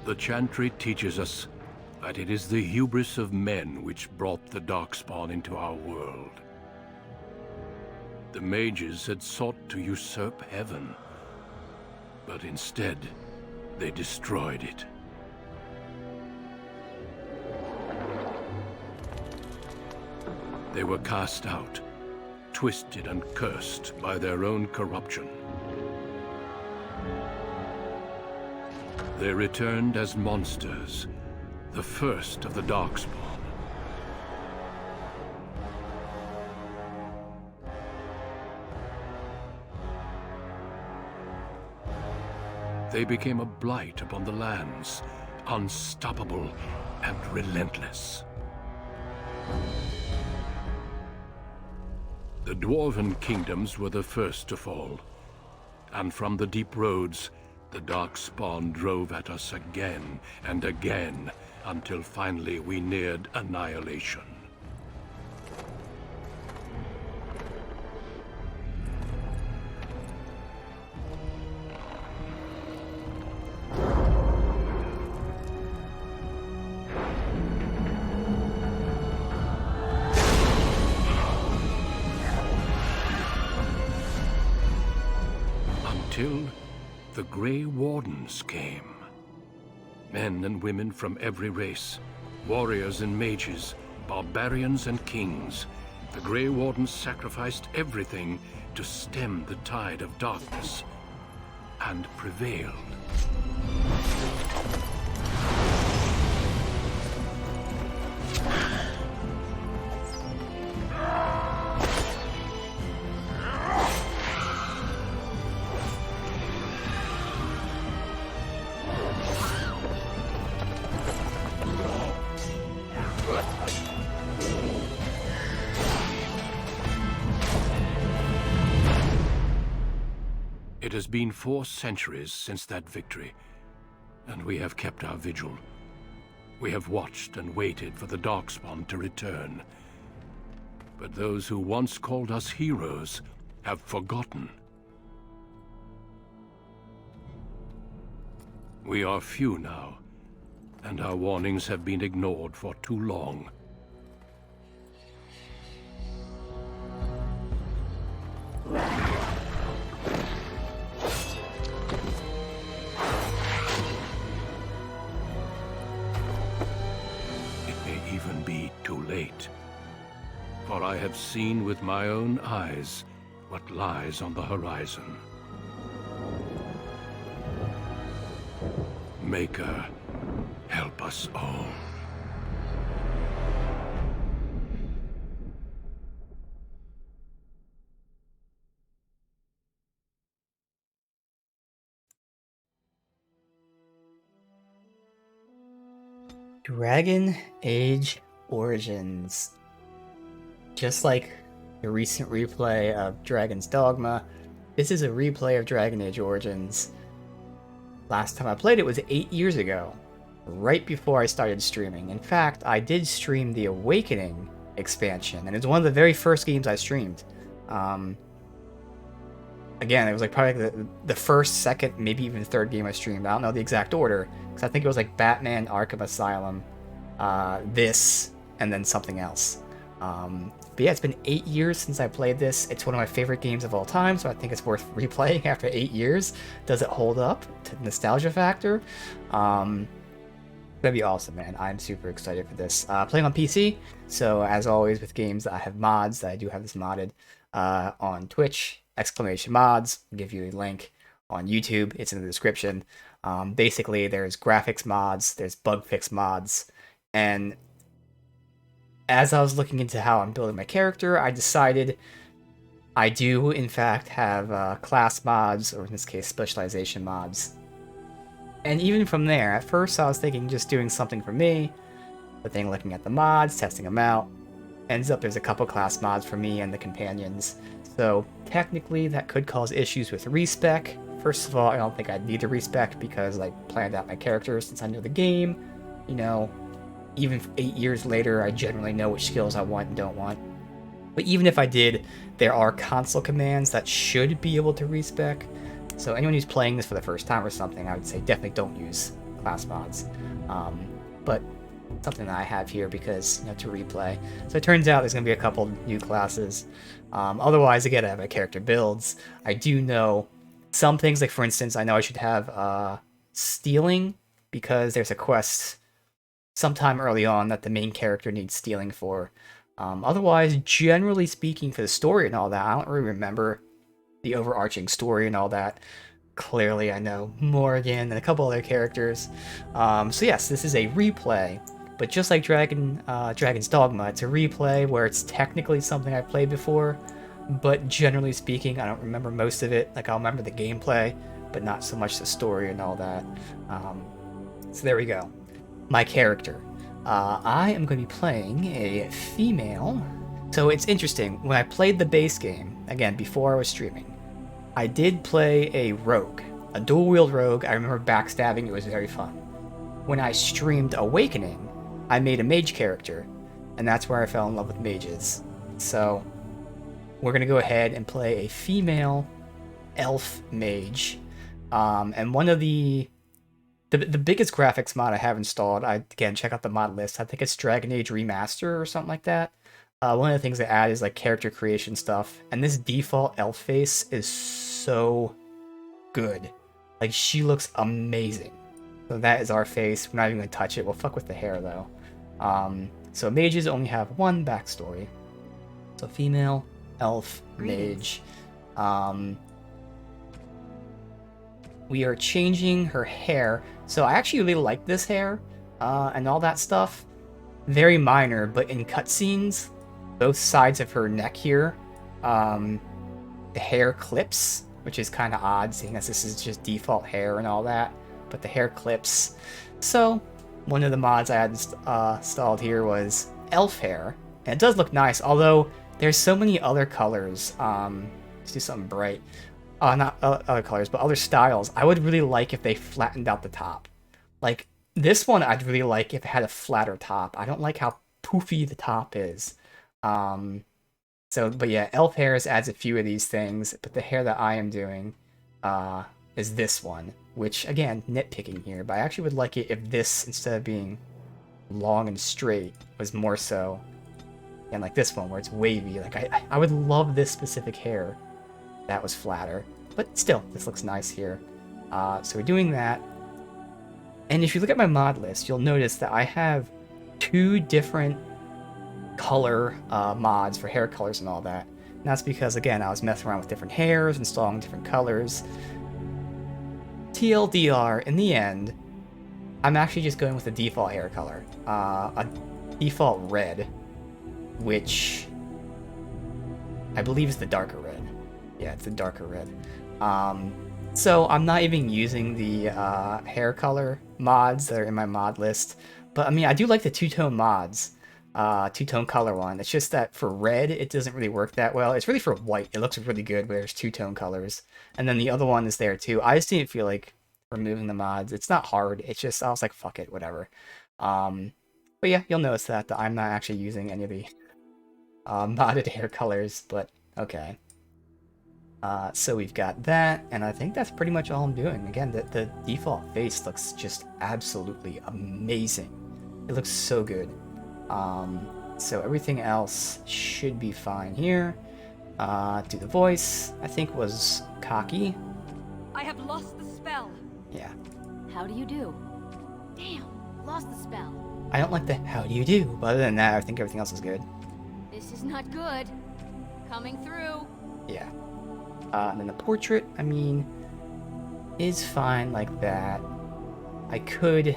The Chantry teaches us that it is the hubris of men which brought the Darkspawn into our world. The mages had sought to usurp heaven, but instead, they destroyed it. They were cast out, twisted and cursed by their own corruption. They returned as monsters, the first of the Darkspawn. They became a blight upon the lands, unstoppable and relentless. The Dwarven kingdoms were the first to fall, and from the deep roads, the Darkspawn drove at us again and again, until finally we neared annihilation. Until the Grey Wardens came. Men and women from every race, warriors and mages, barbarians and kings. The Grey Wardens sacrificed everything to stem the tide of darkness, and prevailed. It has been 4 centuries since that victory, and we have kept our vigil. We have watched and waited for the Darkspawn to return. But those who once called us heroes have forgotten. We are few now, and our warnings have been ignored for too long. Even be too late. For I have seen with my own eyes what lies on the horizon. Maker, help us all. Dragon Age Origins. Just like the recent replay of Dragon's Dogma, this is a replay of Dragon Age Origins. Last time I played it was 8 years ago, right before I started streaming. In fact, I did stream the Awakening expansion, and it's one of the very first games I streamed. Again, it was like probably the first, second, maybe even third game I streamed. I don't know the exact order, because I think it was like Batman Arkham Asylum, this, and then something else. But yeah, it's been 8 years since I played this. It's one of my favorite games of all time, so I think it's worth replaying after 8 years. Does it hold up to the nostalgia factor? That'd be awesome, man. I'm super excited for this. Playing on PC, so as always with games that I have mods, I do have this modded on Twitch. !mods, I'll give you a link on YouTube. It's in the description. Basically, there's graphics mods, there's bug fix mods, and as I was looking into how I'm building my character, I decided I do, in fact, have class mods, or in this case, specialization mods. And even from there, at first I was thinking just doing something for me, but then looking at the mods, testing them out, ends up there's a couple class mods for me and the companions. So technically that could cause issues with respec. First of all, I don't think I'd need a respec because I planned out my character since I know the game. You know, even 8 years later, I generally know which skills I want and don't want. But even if I did, there are console commands that should be able to respec. So anyone who's playing this for the first time or something, I would say definitely don't use class mods. But something that I have here because, you know, to replay. So it turns out there's going to be a couple new classes. Otherwise, again, I have my character builds. I do know some things, like for instance, I know I should have stealing because there's a quest sometime early on that the main character needs stealing for. Otherwise, generally speaking, for the story and all that, I don't really remember the overarching story and all that. Clearly, I know Morgan and a couple other characters. So yes, this is a replay, but just like Dragon's Dogma, it's a replay where it's technically something I played before, but generally speaking, I don't remember most of it. Like, I'll remember the gameplay, but not so much the story and all that. So there we go. My character. I am going to be playing a female. So it's interesting, when I played the base game, again, before I was streaming, I did play a rogue, a dual-wield rogue. I remember backstabbing, it was very fun. When I streamed Awakening, I made a mage character, and that's where I fell in love with mages. So, we're going to go ahead and play a female elf mage. And one of the biggest graphics mod I have installed, again, check out the mod list, I think it's Dragon Age Remaster or something like that. One of the things they add is like character creation stuff, and this default elf face is so good. Like, she looks amazing. So that is our face. We're not even going to touch it. We'll fuck with the hair though. So mages only have one backstory. So female, elf, mage. We are changing her hair. So I actually really like this hair and all that stuff. Very minor, but in cutscenes, both sides of her neck here, the hair clips, which is kind of odd, seeing as this is just default hair and all that, but the hair clips. So one of the mods I had installed here was elf hair, and it does look nice, although there's so many other colors. Let's do something bright. Not other colors, but other styles. I would really like if they flattened out the top. Like, this one I'd really like if it had a flatter top. I don't like how poofy the top is. But yeah, elf hairs adds a few of these things, but the hair that I am doing is this one, which, again, nitpicking here, but I actually would like it if this, instead of being long and straight, was more so, and like this one, where it's wavy. Like, I would love this specific hair that was flatter, but still, this looks nice here. So we're doing that, and if you look at my mod list, you'll notice that I have 2 different color mods for hair colors and all that. And that's because, again, I was messing around with different hairs, installing different colors. TLDR, in the end, I'm actually just going with the default hair color. A default red, which I believe is the darker red. Yeah, it's the darker red. So I'm not even using the hair color mods that are in my mod list. But I mean, I do like the two-tone mods. Two-tone color one. It's just that for red, it doesn't really work that well. It's really for white. It looks really good where there's two-tone colors. And then the other one is there too. I just didn't feel like removing the mods. It's not hard. It's just, I was like, fuck it, whatever. But yeah, you'll notice that I'm not actually using any of the modded hair colors, but okay. So we've got that, and I think that's pretty much all I'm doing. Again, the default face looks just absolutely amazing. It looks so good. So everything else should be fine here. Do the voice, I think was cocky. I have lost the spell. Yeah. How do you do? Damn, lost the spell. I don't like the how do you do, but other than that, I think everything else is good. This is not good. Coming through. Yeah. And then the portrait, I mean, is fine like that. I could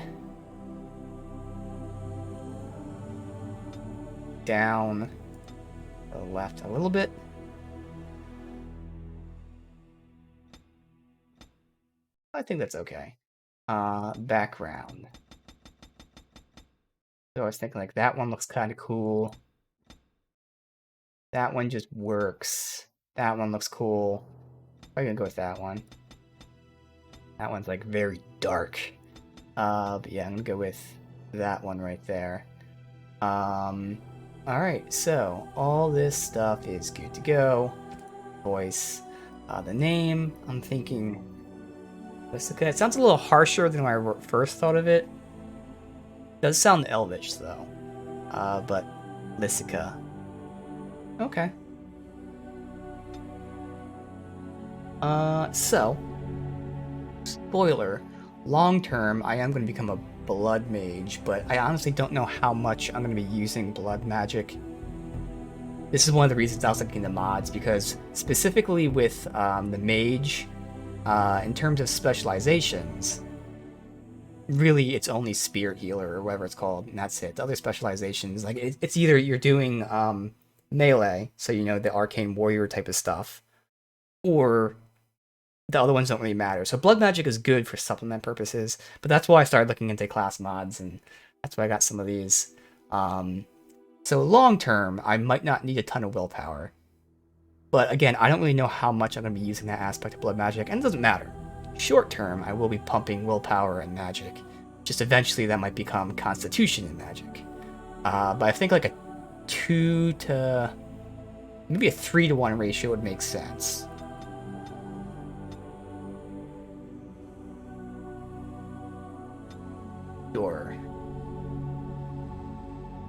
down the left a little bit. I think that's okay. Background. So I was thinking like that one looks kind of cool. That one just works. That one looks cool. I'm gonna go with that one. That one's like very dark. But yeah, I'm gonna go with that one right there. Alright, so all this stuff is good to go. Voice. The name, I'm thinking Lystica. It sounds a little harsher than when I first thought of it. Does sound Elvish though. But Lystica. Okay. So spoiler, long term I am going to become a blood mage, but I honestly don't know how much I'm going to be using blood magic. This is one of the reasons I was looking into mods, because specifically with the mage, in terms of specializations, really it's only spirit healer or whatever it's called, and that's it. The other specializations, like it's either you're doing melee, so you know the arcane warrior type of stuff, or the other ones don't really matter. So blood magic is good for supplement purposes, but that's why I started looking into class mods, and that's why I got some of these. So long term, I might not need a ton of willpower. But again, I don't really know how much I'm going to be using that aspect of blood magic, and it doesn't matter. Short term, I will be pumping willpower and magic. Just eventually that might become constitution and magic. But I think like a 2 to... maybe a 3 to 1 ratio would make sense. Sure.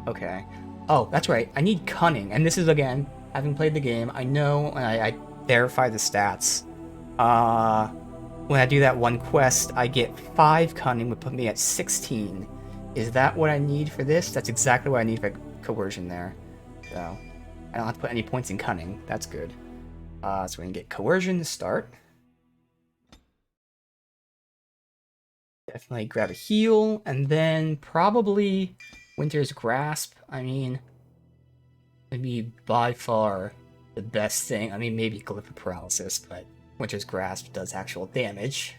Okay. Oh, that's right. I need cunning. And this is, again, having played the game, I know, and I verified the stats. When I do that one quest, I get 5 cunning, would put me at 16. Is that what I need for this? That's exactly what I need for coercion there. So, I don't have to put any points in cunning. That's good. So we can get coercion to start. Definitely grab a heal, and then probably Winter's Grasp. I mean, it'd be by far the best thing. I mean, maybe Glyph Paralysis, but Winter's Grasp does actual damage.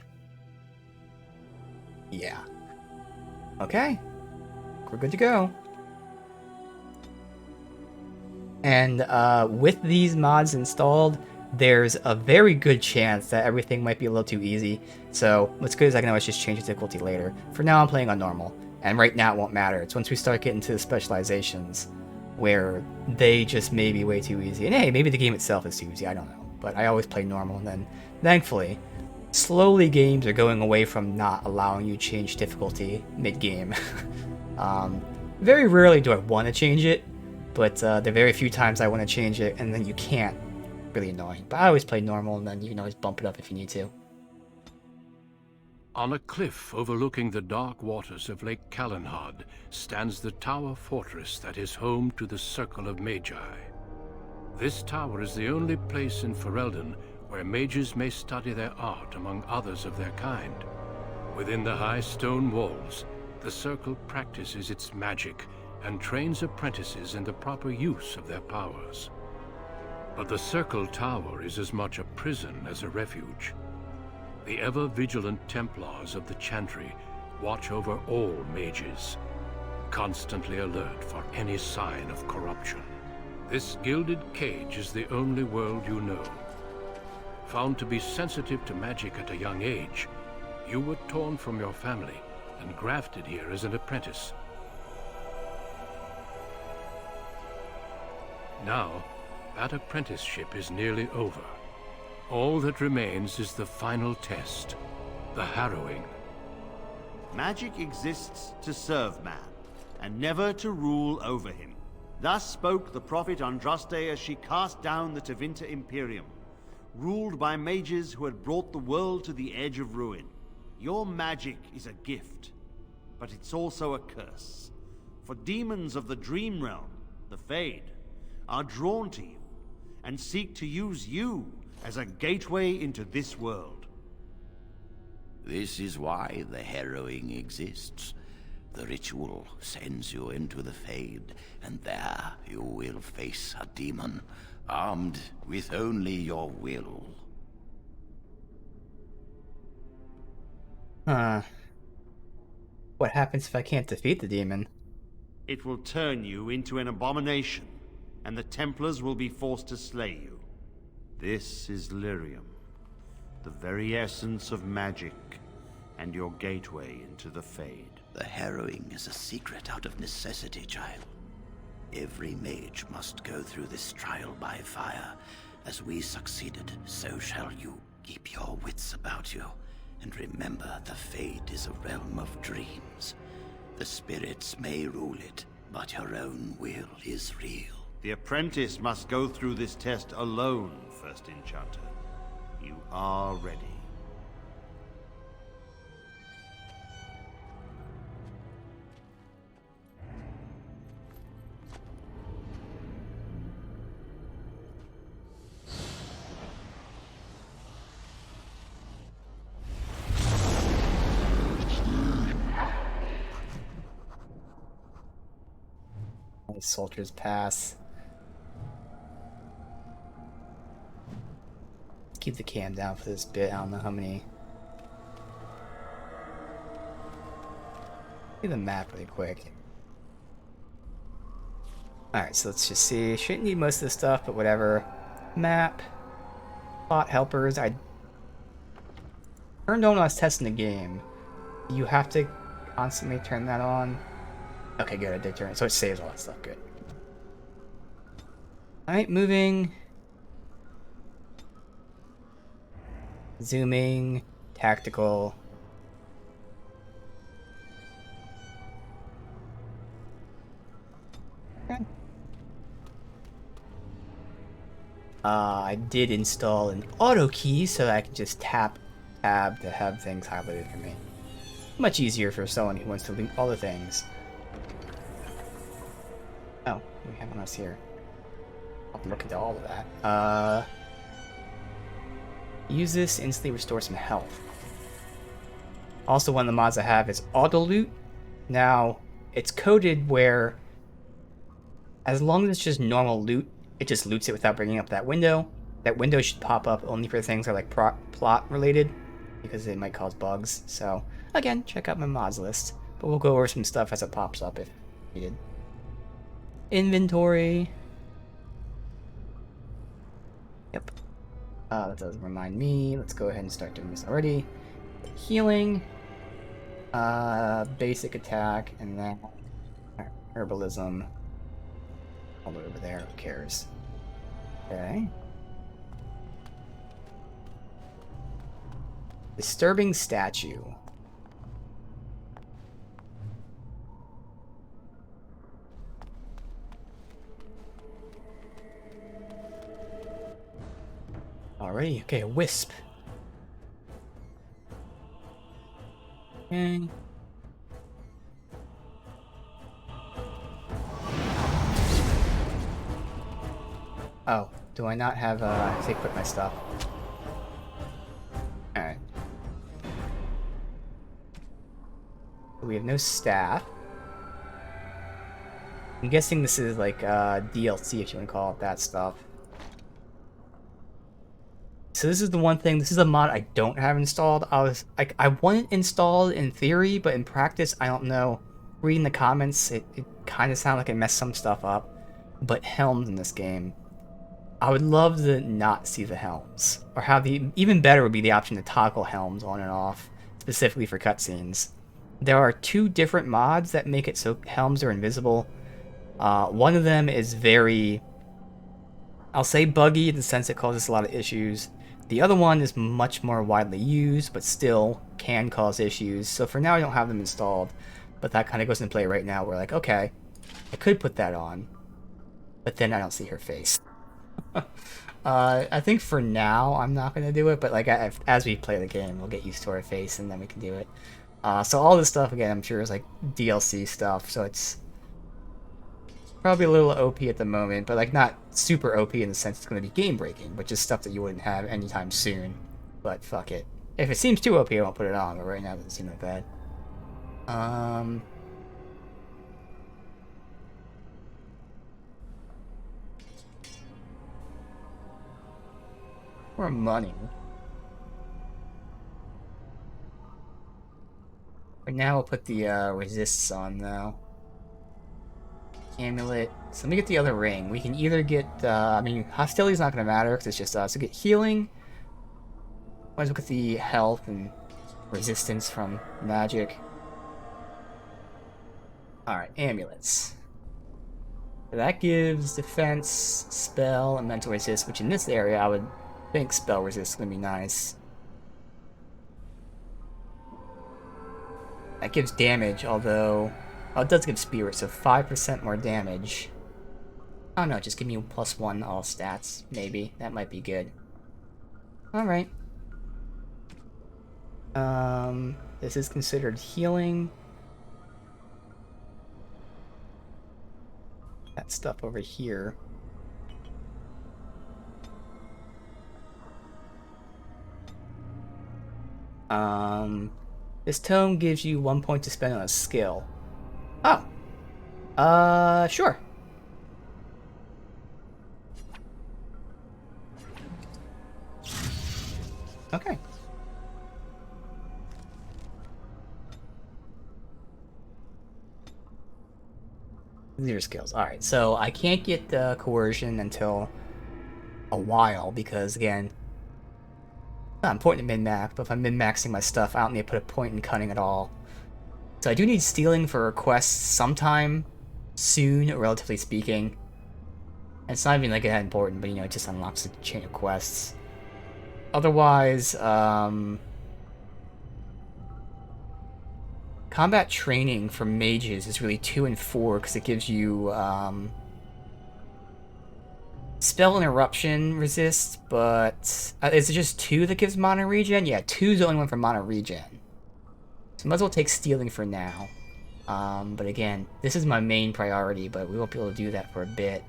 Yeah. Okay. We're good to go. And with these mods installed, there's a very good chance that everything might be a little too easy. So what's good is I can always just change the difficulty later. For now, I'm playing on normal. And right now it won't matter. It's once we start getting to the specializations where they just may be way too easy. And hey, maybe the game itself is too easy, I don't know. But I always play normal, and then, thankfully, slowly games are going away from not allowing you to change difficulty mid-game. Very rarely do I want to change it, but there are very few times I want to change it, and then you can't. Really annoying. But I always play normal, and then you can always bump it up if you need to. On a cliff overlooking the dark waters of Lake Calenhad stands the Tower Fortress that is home to the Circle of Magi. This tower is the only place in Ferelden where mages may study their art among others of their kind. Within the high stone walls, the Circle practices its magic and trains apprentices in the proper use of their powers. But the Circle Tower is as much a prison as a refuge. The ever-vigilant Templars of the Chantry watch over all mages, constantly alert for any sign of corruption. This gilded cage is the only world you know. Found to be sensitive to magic at a young age, you were torn from your family and grafted here as an apprentice. Now, that apprenticeship is nearly over. All that remains is the final test, the harrowing. Magic exists to serve man, and never to rule over him. Thus spoke the prophet Andraste as she cast down the Tevinter Imperium, ruled by mages who had brought the world to the edge of ruin. Your magic is a gift, but it's also a curse. For demons of the Dream Realm, the Fade, are drawn to you, and seek to use you as a gateway into this world. This is why the harrowing exists. The ritual sends you into the Fade, and there you will face a demon, armed with only your will. What happens if I can't defeat the demon? It will turn you into an abomination, and the Templars will be forced to slay you. This is Lyrium, the very essence of magic, and your gateway into the Fade. The harrowing is a secret out of necessity, child. Every mage must go through this trial by fire. As we succeeded, so shall you. Keep your wits about you, And remember, the Fade is a realm of dreams. The spirits may rule it, but your own will is real. The apprentice must go through this test alone, First Enchanter. You are ready. Soldier's Pass. Let's keep the cam down for this bit. I don't know how many. See the map really quick. Alright, so let's just see. Shouldn't need most of this stuff, but whatever. Map. Plot helpers. I turned on when I was testing the game. You have to constantly turn that on. Okay, good, I did turn it, so it saves all that stuff, good. Alright, moving. Zooming. Tactical. Okay. I did install an auto key so that I can just tap tab to have things highlighted for me. Much easier for someone who wants to link all the things. Oh, we have one else here. I'll look into all of that. Use this to instantly restore some health. Also, one of the mods I have is auto loot. Now, it's coded where as long as it's just normal loot, it just loots it without bringing up that window. That window should pop up only for things that are like plot related, because it might cause bugs. So, again, check out my mods list. But we'll go over some stuff as it pops up if needed. Inventory. Yep. That does remind me. Let's go ahead and start doing this already. Healing. Basic attack, and then herbalism. All the way over there. Who cares? Okay. Disturbing statue. Alrighty, okay, a wisp. Okay. Oh, do I not have, I have to equip my stuff. Alright. We have no staff. I'm guessing this is like, DLC, if you want to call it that stuff. So this is the one thing, this is a mod I don't have installed. I want it installed in theory, but in practice, I don't know. Reading the comments, it kind of sounded like it messed some stuff up. But helms in this game, I would love to not see the helms. Or have even better would be the option to toggle helms on and off, specifically for cutscenes. There are two different mods that make it so helms are invisible. One of them is very, I'll say buggy in the sense it causes a lot of issues. The other one is much more widely used, but still can cause issues. So for now, I don't have them installed. But that kind of goes into play right now. We're like, okay, I could put that on, but then I don't see her face. I think for now, I'm not going to do it. But like as we play the game, we'll get used to her face, and then we can do it. So all this stuff, again, I'm sure is like DLC stuff. So it's probably a little OP at the moment, but like not super OP in the sense it's going to be game breaking, but just stuff that you wouldn't have anytime soon. But fuck it. If it seems too OP, I won't put it on, but right now it doesn't seem that bad. More money. But now we'll put the resists on though. Amulet. So let me get the other ring. We can either get, I mean, hostility's not going to matter because it's just us. So get healing. Might as well get the health and resistance from magic. Alright, amulets. So that gives defense, spell, and mental resist, which in this area I would think spell resist is going to be nice. That gives damage, although... Oh, it does give spirit, so 5% more damage. Oh no, just give me +1 all stats, maybe. That might be good. Alright. This is considered healing. That stuff over here. This tome gives you 1 point to spend on a skill. Oh. Sure. Okay. These are skills. Alright, so I can't get the coercion until a while because, again, it's not important to min-max, but if I'm min-maxing my stuff, I don't need to put a point in cunning at all. So I do need stealing for quests sometime soon, relatively speaking. And it's not even like that important, but you know, it just unlocks the chain of quests. Otherwise, combat training for mages is really 2 and 4 because it gives you spell interruption resist, but is it just 2 that gives mana regen? Yeah, 2 is the only one for mana regen. So might as well take stealing for now. But again, this is my main priority, but we won't be able to do that for a bit.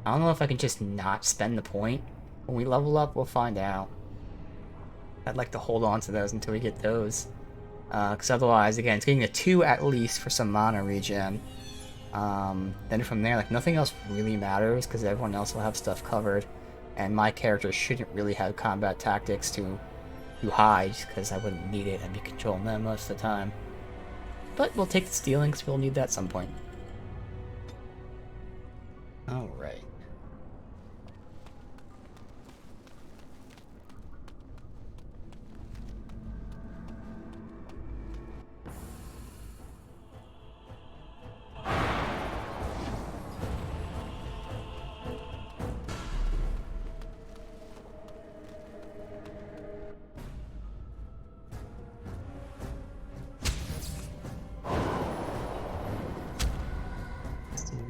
I don't know if I can just not spend the point. When we level up, we'll find out. I'd like to hold on to those until we get those. Because otherwise, again, it's getting a 2 at least for some mana regen. Then from there, like, nothing else really matters because everyone else will have stuff covered. And my character shouldn't really have combat tactics to hide because I wouldn't need it. I'd be controlling them most of the time. But we'll take the stealing because we'll need that at some point. Alright.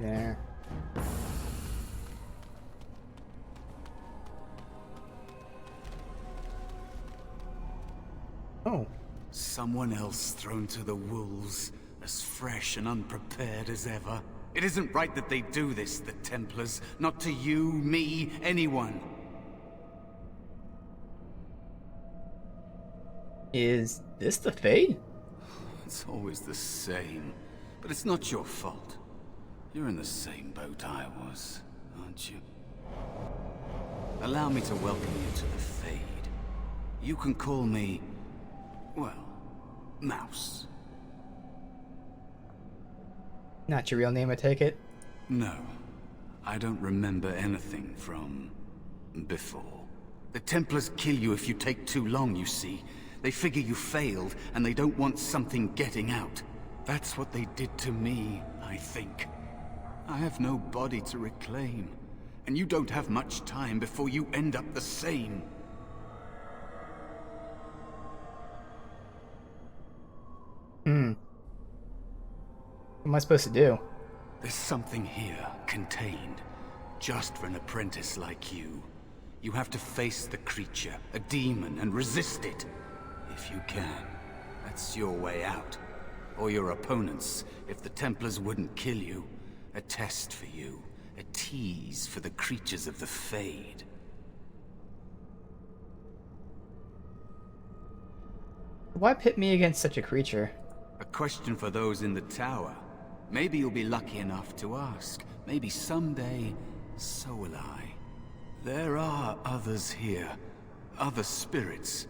There. Oh. Someone else thrown to the wolves, as fresh and unprepared as ever. It isn't right that they do this, the Templars. Not to you, me, anyone. Is this the Fade? It's always the same. But it's not your fault. You're in the same boat I was, aren't you? Allow me to welcome you to the Fade. You can call me, well, Mouse. Not your real name, I take it? No. I don't remember anything from before. The Templars kill you if you take too long, you see. They figure you failed, and they don't want something getting out. That's what they did to me, I think. I have no body to reclaim, and you don't have much time before you end up the same. What am I supposed to do? There's something here, contained, just for an apprentice like you. You have to face the creature, a demon, and resist it. If you can. That's your way out. Or your opponents, if the Templars wouldn't kill you. A test for you. A tease for the creatures of the Fade. Why pit me against such a creature? A question for those in the tower. Maybe you'll be lucky enough to ask. Maybe someday, so will I. There are others here. Other spirits.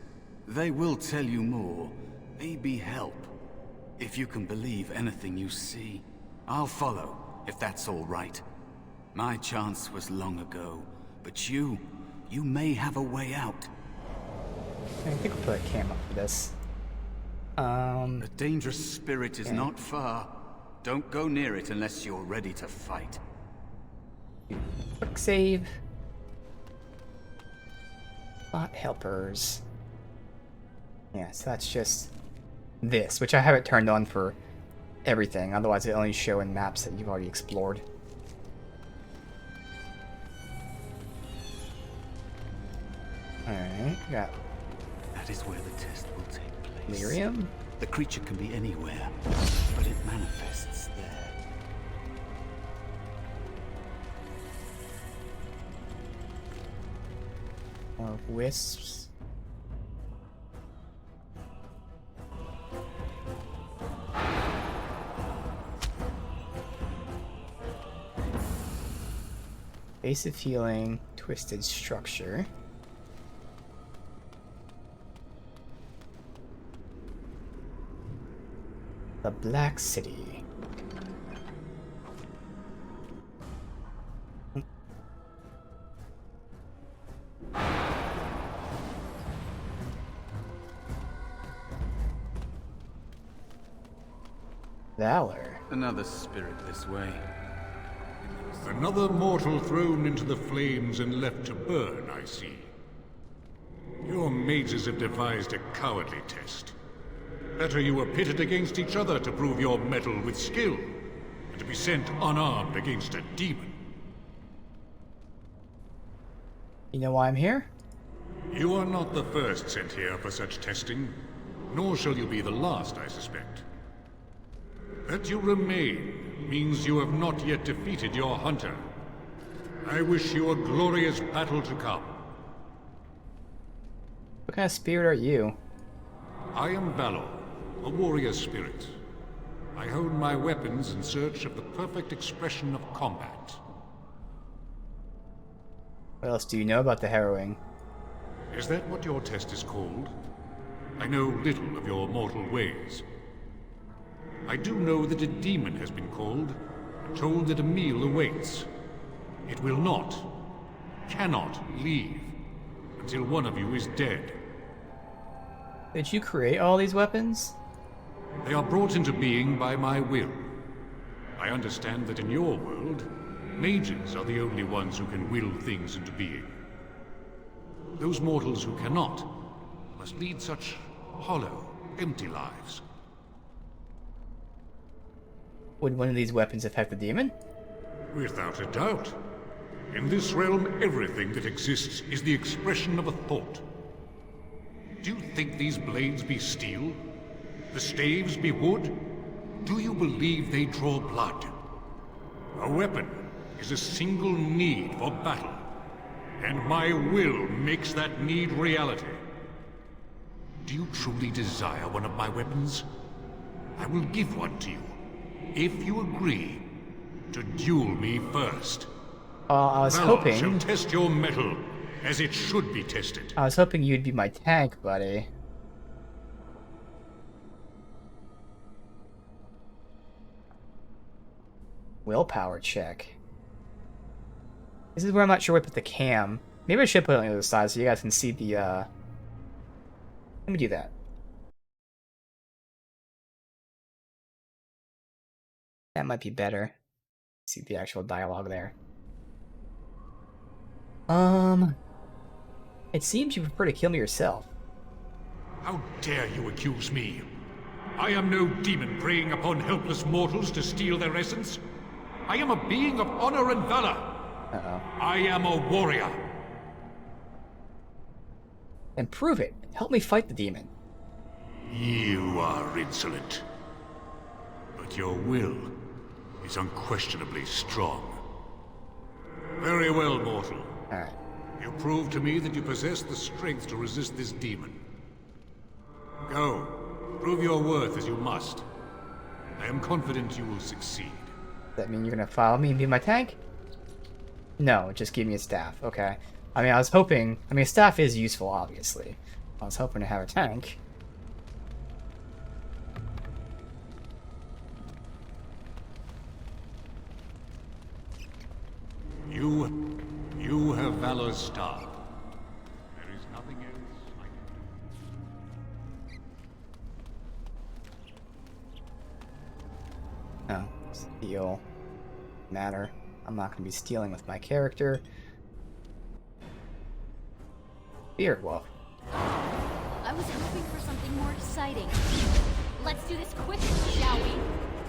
They will tell you more. Maybe help. If you can believe anything you see. I'll follow, if that's all right. My chance was long ago. But you may have a way out. I think I'll put a cam up for this. A dangerous spirit is not far. Don't go near it unless you're ready to fight. Quick save. Bot helpers. Yeah, so that's just this, which I have it turned on for everything. Otherwise, it only show in maps that you've already explored. Alright, got That is where the test will take place. Lyrium. The creature can be anywhere, but it manifests there. More wisps. Base of healing, twisted structure. The Black City. Valor. Another spirit this way. Another mortal thrown into the flames and left to burn, I see. Your mages have devised a cowardly test. Better you were pitted against each other to prove your mettle with skill, and to be sent unarmed against a demon. You know why I'm here? You are not the first sent here for such testing, nor shall you be the last, I suspect. That you remain means you have not yet defeated your hunter. I wish you a glorious battle to come. What kind of spirit are you? I am Valor, a warrior spirit. I hone my weapons in search of the perfect expression of combat. What else do you know about the harrowing? Is that what your test is called? I know little of your mortal ways. I do know that a demon has been called, and told that a meal awaits. It will not, cannot leave, until one of you is dead. Did you create all these weapons? They are brought into being by my will. I understand that in your world, mages are the only ones who can will things into being. Those mortals who cannot must lead such hollow, empty lives. Would one of these weapons affect the demon? Without a doubt. In this realm, everything that exists is the expression of a thought. Do you think these blades be steel? The staves be wood? Do you believe they draw blood? A weapon is a single need for battle, and my will makes that need reality. Do you truly desire one of my weapons? I will give one to you, if you agree to duel me first. I was Valor hoping. shall test your mettle as it should be tested. I was hoping you'd be my tank, buddy. Willpower check. This is where I'm not sure where to put the cam. Maybe I should put it on the other side so you guys can see the, Let me do that. That might be better. See the actual dialogue there. It seems you prefer to kill me yourself. How dare you accuse me? I am no demon preying upon helpless mortals to steal their essence. I am a being of honor and valor. Uh-oh. I am a warrior. Then prove it. Help me fight the demon. You are insolent. But your will is unquestionably strong. Very well, mortal. Alright. You prove to me that you possess the strength to resist this demon. Go. Prove your worth as you must. I am confident you will succeed. Does that mean you're gonna follow me and be my tank? No, just give me a staff. Okay. I mean, I was hoping... I mean, a staff is useful, obviously. I was hoping to have a tank. You have Valor's star. There is nothing else I can do. No. Steal. Matter. I'm not gonna be stealing with my character. Beard wolf. I was hoping for something more exciting. Let's do this quick, shall we?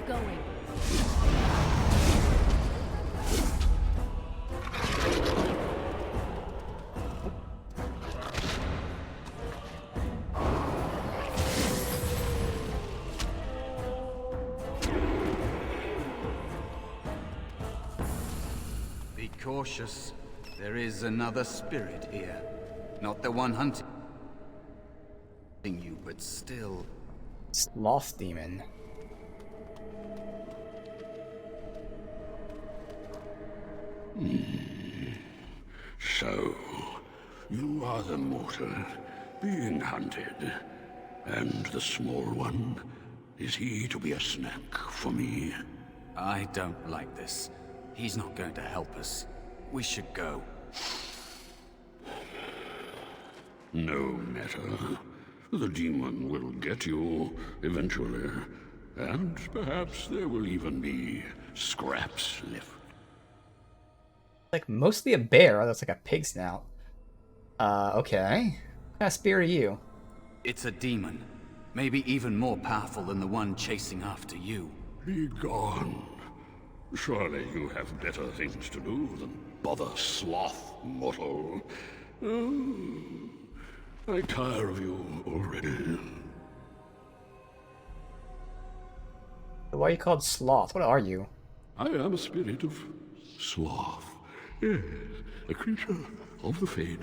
Going. Be cautious. There is another spirit here. Not the one hunting you, but still. Sloth demon. So, you are the mortal being hunted. And the small one, is he to be a snack for me? I don't like this. He's not going to help us. We should go. No matter. The demon will get you eventually. And perhaps there will even be scraps left. Like mostly a bear. That's like a pig snout. Okay. What kind of spirit are you? It's a demon. Maybe even more powerful than the one chasing after you. Be gone. Surely you have better things to do than bother sloth, mortal. I tire of you already. Why are you called Sloth? What are you? I am a spirit of sloth. Yes, a creature of the Fade.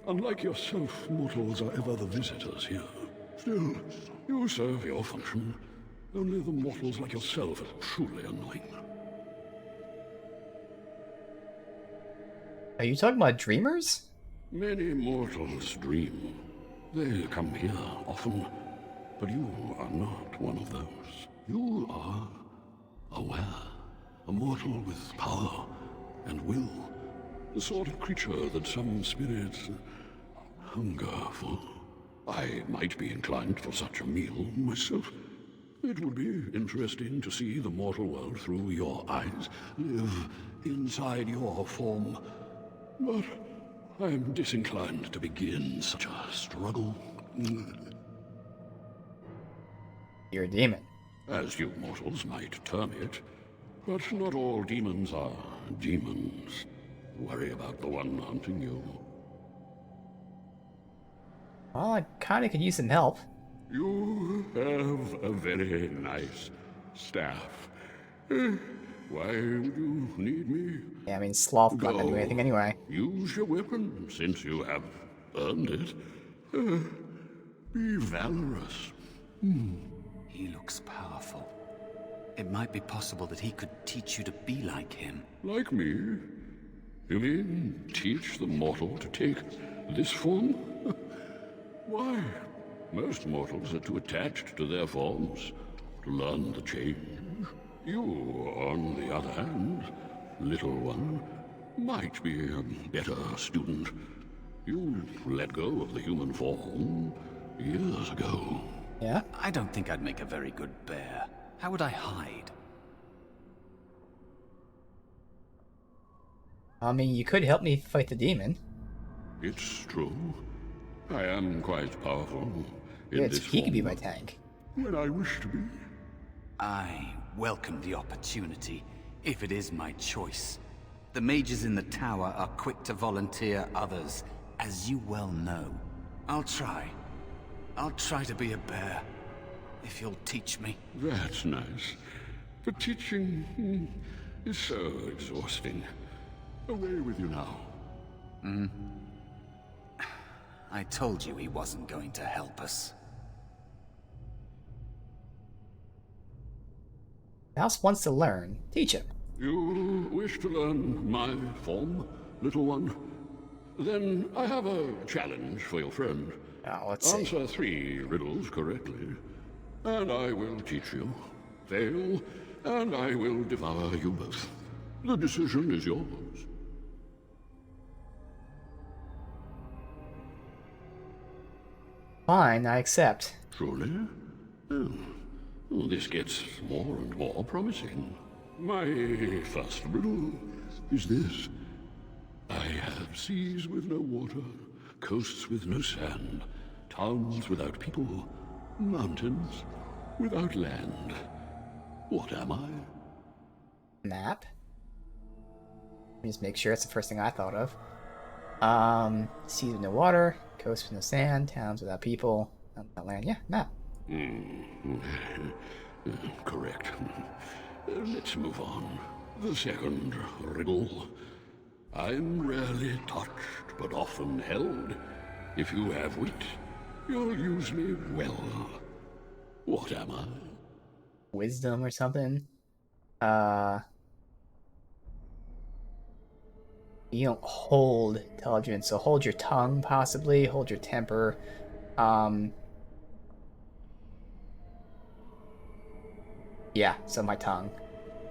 Unlike yourself, mortals are ever the visitors here. Still, you serve your function. Only the mortals like yourself are truly annoying. Are you talking about dreamers? Many mortals dream. They come here often, but you are not one of those. You are aware, a mortal with power and will, the sort of creature that some spirits hunger for. I might be inclined for such a meal myself. It would be interesting to see the mortal world through your eyes, live inside your form. But I am disinclined to begin such a struggle. You're a demon. As you mortals might term it. But not all demons are demons. Worry about the one hunting you. Well, I kinda could use some help. You have a very nice staff. Why would you need me? Yeah, I mean, Sloth not gonna do anything anyway. Use your weapon, since you have earned it. Be valorous. He looks powerful. It might be possible that he could teach you to be like him. Like me? You mean teach the mortal to take this form? Why? Most mortals are too attached to their forms to learn the change. You, on the other hand, little one, might be a better student. You let go of the human form years ago. Yeah? I don't think I'd make a very good bear. How would I hide? I mean, you could help me fight the demon. It's true. I am quite powerful in Yeah, this he could be form my tank. when I wish to be. I welcome the opportunity, if it is my choice. The mages in the tower are quick to volunteer others, as you well know. I'll try. I'll try to be a bear, if you'll teach me. That's nice. But teaching is so exhausting. Away with you now. I told you he wasn't going to help us. Mouse wants to learn. Teach him. You wish to learn my form, little one? Then I have a challenge for your friend. Oh, let's see. Answer 3 riddles correctly, and I will teach you. Fail, and I will devour you both. The decision is yours. Fine, I accept. Truly? Oh, this gets more and more promising. My first riddle is this. I have seas with no water, coasts with no sand, towns without people, mountains without land. What am I? Map. Let me just make sure it's the first thing I thought of. Seas with no water, coast with no sand, towns without people, without land. Yeah, map. Correct. Let's move on. The second riddle. I'm rarely touched, but often held. If you have wit, you'll use me well. What am I? Wisdom or something. You don't hold intelligence, so hold your tongue, possibly. Hold your temper. Yeah, so my tongue.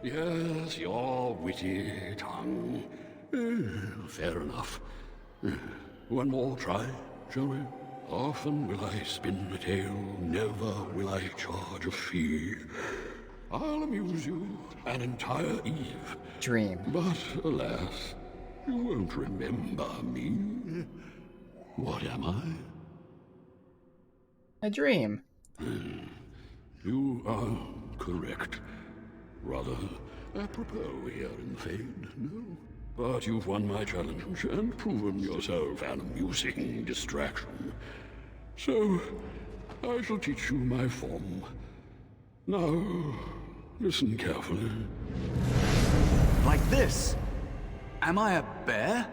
Yes, your witty tongue. Fair enough. One more try, shall we? Often will I spin a tale, never will I charge a fee. I'll amuse you an entire eve. Dream. But alas, you won't remember me. What am I? A dream. You are correct. Rather apropos here in Fade, no? But you've won my challenge and proven yourself an amusing distraction. So, I shall teach you my form. Now, listen carefully. Like this? Am I a bear?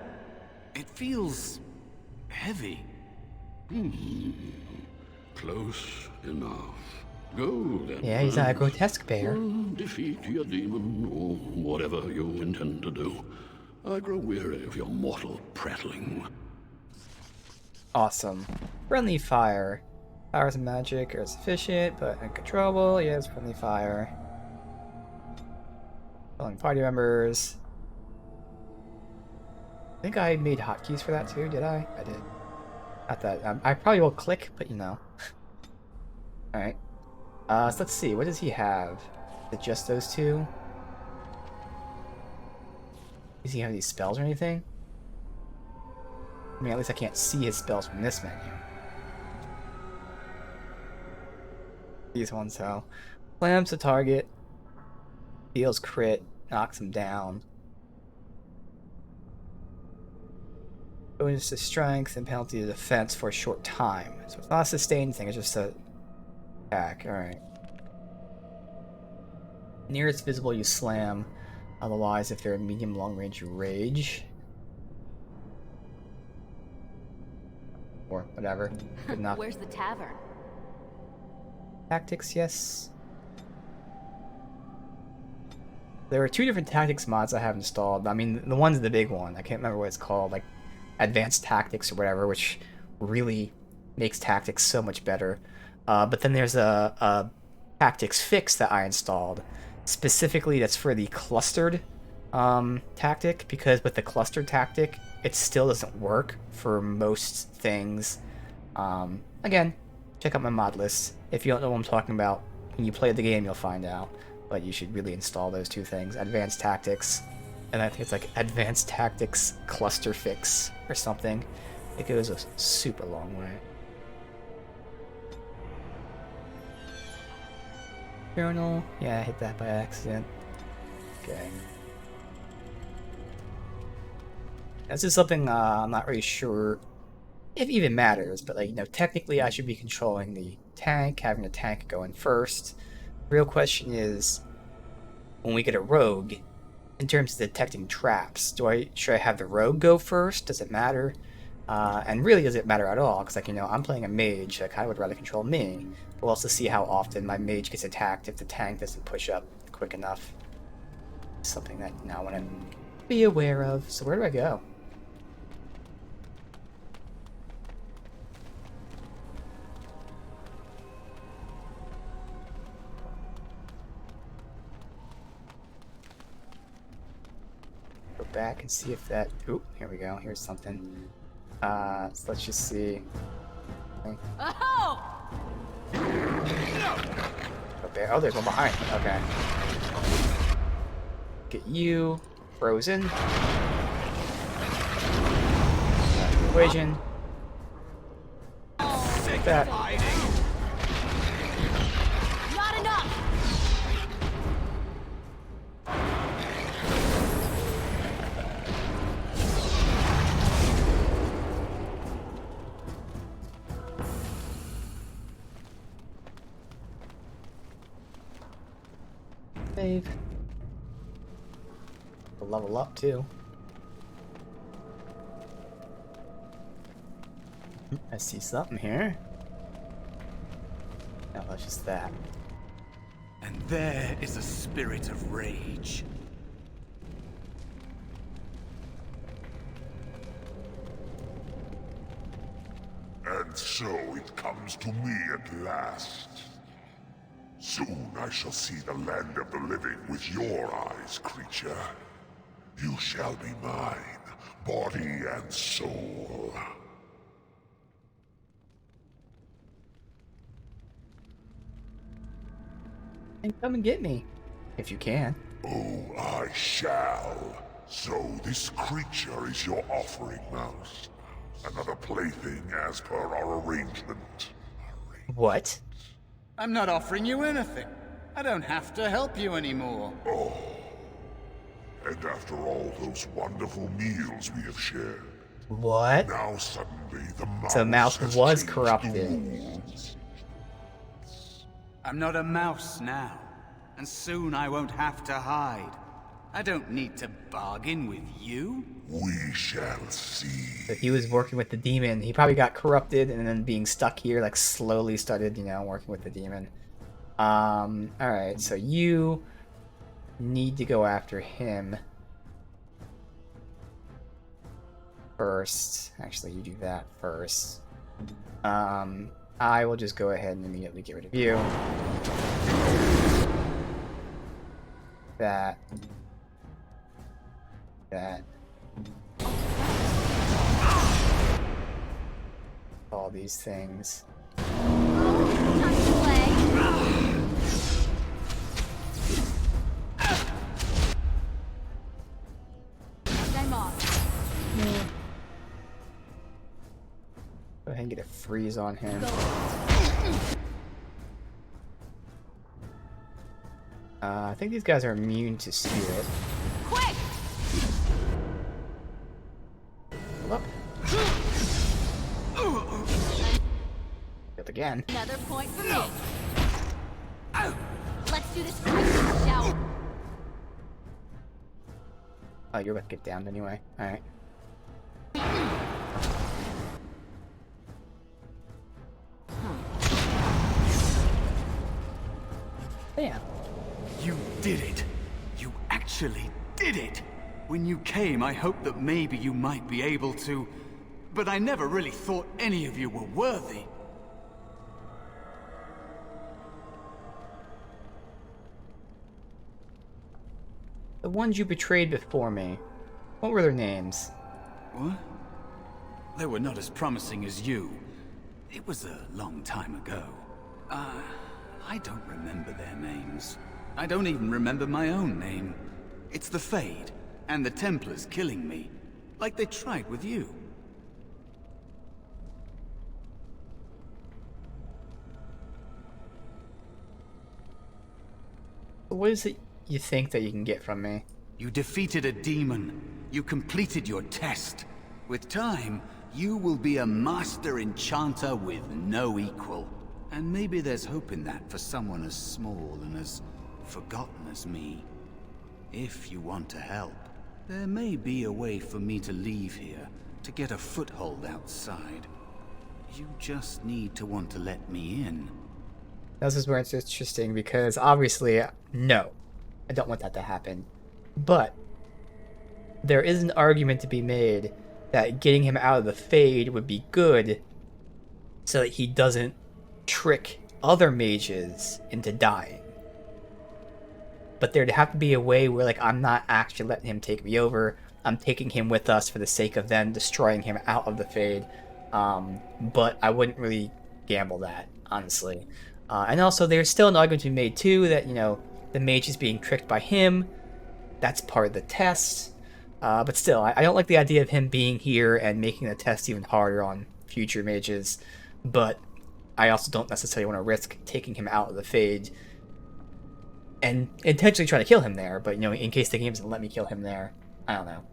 It feels heavy. Close enough. Go then. Yeah, he's not a grotesque bear. Defeat your demon, or whatever you intend to do. I grow weary of your mortal prattling. Awesome. Friendly fire. Powers of magic are sufficient, but uncontrollable. Yes, friendly fire. Calling party members. I think I made hotkeys for that too, did I? I did. Not that. I probably will click, but you know. Alright. So let's see. What does he have? Is it just those two? Does he have any spells or anything? I mean, at least I can't see his spells from this menu. These ones, so. Slams the target. Deals crit. Knocks him down. Bonus to strength and penalty to defense for a short time. So it's not a sustained thing, it's just a attack. Alright. Nearest visible, you slam. Otherwise, if they're in medium long range, you rage. Or whatever. Good enough. Where's the tavern? Tactics, yes. There are 2 different tactics mods I have installed. I mean, the one's the big one. I can't remember what it's called. Like, Advanced Tactics or whatever, which really makes tactics so much better. But then there's a tactics fix that I installed. Specifically, that's for the clustered tactic, because with the clustered tactic, it still doesn't work for most things. Again, check out my mod list. If you don't know what I'm talking about, when you play the game, you'll find out. But you should really install those 2 things. Advanced Tactics, and I think it's like Advanced Tactics Cluster Fix or something. It goes a super long way. Journal. Yeah, I hit that by accident. Okay. This is something I'm not really sure if it even matters, but like, you know, technically I should be controlling the tank, having the tank go in first. The real question is, when we get a rogue, in terms of detecting traps, should I have the rogue go first? Does it matter? And really, does it matter at all? Because, like, you know, I'm playing a mage, so I kind of would rather control me. We'll also see how often my mage gets attacked if the tank doesn't push up quick enough. Something that you now I want to be aware of. So where do I go? Go back and see if that... Oop, here we go. Here's something. So let's just see. Okay. Oh! Okay. Oh, there's one behind. Okay. Get you. Frozen. Equation. Like that. Not save. We'll level up too. I see something here. No, that's just that. And there is a spirit of rage. And so it comes to me at last. Soon I shall see the land of the living with your eyes, creature. You shall be mine, body and soul. And come and get me, if you can. Oh, I shall. So this creature is your offering, Mouse. Another plaything as per our arrangement. What? I'm not offering you anything. I don't have to help you anymore. Oh. And after all those wonderful meals we have shared, What? now suddenly the mouse So Mouse has was changed the corrupted. rules. I'm not a mouse now, and soon I won't have to hide. I don't need to bargain with you. We shall see. So he was working with the demon. He probably got corrupted and then being stuck here, like slowly started, you know, working with the demon. Alright, so you need to go after him first. Actually, you do that first. I will just go ahead and immediately get rid of you. That. All these things. Time to play. I'm off. Go ahead and get a freeze on him. I think these guys are immune to spirit. Quick! Look. Hit again. Another point for me. Let's do this quick, shall we? Oh, you're about to get downed anyway. Alright. Damn. You did it. You actually did it. When you came, I hoped that maybe you might be able to, but I never really thought any of you were worthy. The ones you betrayed before me. What were their names? What? They were not as promising as you. It was a long time ago. I don't remember their names. I don't even remember my own name. It's the Fade, and the Templars killing me, like they tried with you. What is it you think that you can get from me? You defeated a demon. You completed your test. With time, you will be a master enchanter with no equal. And maybe there's hope in that for someone as small and as forgotten as me. If you want to help, there may be a way for me to leave here, to get a foothold outside. You just need to want to let me in. This is where it's interesting because obviously, no, I don't want that to happen. But there is an argument to be made that getting him out of the Fade would be good so that he doesn't trick other mages into dying. But there'd have to be a way where, like, I'm not actually letting him take me over. I'm taking him with us for the sake of then destroying him out of the Fade. But I wouldn't really gamble that, honestly. And also, there's still an argument to be made, too, that, you know, the mage is being tricked by him. That's part of the test. But still, I don't like the idea of him being here and making the test even harder on future mages. But I also don't necessarily want to risk taking him out of the Fade and intentionally trying to kill him there. But, you know, in case the game doesn't let me kill him there, I don't know.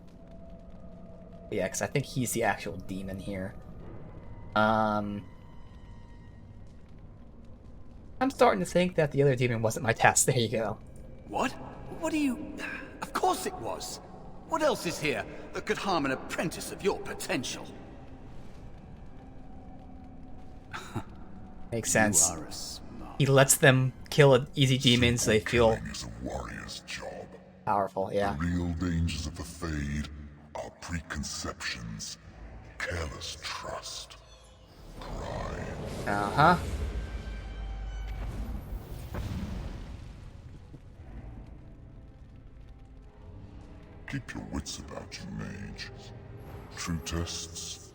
Yeah, because I think he's the actual demon here. I'm starting to think that the other demon wasn't my test. There you go. What? What do you... Of course it was! What else is here that could harm an apprentice of your potential? Makes sense. You are a smart... He lets them kill easy demons so they feel Killing is a warrior's job. powerful, yeah. The real dangers of the Fade are preconceptions, careless trust, pride. Uh-huh. Keep your wits about you, mage. True tests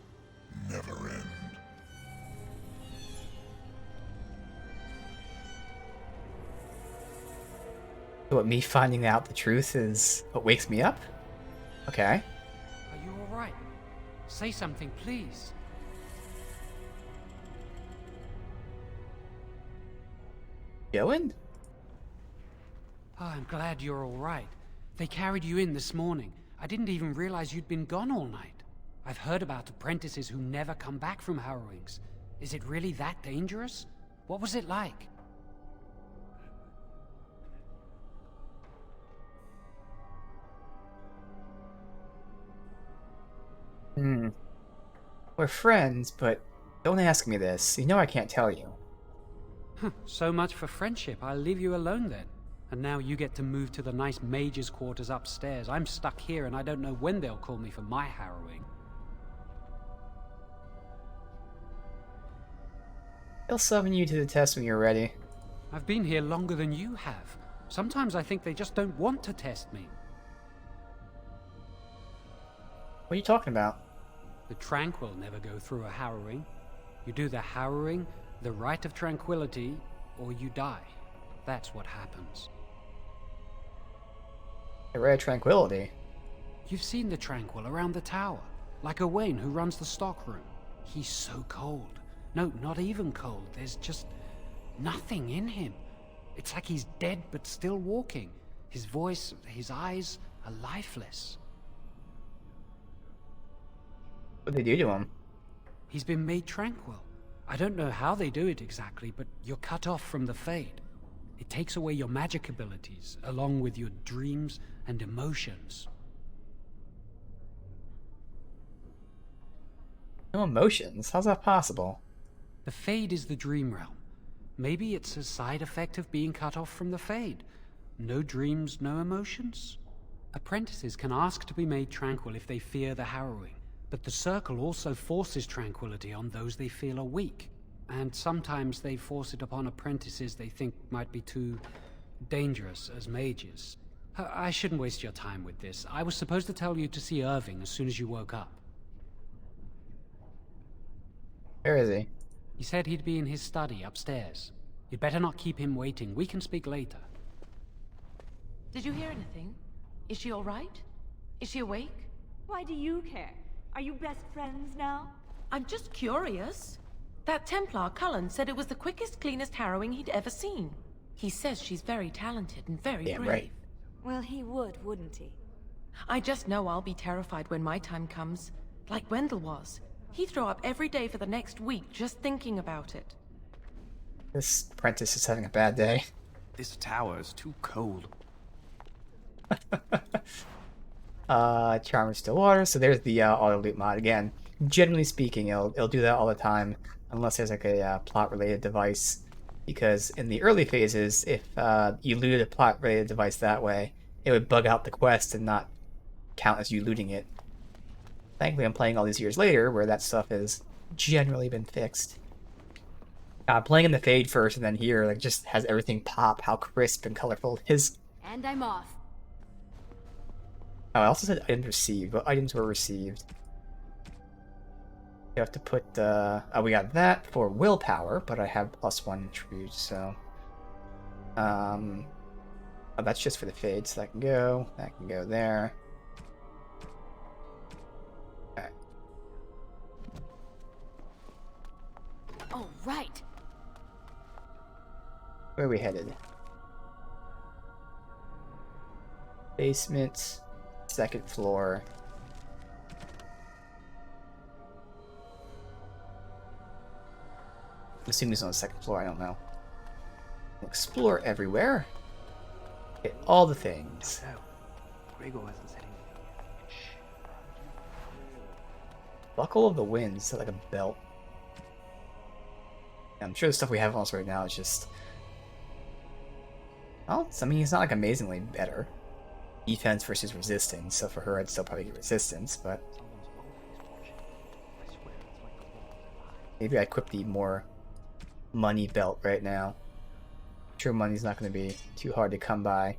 never end. What, me finding out the truth is what wakes me up? Okay. Are you alright? Say something, please. Going? Oh, I'm glad you're alright. They carried you in this morning. I didn't even realize you'd been gone all night. I've heard about apprentices who never come back from harrowings. Is it really that dangerous? What was it like? We're friends, but don't ask me this. You know I can't tell you. So much for friendship. I'll leave you alone then. And now you get to move to the nice mage's quarters upstairs. I'm stuck here and I don't know when they'll call me for my harrowing. They'll summon you to the test when you're ready. I've been here longer than you have. Sometimes I think they just don't want to test me. What are you talking about? The Tranquil never go through a harrowing. You do the harrowing, the Rite of Tranquility, or you die. That's what happens. The Rite of Tranquility? You've seen the Tranquil around the tower, like Owain who runs the stockroom. He's so cold. No, not even cold. There's just nothing in him. It's like he's dead but still walking. His voice, his eyes are lifeless. What'd they do to him? He's been made tranquil. I don't know how they do it exactly, but you're cut off from the Fade. It takes away your magic abilities, along with your dreams and emotions. No emotions? How's that possible? The Fade is the dream realm. Maybe it's a side effect of being cut off from the Fade. No dreams, no emotions? Apprentices can ask to be made tranquil if they fear the harrowing, but the Circle also forces tranquility on those they feel are weak. And sometimes they force it upon apprentices they think might be too dangerous as mages. I shouldn't waste your time with this. I was supposed to tell you to see Irving as soon as you woke up. Where is he? He said he'd be in his study upstairs. You'd better not keep him waiting. We can speak later. Did you hear anything? Is she all right? Is she awake? Why do you care? Are you best friends now? I'm just curious. That Templar, Cullen, said it was the quickest, cleanest harrowing he'd ever seen. He says she's very talented and very brave. Right. Well, he would, wouldn't he? I just know I'll be terrified when my time comes. Like Wendell was. He'd throw up every day for the next week just thinking about it. This apprentice is having a bad day. This tower is too cold. Charm of Still Water. So there's the auto loot mod again. Generally speaking, it'll do that all the time, unless there's like a plot-related device. Because in the early phases, if you looted a plot-related device that way, it would bug out the quest and not count as you looting it. Thankfully, I'm playing all these years later, where that stuff has generally been fixed. Playing in the Fade first, and then here, like, just has everything pop, how crisp and colorful it is. And I'm off. Oh, I also said items received. What items were received? You have to put, oh, we got that for willpower, but I have +1 attribute, so... Oh, that's just for the Fade, so that can go there. Okay. All right. Where are we headed? Basement, 2nd floor. I'm assuming it's on the 2nd floor, I don't know. Explore everywhere. Get all the things. Gregor hasn't said anything yet. Buckle of the Wind. Is that like a belt? I'm sure the stuff we have on us right now is just... Well, I mean, it's not like amazingly better. Defense versus resistance, so for her I'd still probably get resistance, but... Maybe I equip the more money belt right now. I'm sure money's not going to be too hard to come by.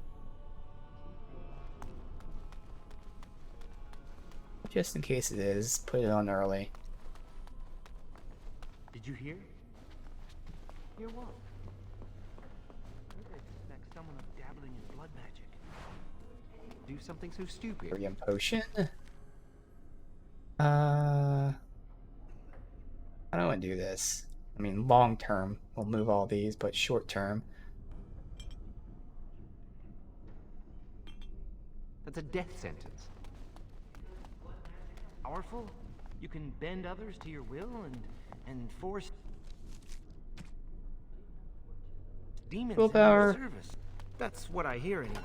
Just in case it is, put it on early. Did you hear? Hear what? I suspect someone of dabbling in blood magic. Do something so stupid. Miriam potion. I don't want to do this. I mean, long term, we'll move all these, but short term. That's a death sentence. Powerful? You can bend others to your will and force demons into your service. That's what I hear anyway.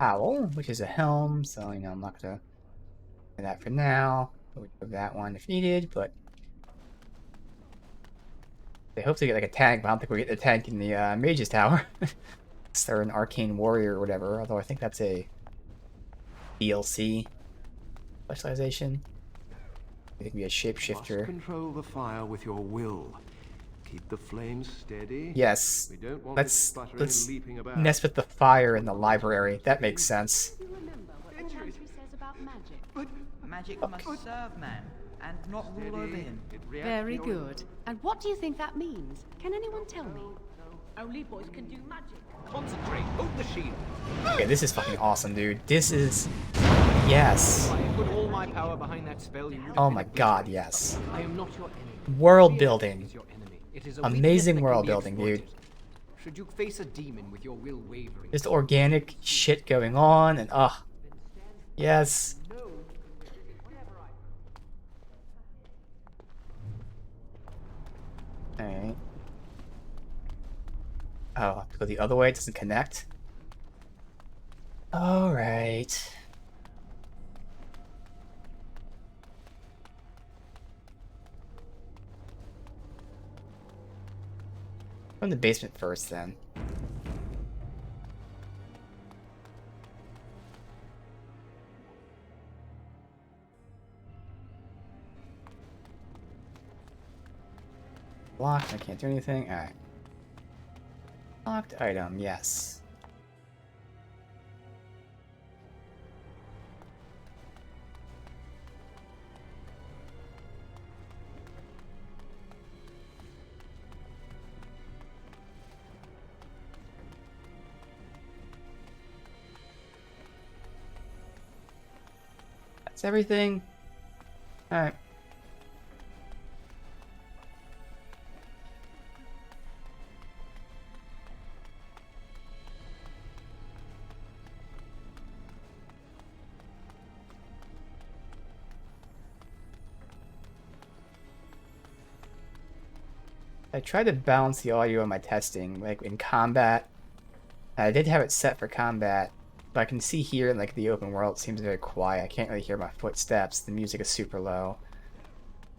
Owl, which is a helm, so you know I'm not gonna do that for now. We'll do that one if needed, but they hope to get like a tag, but I don't think we'll get the tag in the Mage's Tower. They're an arcane warrior or whatever, although I think that's a DLC specialization. I think we a shapeshifter. Must control the fire with your will. Keep the flames steady. Yes. We don't want Let's leaping about. mess with the fire in the library. That makes sense. Magic must serve man and not rule over him. Very good. And what do you think that means? Can anyone tell me? Only boys can do magic. Concentrate. Hold the shield. Okay, this is fucking awesome, dude. This is... Yes. If I put all my power behind that spell, you would Oh my god, yes. I am not your enemy. World building. It is a Amazing weakness that world can be building, dude. exploited. Should you face a demon with your will wavering? Just organic shit going on, and yes. Alright. Oh, I have to go the other way, it doesn't connect. Alright. From the basement first, then. Locked, I can't do anything. Alright. Locked item, yes. That's everything. Alright. I tried to balance the audio in my testing, like in combat. I did have it set for combat, but I can see here in like the open world it seems very quiet. I can't really hear my footsteps. The music is super low.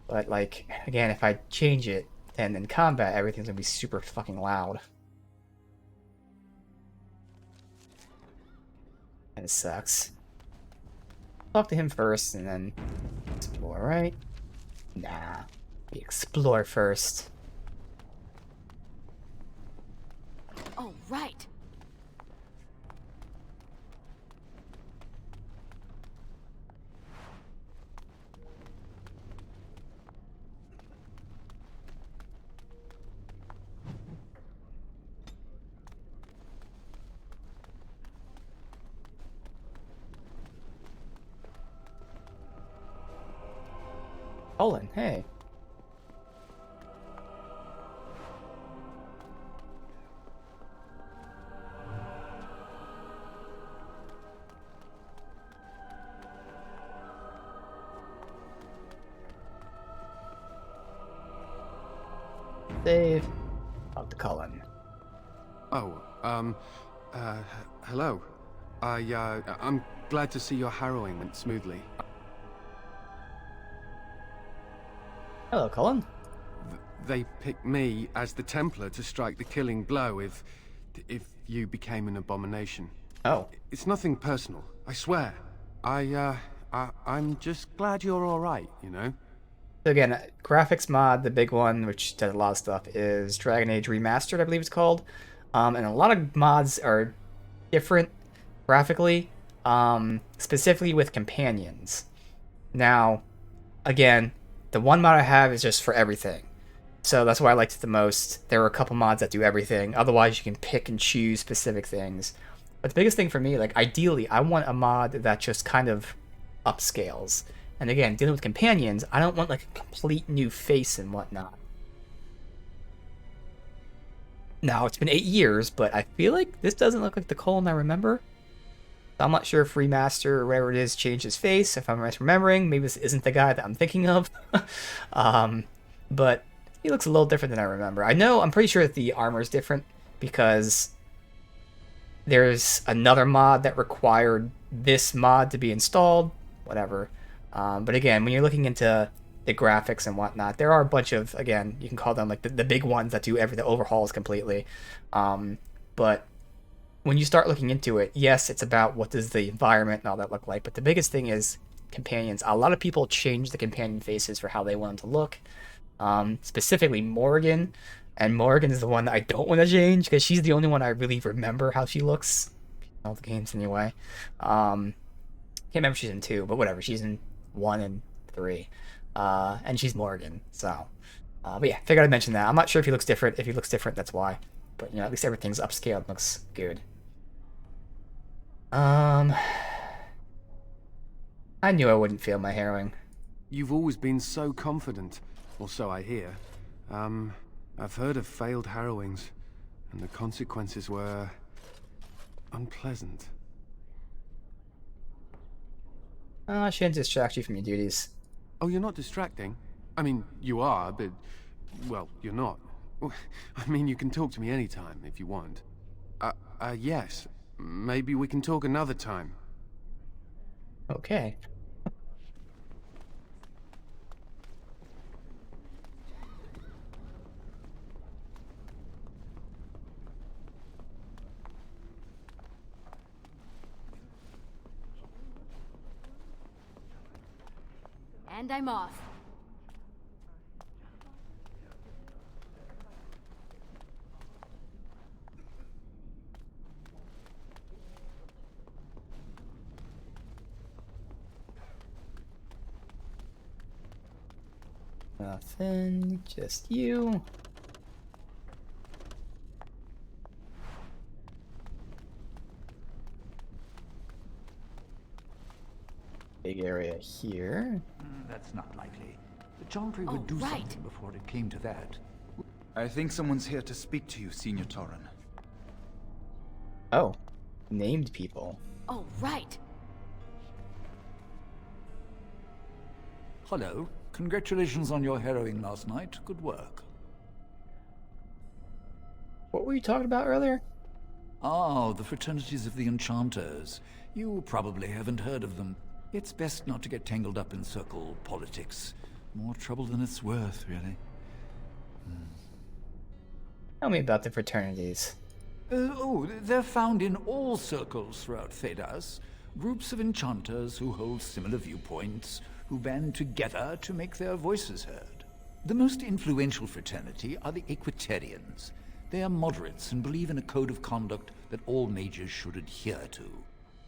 But like, again, if I change it, then in combat everything's gonna be super fucking loud. And it sucks. Talk to him first and then explore, right? Nah. We explore first. Oh, right. Olin, hey. save. Talk to Cullen. Oh, hello. I'm glad to see your harrowing went smoothly. Hello, Cullen. They picked me as the Templar to strike the killing blow if you became an abomination. Oh. It's nothing personal, I swear. I'm just glad you're all right, you know? So again, graphics mod, the big one, which does a lot of stuff, is Dragon Age Remastered, I believe it's called. And a lot of mods are different graphically, specifically with companions. Now, again, the one mod I have is just for everything. So that's why I liked it the most. There are a couple mods that do everything. Otherwise, you can pick and choose specific things. But the biggest thing for me, like, ideally, I want a mod that just kind of upscales. And again, dealing with companions, I don't want, like, a complete new face and whatnot. Now, it's been 8 years, but I feel like this doesn't look like the Cullen I remember. I'm not sure if Remaster or whatever it is changed his face, if I'm misremembering. Maybe this isn't the guy that I'm thinking of. But he looks a little different than I remember. I'm pretty sure that the armor is different because there's another mod that required this mod to be installed. Whatever. But again, when you're looking into the graphics and whatnot, there are a bunch of, again, you can call them like the big ones that do the overhauls completely. But when you start looking into it, yes, it's about what does the environment and all that look like. But the biggest thing is companions. A lot of people change the companion faces for how they want them to look. Specifically Morrigan. And Morrigan is the one that I don't want to change because she's the only one I really remember how she looks. All the games anyway. Can't remember if she's in 2, but whatever. She's in 1 and 3. And she's Morrigan. So, but yeah, figured I'd mention that. I'm not sure if he looks different. If he looks different, that's why. But, you know, at least everything's upscaled and looks good. I knew I wouldn't fail my harrowing. You've always been so confident, or so I hear. I've heard of failed harrowings, and the consequences were unpleasant. I shouldn't distract you from your duties. Oh, you're not distracting? I mean, you are, but, well, you're not. I mean, you can talk to me anytime if you want. Yes. Maybe we can talk another time. Okay. And I'm off. Nothing, just you. Big area here. That's not likely. The Chantry would do something before it came to that. I think someone's here to speak to you, Senior Torren. Oh, named people. Oh, right. Hello. Congratulations on your harrowing last night. Good work. What were you talking about earlier? Oh, the fraternities of the Enchanters. You probably haven't heard of them. It's best not to get tangled up in circle politics. More trouble than it's worth, really. Tell me about the fraternities. They're found in all circles throughout Thedas. Groups of enchanters who hold similar viewpoints, who band together to make their voices heard. The most influential fraternity are the Equitarians. They are moderates and believe in a code of conduct that all mages should adhere to.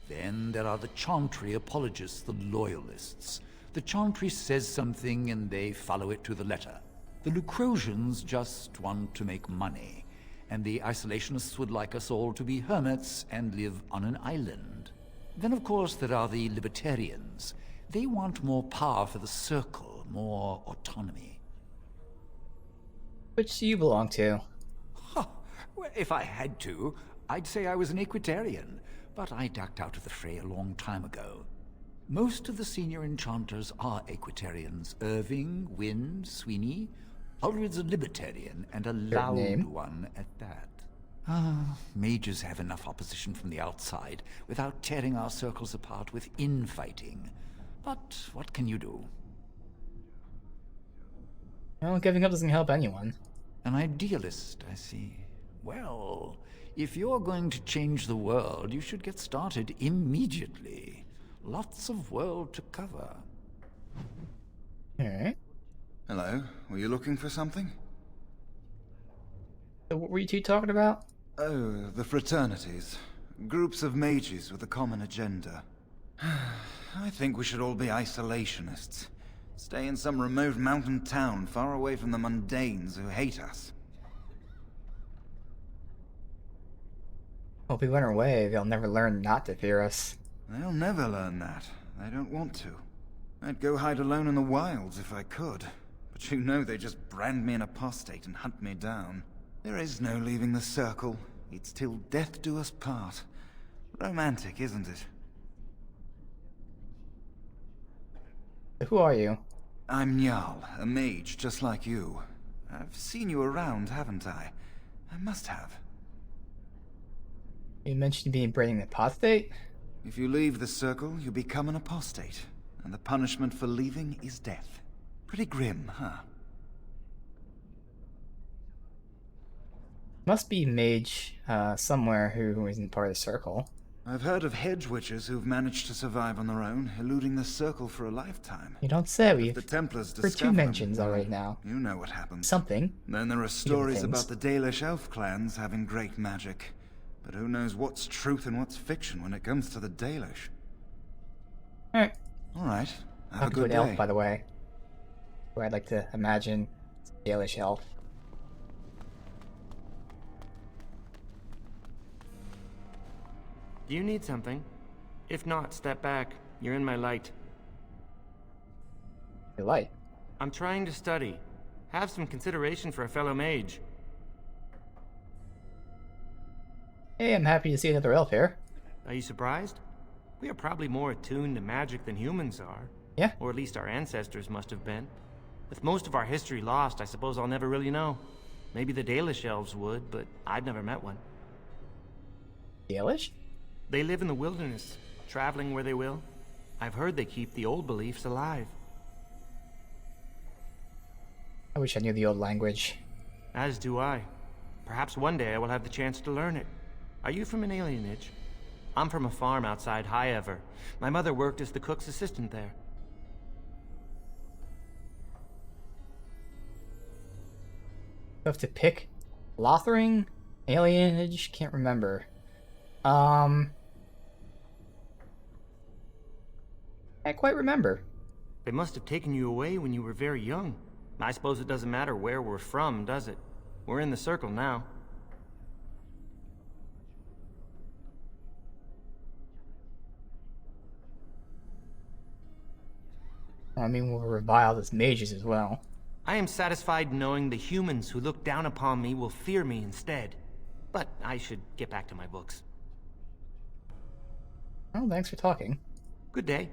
Then there are the Chantry apologists, the Loyalists. The Chantry says something and they follow it to the letter. The Lucrosians just want to make money, and the Isolationists would like us all to be hermits and live on an island. Then, of course, there are the Libertarians. They want more power for the Circle, more autonomy. Which do you belong to? Well, if I had to, I'd say I was an Equitarian, but I ducked out of the fray a long time ago. Most of the senior enchanters are Equitarians. Irving, Wynne, Sweeney, Ulrid's a libertarian, and a Good loud name. one at that. Mages have enough opposition from the outside without tearing our circles apart with infighting. But what can you do? Well, giving up doesn't help anyone. An idealist, I see. Well, if you're going to change the world, you should get started immediately. Lots of world to cover. Alright. Hello, were you looking for something? So what were you two talking about? Oh, the fraternities. Groups of mages with a common agenda. I think we should all be isolationists. Stay in some remote mountain town far away from the mundanes who hate us. Well, if we went our way, they'll never learn not to fear us. They'll never learn that. They don't want to. I'd go hide alone in the wilds if I could. But you know they just brand me an apostate and hunt me down. There is no leaving the circle. It's till death do us part. Romantic, isn't it? So who are you? I'm Njal, a mage just like you. I've seen you around, haven't I? I must have. You mentioned being branding the apostate? If you leave the circle, you become an apostate. And the punishment for leaving is death. Pretty grim, huh? Must be mage somewhere who isn't part of the circle. I've heard of hedge witches who've managed to survive on their own, eluding the circle for a lifetime. You don't say. We've the Templars for discover two mentions already now. You know what happens. Something. Then there are stories about the Dalish elf clans having great magic. But who knows what's truth and what's fiction when it comes to the Dalish? Alright. Alright. Have a Talking to good an elf, day. by the way. Who I'd like to imagine it's a Dalish elf. Do you need something? If not, step back. You're in my light. Your light? I'm trying to study. Have some consideration for a fellow mage. Hey, I'm happy to see another elf here. Are you surprised? We are probably more attuned to magic than humans are. Yeah. Or at least our ancestors must have been. With most of our history lost, I suppose I'll never really know. Maybe the Dalish elves would, but I've never met one. Dalish? They live in the wilderness, traveling where they will. I've heard they keep the old beliefs alive. I wish I knew the old language. As do I. Perhaps one day I will have the chance to learn it. Are you from an alienage? I'm from a farm outside Highever. My mother worked as the cook's assistant there. You have to pick Lothering? Alienage? Can't remember. I quite remember. They must have taken you away when you were very young. I suppose it doesn't matter where we're from, does it? We're in the circle now. I mean, we're reviled as mages as well. I am satisfied knowing the humans who look down upon me will fear me instead. But I should get back to my books. Oh, thanks for talking. Good day.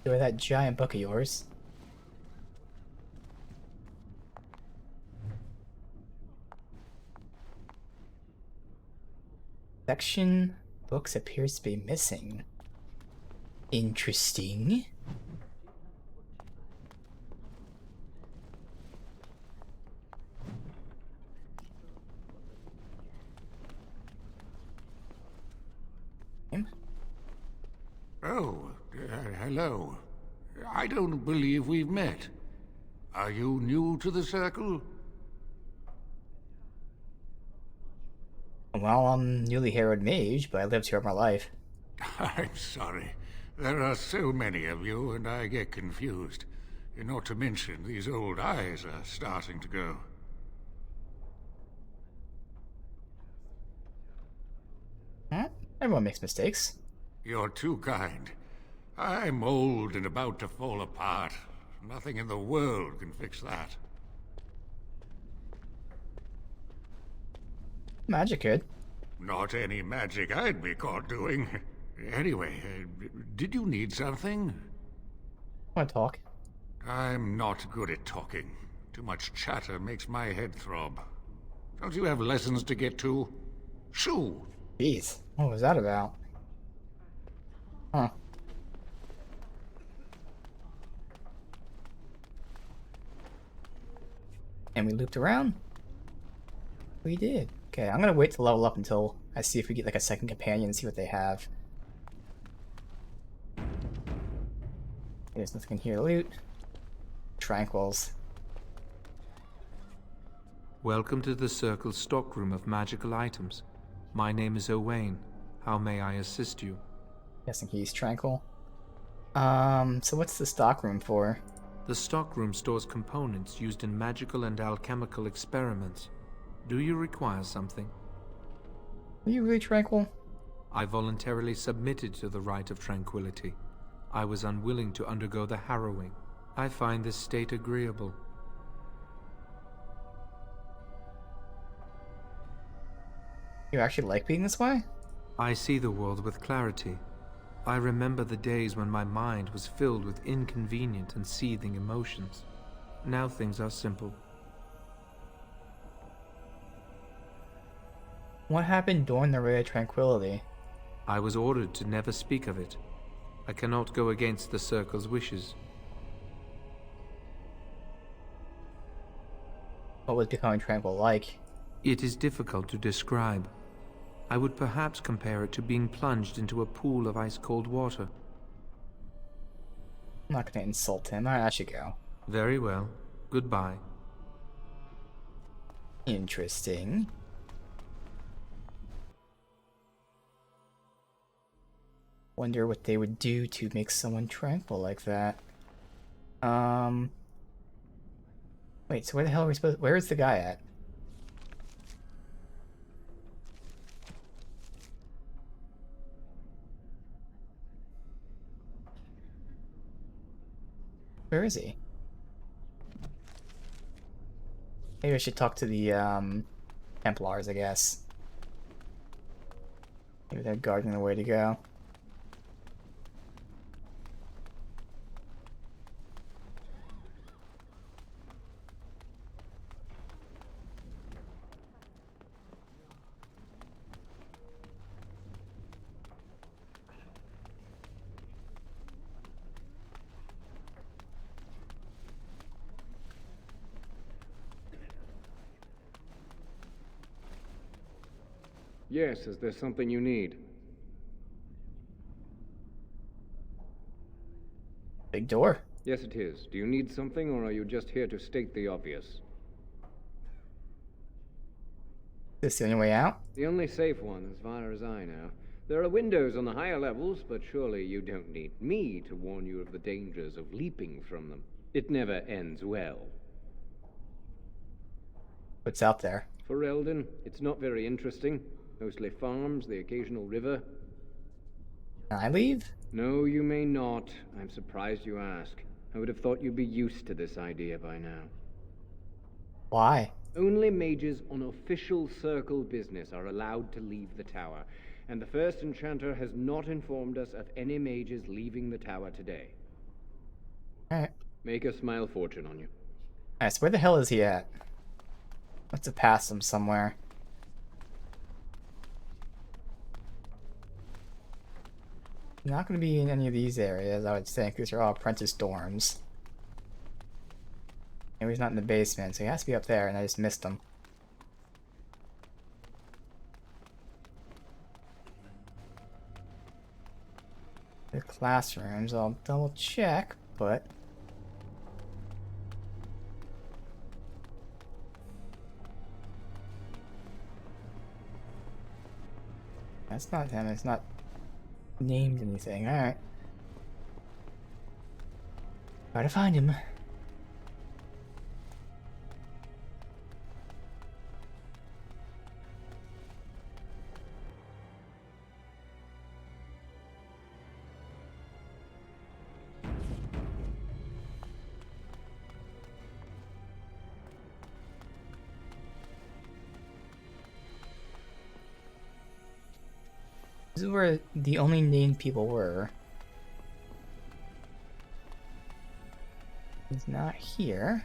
Enjoy that giant book of yours. Section books appears to be missing. Interesting. Oh, hello. I don't believe we've met. Are you new to the circle? Well, I'm newly harrowed mage, but I lived here all my life. I'm sorry. There are so many of you, and I get confused. Not to mention, these old eyes are starting to go. Huh? Everyone makes mistakes. You're too kind. I'm old and about to fall apart. Nothing in the world can fix that. Magic could. Not any magic I'd be caught doing. Anyway, did you need something? Want to talk? I'm not good at talking. Too much chatter makes my head throb. Don't you have lessons to get to? Shoo! Jeez, what was that about? Huh. And we looped around? We did. Okay, I'm gonna wait to level up until I see if we get like a second companion and see what they have. There's nothing in here to loot. Tranquils. Welcome to the Circle's stockroom of magical items. My name is Owain. How may I assist you? Guessing he's tranquil. So what's the stockroom for? The stockroom stores components used in magical and alchemical experiments. Do you require something? Are you really tranquil? I voluntarily submitted to the right of tranquility. I was unwilling to undergo the harrowing. I find this state agreeable. You actually like being this way? I see the world with clarity. I remember the days when my mind was filled with inconvenient and seething emotions. Now things are simple. What happened during the Ray of Tranquility? I was ordered to never speak of it. I cannot go against the Circle's wishes. What was becoming tranquil like? It is difficult to describe. I would perhaps compare it to being plunged into a pool of ice-cold water. I'm not gonna insult him. I should go. Very well. Goodbye. Interesting. Wonder what they would do to make someone tranquil like that. Wait, so where the hell are we supposed... Where is the guy at? Where is he? Maybe I should talk to the, Templars, I guess. Maybe they're guarding the way to go. Yes, is there something you need? Big door. Yes, it is. Do you need something, or are you just here to state the obvious? This the only way out? The only safe one, as far as I know. There are windows on the higher levels, but surely you don't need me to warn you of the dangers of leaping from them. It never ends well. What's out there? For Eldon, it's not very interesting. Mostly farms, the occasional river. Can I leave? No, you may not. I'm surprised you ask. I would have thought you'd be used to this idea by now. Why? Only mages on official Circle business are allowed to leave the tower, and the First Enchanter has not informed us of any mages leaving the tower today. Alright. Make a smile fortune on you. Alright, so where the hell is he at? Must have passed him somewhere. Not going to be in any of these areas, I would think. These are all apprentice dorms. Maybe he's not in the basement, so he has to be up there, and I just missed him. The classrooms, I'll double check, but... That's not him, it's not named anything. Alright. Try to find him. This is where the only named people were. He's not here.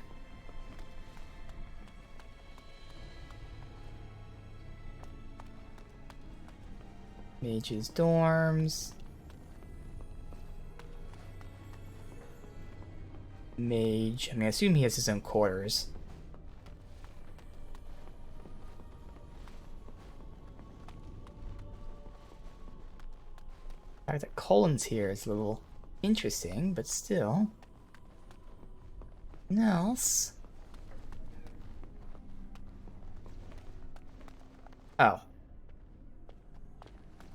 Mage's dorms. Mage. I assume he has his own quarters. The fact that Colin's here is a little interesting, but still. Nothing else. Oh.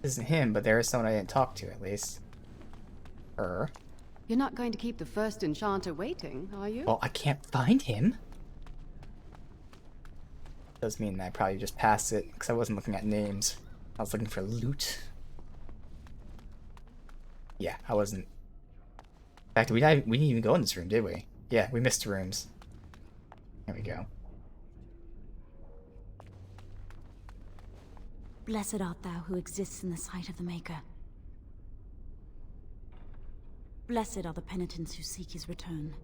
This isn't him, but there is someone I didn't talk to, at least. Her. You're not going to keep the first enchanter waiting, are you? Well, I can't find him. Does mean I probably just passed it, because I wasn't looking at names. I was looking for loot. Yeah, I wasn't. In fact, we didn't even go in this room, did we? Yeah, we missed rooms. There we go. Blessed art thou who exists in the sight of the Maker. Blessed are the penitents who seek his return.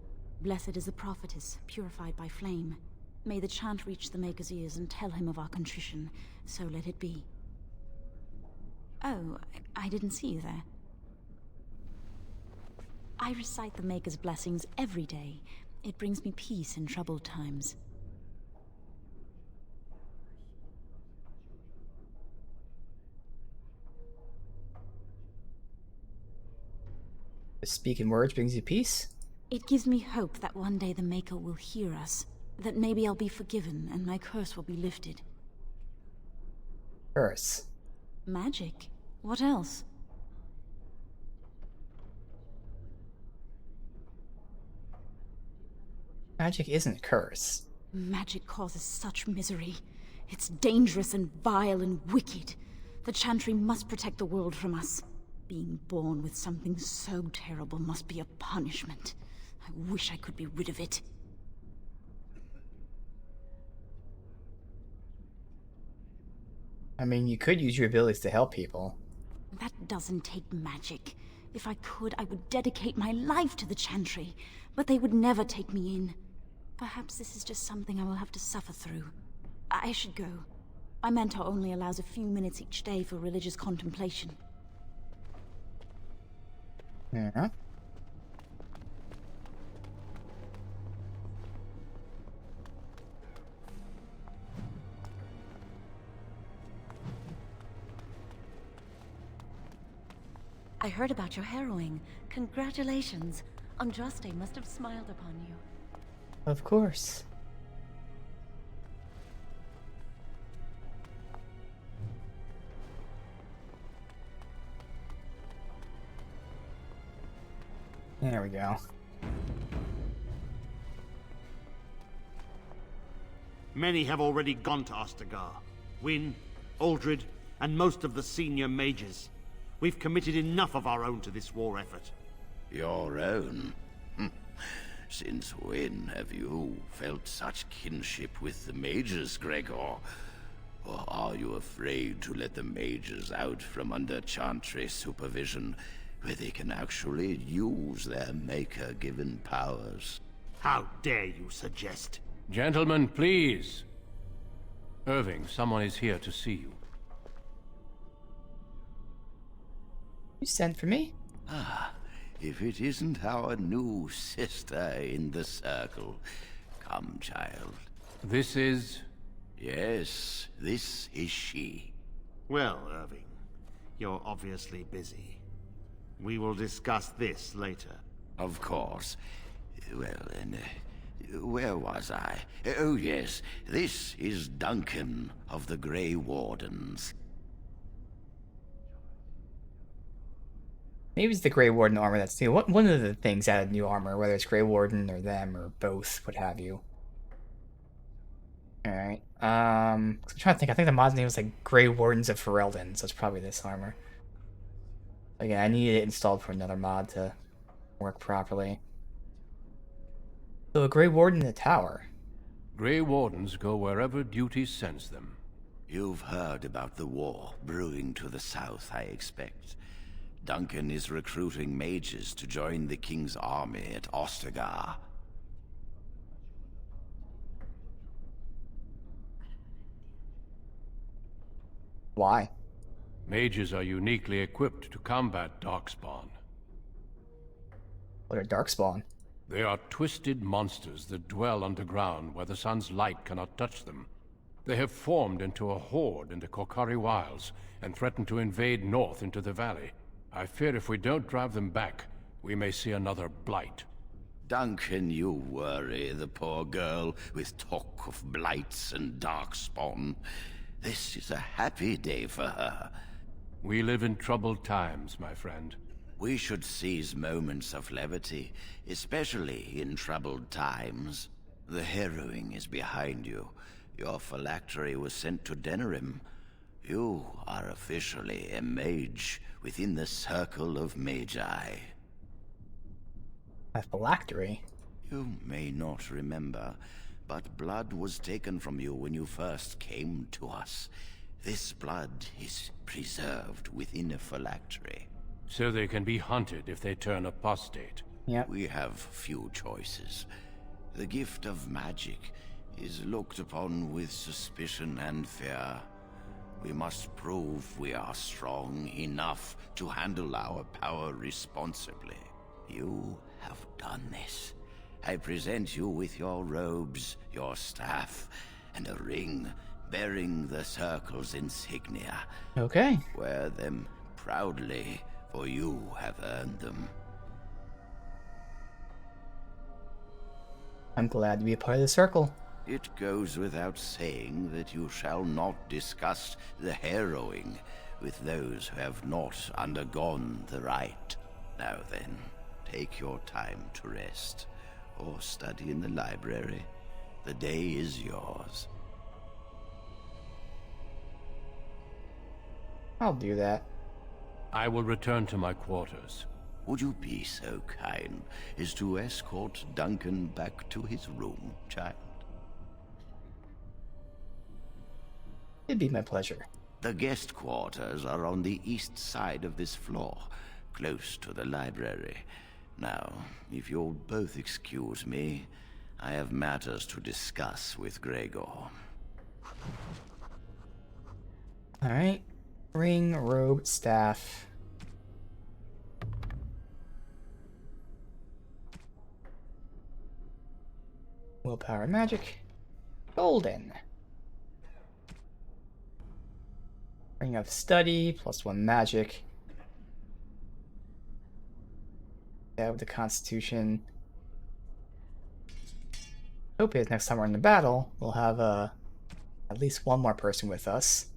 Blessed is the prophetess, purified by flame. May the chant reach the Maker's ears and tell him of our contrition, so let it be. Oh, I didn't see you there. I recite the Maker's blessings every day. It brings me peace in troubled times. Speaking words brings you peace? It gives me hope that one day the Maker will hear us. That maybe I'll be forgiven and my curse will be lifted. Curse? Magic? What else? Magic isn't curse. Magic causes such misery. It's dangerous and vile and wicked. The Chantry must protect the world from us. Being born with something so terrible must be a punishment. I wish I could be rid of it. I mean, you could use your abilities to help people. That doesn't take magic. If I could, I would dedicate my life to the Chantry, but they would never take me in. Perhaps this is just something I will have to suffer through. I should go. My mentor only allows a few minutes each day for religious contemplation. Yeah. I heard about your harrowing. Congratulations. Andraste must have smiled upon you. Of course. There we go. Many have already gone to Ostagar. Wynne, Aldred, and most of the senior mages. We've committed enough of our own to this war effort. Your own? Since when have you felt such kinship with the mages, Gregor? Or are you afraid to let the mages out from under Chantry supervision, where they can actually use their Maker-given powers? How dare you suggest? Gentlemen, please. Irving, someone is here to see you. You sent for me? Ah, if it isn't our new sister in the circle. Come, child. This is... Yes, this is she. Well, Irving, you're obviously busy. We will discuss this later. Of course. Well, then, where was I? Oh, yes, this is Duncan of the Grey Wardens. Maybe it's the Grey Warden armor that's new. One of the things added new armor, whether it's Grey Warden or them or both, what have you. Alright. I'm trying to think. I think the mod's name was like Grey Wardens of Ferelden, so it's probably this armor. Again, I needed it installed for another mod to work properly. So a Grey Warden in the tower. Grey Wardens go wherever duty sends them. You've heard about the war brewing to the south, I expect. Duncan is recruiting mages to join the King's army at Ostagar. Why? Mages are uniquely equipped to combat Darkspawn. What are Darkspawn? They are twisted monsters that dwell underground where the sun's light cannot touch them. They have formed into a horde in the Korcari Wilds and threaten to invade north into the valley. I fear if we don't drive them back, we may see another blight. Duncan, you worry the poor girl with talk of blights and darkspawn. This is a happy day for her. We live in troubled times, my friend. We should seize moments of levity, especially in troubled times. The harrowing is behind you. Your phylactery was sent to Denerim. You are officially a mage within the circle of magi. A phylactery? You may not remember, but blood was taken from you when you first came to us. This blood is preserved within a phylactery. So they can be hunted if they turn apostate. Yep. We have few choices. The gift of magic is looked upon with suspicion and fear. We must prove we are strong enough to handle our power responsibly. You have done this. I present you with your robes, your staff, and a ring bearing the Circle's insignia. Okay. Wear them proudly, for you have earned them. I'm glad to be a part of the Circle. It goes without saying that you shall not discuss the harrowing with those who have not undergone the rite. Now then, take your time to rest, or study in the library. The day is yours. I'll do that. I will return to my quarters. Would you be so kind as to escort Duncan back to his room, child? It'd be my pleasure. The guest quarters are on the east side of this floor, close to the library. Now, if you'll both excuse me, I have matters to discuss with Gregor. Alright. Ring, robe, staff. Willpower and magic. Golden. Ring of study, +1 magic. Yeah, with the constitution. Hope is next time we're in the battle, we'll have at least one more person with us.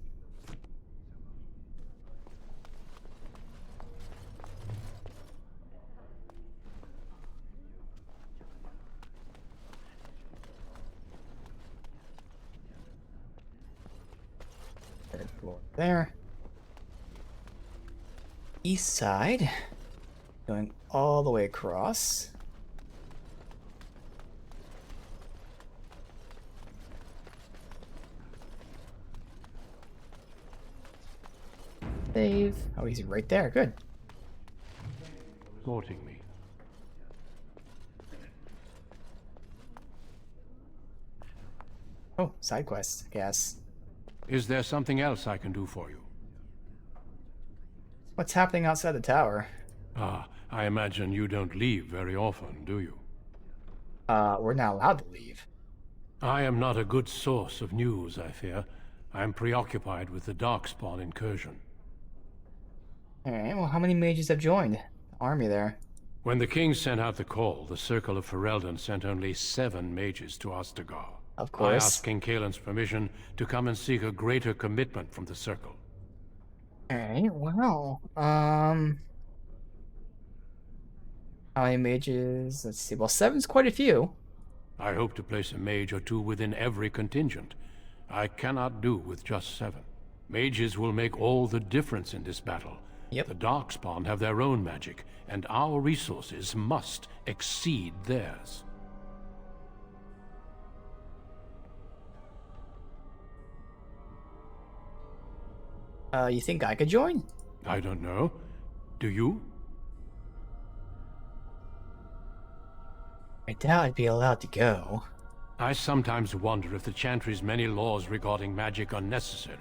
Third floor there. East side. Going all the way across. Save. Oh, he's right there. Good. Escorting me. Oh, side quest, I guess. Is there something else I can do for you? What's happening outside the tower? Ah, I imagine you don't leave very often, do you? We're not allowed to leave. I am not a good source of news, I fear. I am preoccupied with the Darkspawn incursion. Alright, well, how many mages have joined the army there? When the king sent out the call, the Circle of Ferelden sent only 7 mages to Ostagar. Of course. I asked King Kaelin's permission to come and seek a greater commitment from the Circle. Alright, well, how many mages? Let's see. Well, 7's quite a few. I hope to place a mage or 2 within every contingent. I cannot do with just 7. Mages will make all the difference in this battle. Yep. The Darkspawn have their own magic, and our resources must exceed theirs. You think I could join? I don't know. Do you? I doubt I'd be allowed to go. I sometimes wonder if the Chantry's many laws regarding magic are necessary.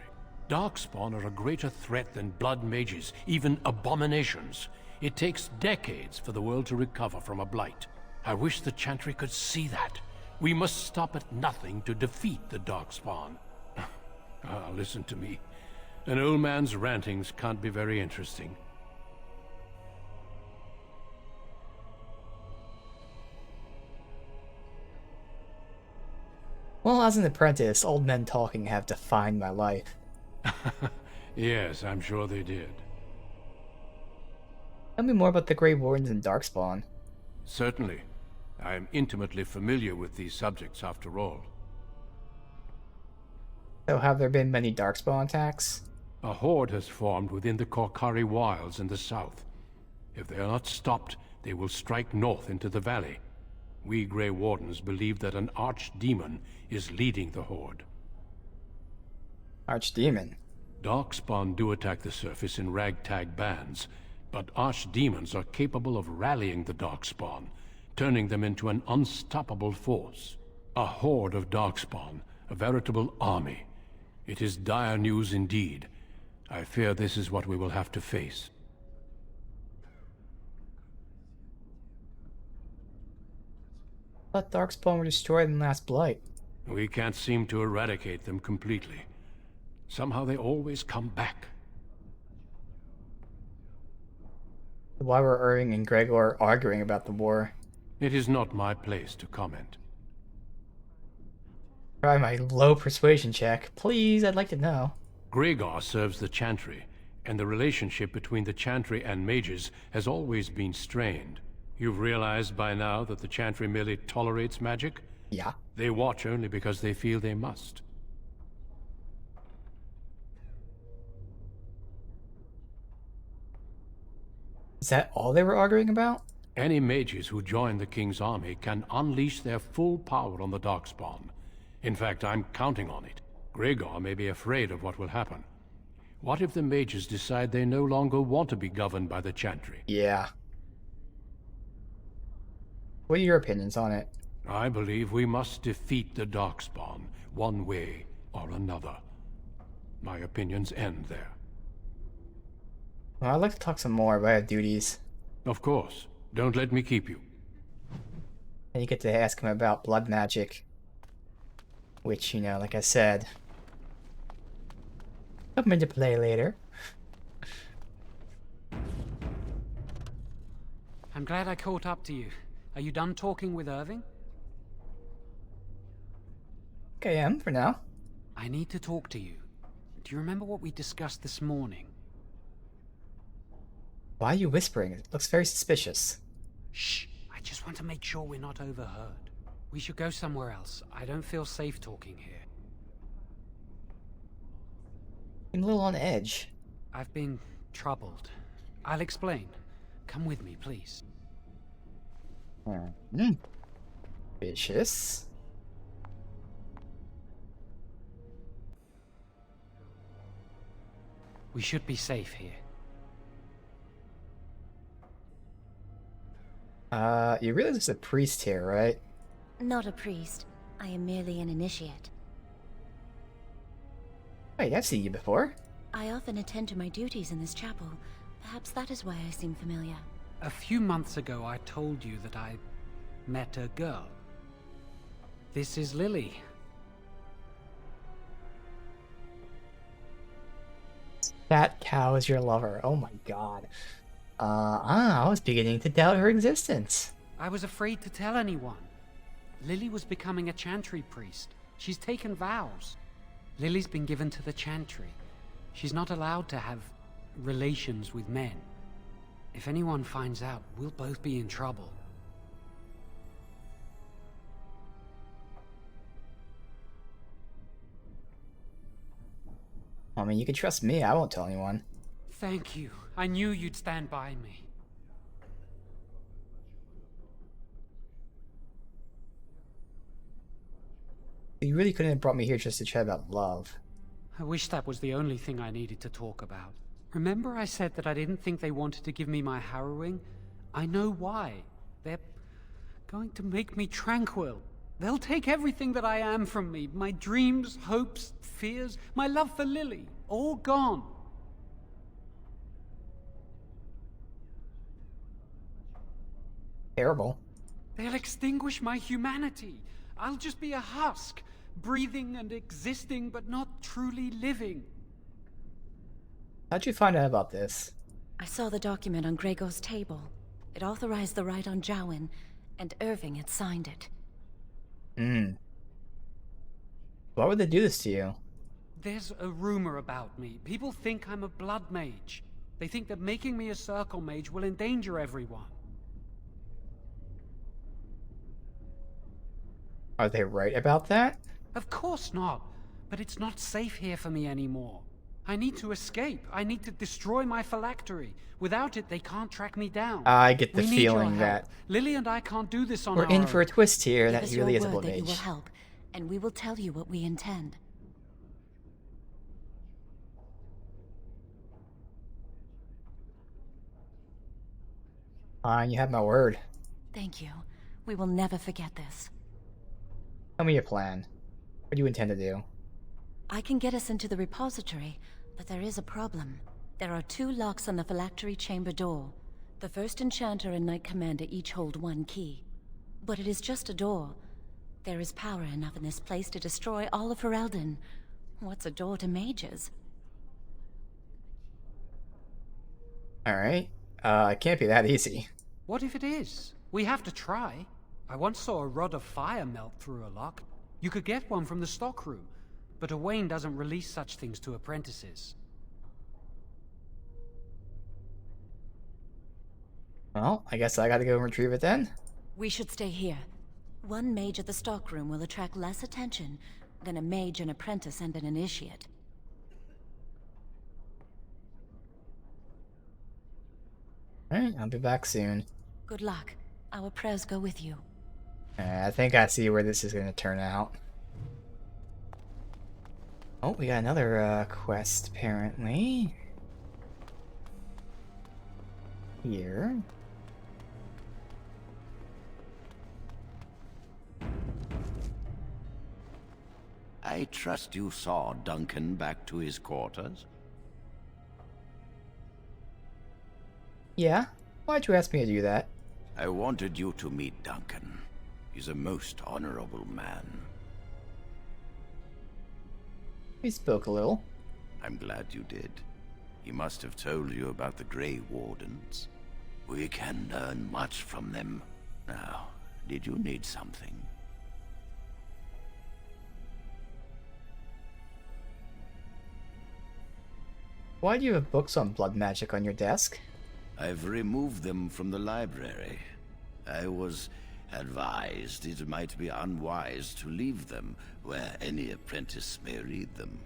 Darkspawn are a greater threat than blood mages, even abominations. It takes decades for the world to recover from a blight. I wish the Chantry could see that. We must stop at nothing to defeat the Darkspawn. Listen to me. An old man's rantings can't be very interesting. Well, as an apprentice, old men talking have defined my life. Yes, I'm sure they did. Tell me more about the Grey Wardens and Darkspawn. Certainly. I am intimately familiar with these subjects, after all. So have there been many Darkspawn attacks? A horde has formed within the Korcari Wilds in the south. If they are not stopped, they will strike north into the valley. We Grey Wardens believe that an archdemon is leading the horde. Archdemon? Darkspawn do attack the surface in ragtag bands, but archdemons are capable of rallying the Darkspawn, turning them into an unstoppable force. A horde of Darkspawn, a veritable army. It is dire news indeed. I fear this is what we will have to face. I thought Darkspawn were destroyed in Last Blight. We can't seem to eradicate them completely. Somehow they always come back. Why were Irving and Gregor arguing about the war? It is not my place to comment. Try my low persuasion check. Please, I'd like to know. Gregor serves the Chantry, and the relationship between the Chantry and mages has always been strained. You've realized by now that the Chantry merely tolerates magic? Yeah. They watch only because they feel they must. Is that all they were arguing about? Any mages who join the King's army can unleash their full power on the Darkspawn. In fact, I'm counting on it. Gregor may be afraid of what will happen. What if the mages decide they no longer want to be governed by the Chantry? Yeah. What are your opinions on it? I believe we must defeat the Darkspawn, one way or another. My opinions end there. Well, I'd like to talk some more, but I have duties. Of course. Don't let me keep you. And you get to ask him about blood magic. Which, you know, like I said, come into play later. I'm glad I caught up to you. Are you done talking with Irving? Okay, I am, for now. I need to talk to you. Do you remember what we discussed this morning? Why are you whispering? It looks very suspicious. Shh! I just want to make sure we're not overheard. We should go somewhere else. I don't feel safe talking here. I'm a little on edge. I've been troubled. I'll explain. Come with me, please. Vicious. We should be safe here. You realize there's a priest here, right? Not a priest. I am merely an initiate. Wait, I've seen you before. I often attend to my duties in this chapel. Perhaps that is why I seem familiar. A few months ago, I told you that I met a girl. This is Lily. That cow is your lover. Oh my god. I was beginning to doubt her existence. I was afraid to tell anyone. Lily was becoming a Chantry priest. She's taken vows. Lily's been given to the Chantry. She's not allowed to have relations with men. If anyone finds out, we'll both be in trouble. I mean, you can trust me. I won't tell anyone. Thank you. I knew you'd stand by me. You really couldn't have brought me here just to chat about love. I wish that was the only thing I needed to talk about. Remember I said that I didn't think they wanted to give me my harrowing? I know why. They're going to make me tranquil. They'll take everything that I am from me. My dreams, hopes, fears, my love for Lily. all gone. Terrible. They'll extinguish my humanity. I'll just be a husk, breathing and existing, but not truly living. How'd you find out about this? I saw the document on Gregor's table. It authorized the right on Jowan, and Irving had signed it. Why would they do this to you? There's a rumor about me. People think I'm a blood mage. They think that making me a circle mage will endanger everyone. Are they right about that? Of course not. But it's not safe here for me anymore. I need to escape. I need to destroy my phylactery. Without it, they can't track me down. I get the We need your feeling help. that Lily and I can't do this on we're our in own. for a twist here. Give That us he your really is a word blood that you will mage. help, and we will tell you what we intend. Fine, you have my word. Thank you. We will never forget this. Tell me your plan. What do you intend to do? I can get us into the repository, but there is a problem. There are 2 locks on the phylactery chamber door. The First Enchanter and Knight Commander each hold 1 key. But it is just a door. There is power enough in this place to destroy all of Ferelden. What's a door to mages? Alright. It can't be that easy. What if it is? We have to try. I once saw a rod of fire melt through a lock. You could get one from the stockroom, but Owain doesn't release such things to apprentices. Well, I guess I gotta go and retrieve it then. We should stay here. 1 mage at the stockroom will attract less attention than a mage, an apprentice, and an initiate. Alright, I'll be back soon. Good luck. Our prayers go with you. I think I see where this is gonna turn out. Oh, we got another quest, apparently. Here. I trust you saw Duncan back to his quarters? Yeah? Why'd you ask me to do that? I wanted you to meet Duncan. He's a most honorable man. We spoke a little. I'm glad you did. He must have told you about the Grey Wardens. We can learn much from them. Now, did you need something? Why do you have books on blood magic on your desk? I've removed them from the library. I was advised it might be unwise to leave them where any apprentice may read them.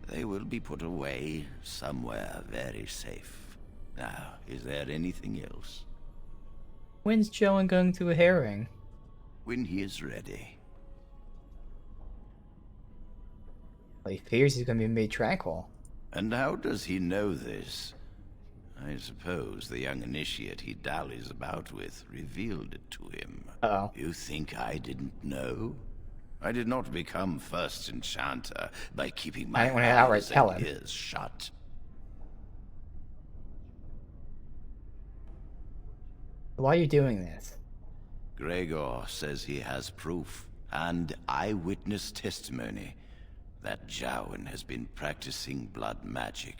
They will be put away somewhere very safe. Now, is there anything else? When's Jowan going to a harrowing? When he is ready. Well, he fears he's going to be made tranquil. And how does he know this? I suppose the young initiate he dallies about with revealed it to him. Uh-oh. You think I didn't know? I did not become First Enchanter by keeping my I didn't want to outright eyes tell and him. ears shut. Why are you doing this? Gregor says he has proof and eyewitness testimony that Jowan has been practicing blood magic.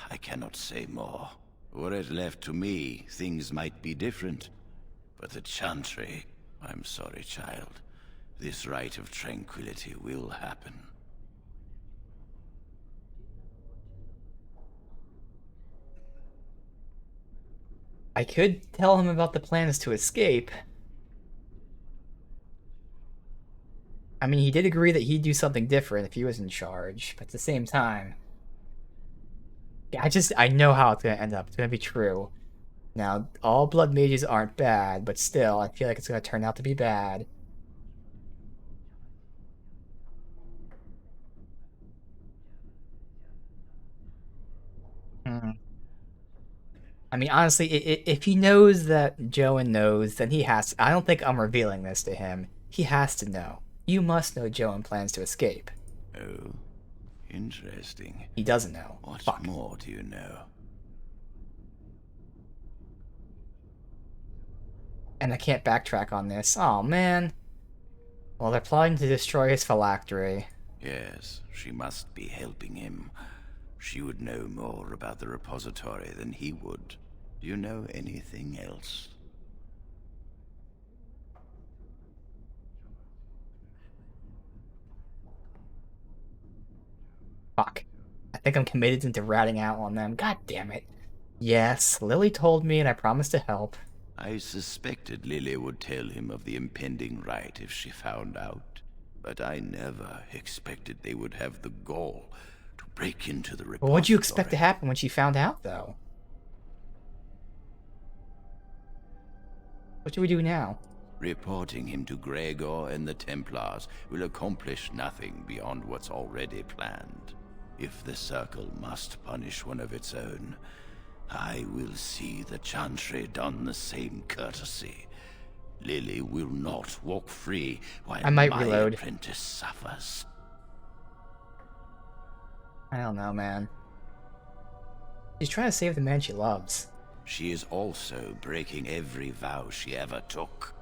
I cannot say more. Were it left to me, things might be different. But the Chantry, I'm sorry, child. This rite of tranquility will happen. I could tell him about the plans to escape. I mean, he did agree that he'd do something different if he was in charge, but at the same time... Yeah, I know how it's gonna end up. It's gonna be true. Now, all blood mages aren't bad, but still, I feel like it's gonna turn out to be bad. I mean, honestly, if he knows that Jowan knows, then he has to, I don't think I'm revealing this to him. He has to know. You must know Jowan plans to escape. Oh, Interesting. He doesn't know. What Fuck. more do you know? And I can't backtrack on this. Oh, man. Well, they're plotting to destroy his phylactery. Yes, she must be helping him. She would know more about the repository than he would. Do you know anything else? Fuck. I think I'm committed into ratting out on them. God damn it. Yes, Lily told me and I promised to help. I suspected Lily would tell him of the impending rite if she found out. But I never expected they would have the gall to break into the repository. Well, what'd you expect to happen when she found out, though? What do we do now? Reporting him to Gregor and the Templars will accomplish nothing beyond what's already planned. If the Circle must punish one of its own, I will see the Chantry done the same courtesy. Lily will not walk free while I might my reload. apprentice suffers. I don't know, man. She's trying to save the man she loves. She is also breaking every vow she ever took.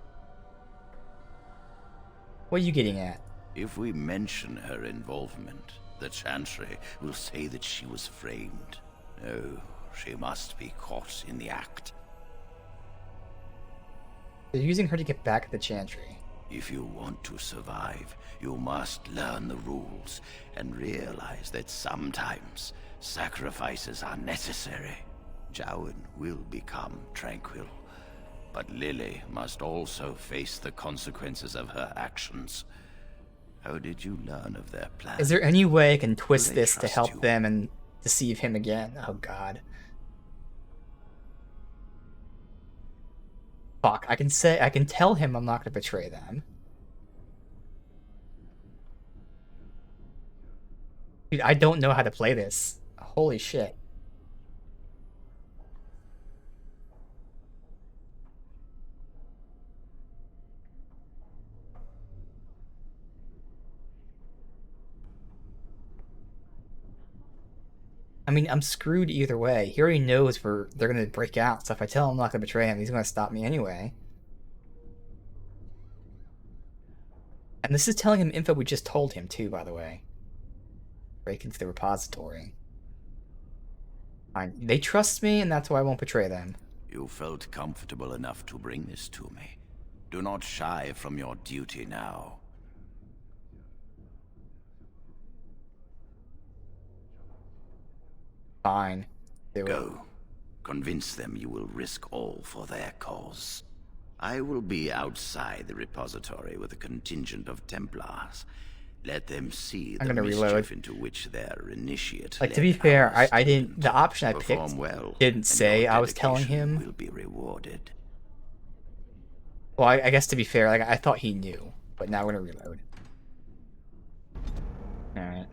What are you getting at? If we mention her involvement, the Chantry will say that she was framed. No, she must be caught in the act. They're using her to get back at the Chantry. If you want to survive, you must learn the rules and realize that sometimes sacrifices are necessary. Jowan will become tranquil, but Lily must also face the consequences of her actions. How did you learn of their plan? Is there any way I can twist they this to trust help you? them and deceive him again? Oh, God. Fuck, I can tell him I'm not going to betray them. Dude, I don't know how to play this. Holy shit. I mean, I'm screwed either way. He already knows they're gonna break out, so if I tell him I'm not gonna betray him, he's gonna stop me anyway. And this is telling him info we just told him too, by the way. Break into the repository. Fine. They trust me, and that's why I won't betray them. You felt comfortable enough to bring this to me. Do not shy from your duty now. Fine. Do Go. Convince them you will risk all for their cause. I will be outside the repository with a contingent of Templars. Let them see I'm the gonna mischief reload. into which their initiate Like, to be fair, I didn't. The option I picked Perform well, didn't and say your I was telling dedication him. will be rewarded. Well, I guess to be fair, like I thought he knew, but now we're gonna reload. All right.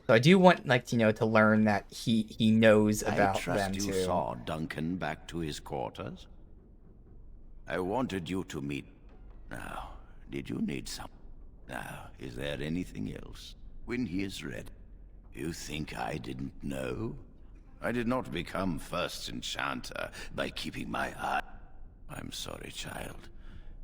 So I do want, like, you know, to learn that he knows about I trust them you too. saw Duncan back to his quarters. I wanted you to meet. Now, did you need some? Now, is there anything else? When he is ready. You think I didn't know? I did not become first enchanter by keeping my eye. I'm sorry, child.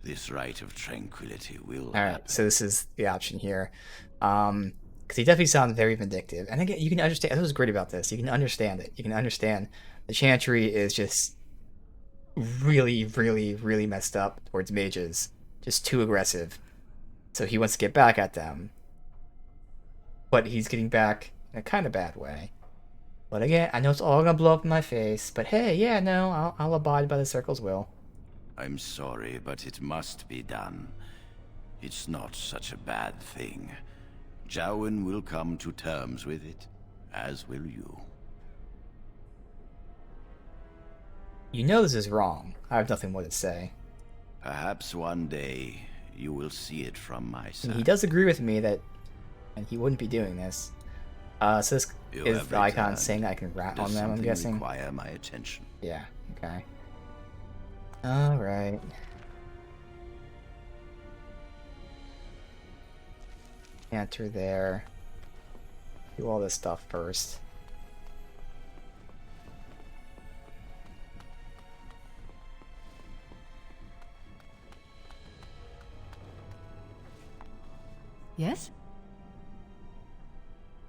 This rite of tranquility will All right, so this is the option here. Because he definitely sounds very vindictive. And again, you can understand, that's what's great about this. You can understand it. You can understand the Chantry is just really, really, really messed up towards mages. Just too aggressive. So he wants to get back at them. But he's getting back in a kind of bad way. But again, I know it's all gonna blow up in my face. But hey, yeah, no, I'll abide by the Circle's will. I'm sorry, but it must be done. It's not such a bad thing. Jowan will come to terms with it, as will you. You know this is wrong. I have nothing more to say. Perhaps one day you will see it from my And side. he does agree with me that, and he wouldn't be doing this. So this You is have the icon returned. saying I can rat Does on them, I'm something guessing. require my attention? Yeah, okay. Alright. Enter there. Do all this stuff first. Yes?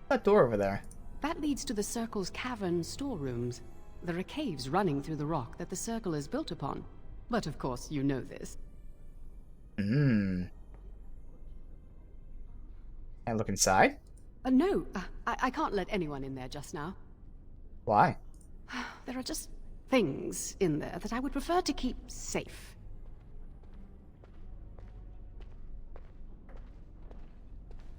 That door over there. That leads to the Circle's cavern storerooms. There are caves running through the rock that the Circle is built upon. But of course, you know this. Can I look inside? No, I can't let anyone in there just now. Why? There are just things in there that I would prefer to keep safe.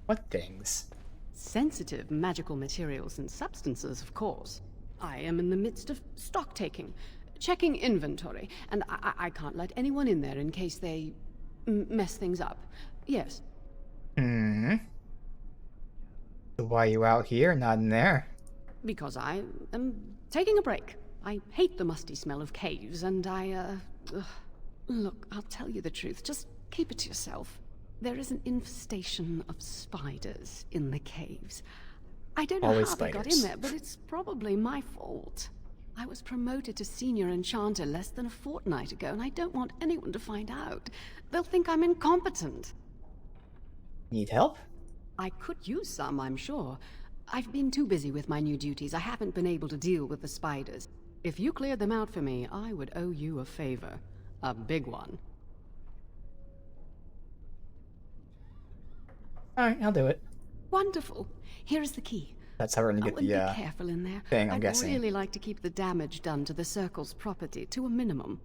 What things? Sensitive magical materials and substances, of course. I am in the midst of stock taking, checking inventory, and I can't let anyone in there in case they mess things up. Yes. So why are you out here, not in there? Because I am taking a break. I hate the musty smell of caves, and Look, I'll tell you the truth. Just keep it to yourself. There is an infestation of spiders in the caves. I don't know Always how they got in spiders. there, but it's probably my fault. I was promoted to senior enchanter less than a fortnight ago, and I don't want anyone to find out. They'll think I'm incompetent. Need help? I could use some, I'm sure. I've been too busy with my new duties. I haven't been able to deal with the spiders. If you cleared them out for me, I would owe you a favor. A big one. Alright, I'll do it. Wonderful. Here is the key. That's how we're gonna get and the be careful in there. thing, I'm I'd guessing. really like to keep the damage done to the Circle's property to a minimum.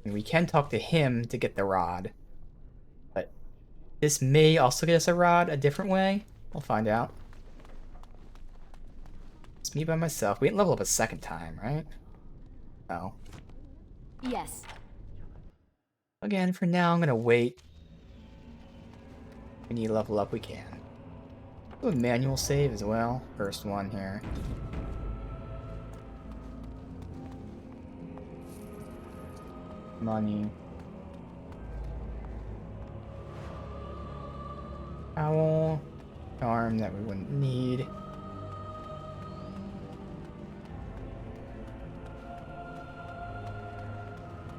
And we can talk to him to get the rod. But this may also get us a rod a different way. We'll find out. It's me by myself. We didn't level up a second time, right? Oh. Yes. Again, for now, I'm gonna wait. If we need to level up, we can. Do a manual save as well. First one here. Money. Owl. Arm that we wouldn't need.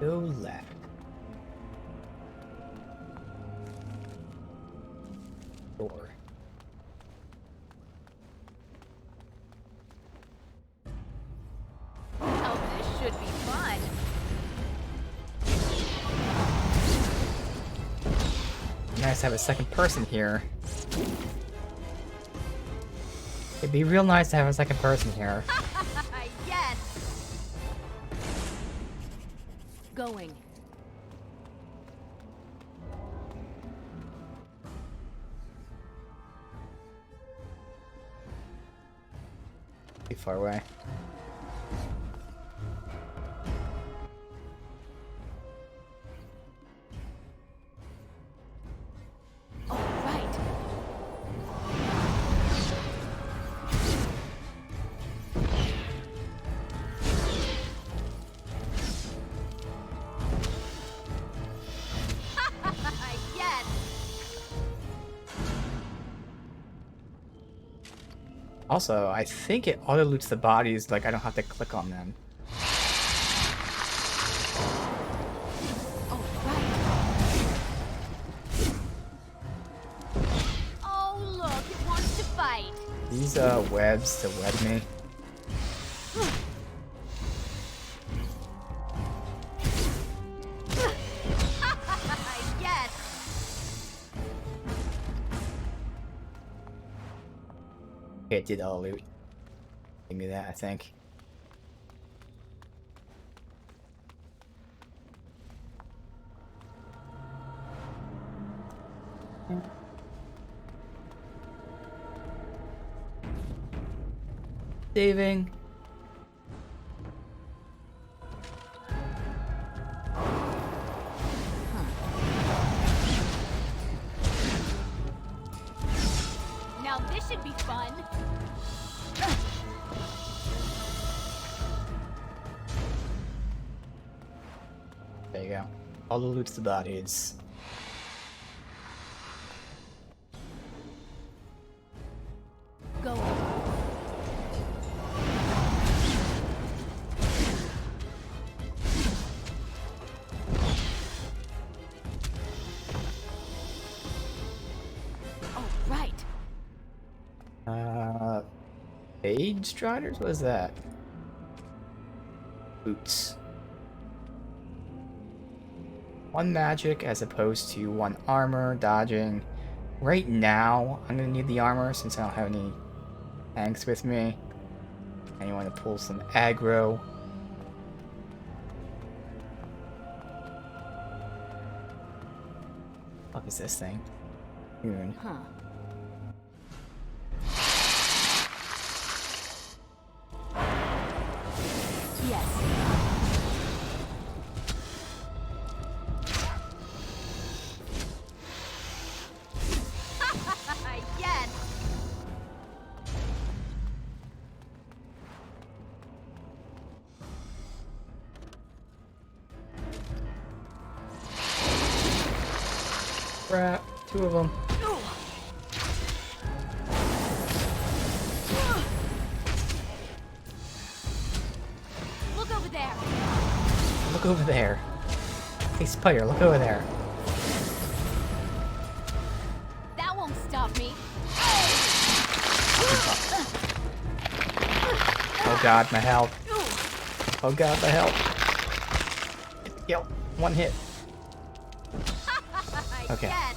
Go left. Door. Oh, this should be fun. Nice to have a second person here. It'd be real nice to have a second person here. Yes. Going. Too far away. Also, I think it auto loots the bodies, like I don't have to click on them. Oh, look, it wants to fight. These webs to web me. Yes. Okay, it did all loot. Give me that, I think. Saving. Now this should be fun. There you go. All the loot's the bodies. Spade Striders? What is that? Boots. 1 magic as opposed to 1 armor, dodging. Right now, I'm gonna need the armor since I don't have any tanks with me. And you want to pull some aggro. What is this thing? Moon. Huh. Yes. Yes. Crap, 2 of them. Look over there. Look over there. Hey, Spider, look over there. That won't stop me. Oh god, my health. Oh god, my health. Yo, 1 hit. Okay. Yes.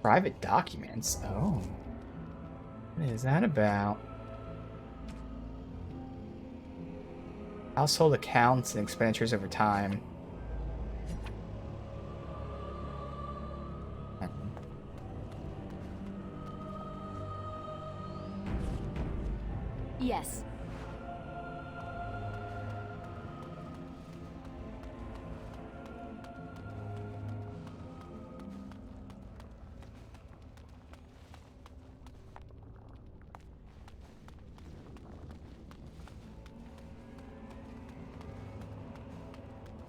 Private documents? Oh. What is that about? Household accounts and expenditures over time. Yes.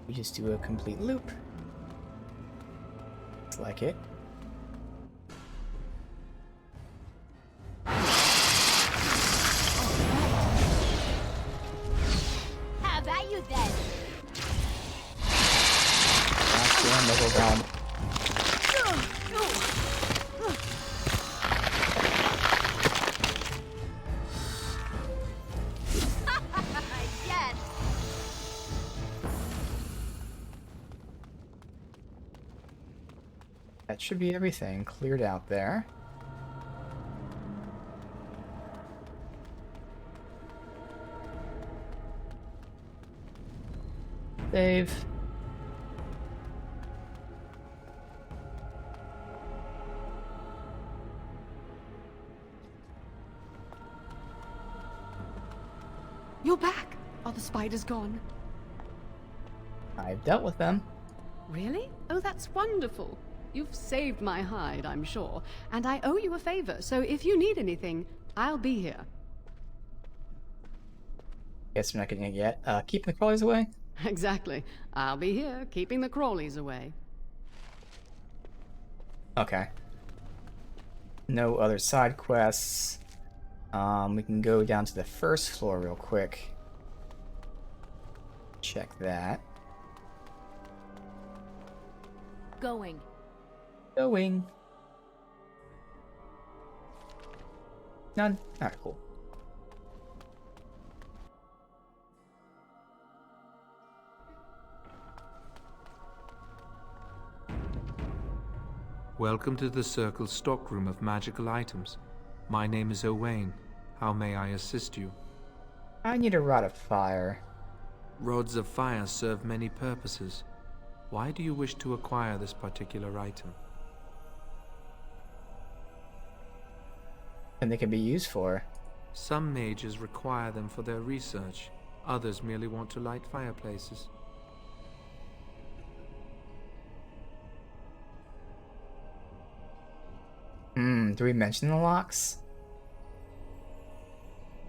We just do a complete loop. It's like it. How about you then? Last one, level realm. Yes. That should be everything cleared out there. Save. You're back. Are the spiders gone? I've dealt with them. Really? Oh, that's wonderful. You've saved my hide, I'm sure. And I owe you a favor, so if you need anything, I'll be here. Guess we're not getting it yet. Keeping the crawlers away? Exactly. I'll be here, keeping the crawlies away. Okay. No other side quests. We can go down to the first floor real quick. Check that. Going. Going. None? Alright, cool. Welcome to the Circle's stockroom of magical items. My name is Owain. How may I assist you? I need a rod of fire. Rods of fire serve many purposes. Why do you wish to acquire this particular item? And they can be used for. Some mages require them for their research. Others merely want to light fireplaces. Do we mention the locks?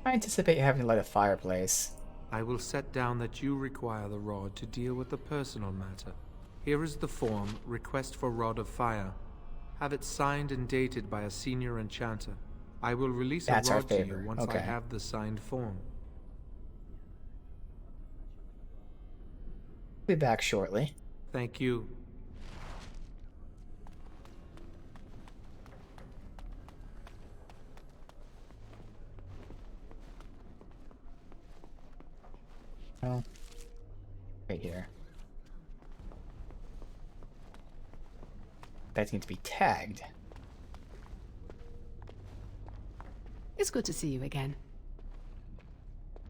I anticipate having to light a fireplace. I will set down that you require the rod to deal with a personal matter. Here is the form, Request for Rod of Fire. Have it signed and dated by a senior enchanter. I will release That's a our rod to you favor. once Okay. I have the signed form. Be back shortly. Thank you. Oh, right here. That needs to be tagged. It's good to see you again.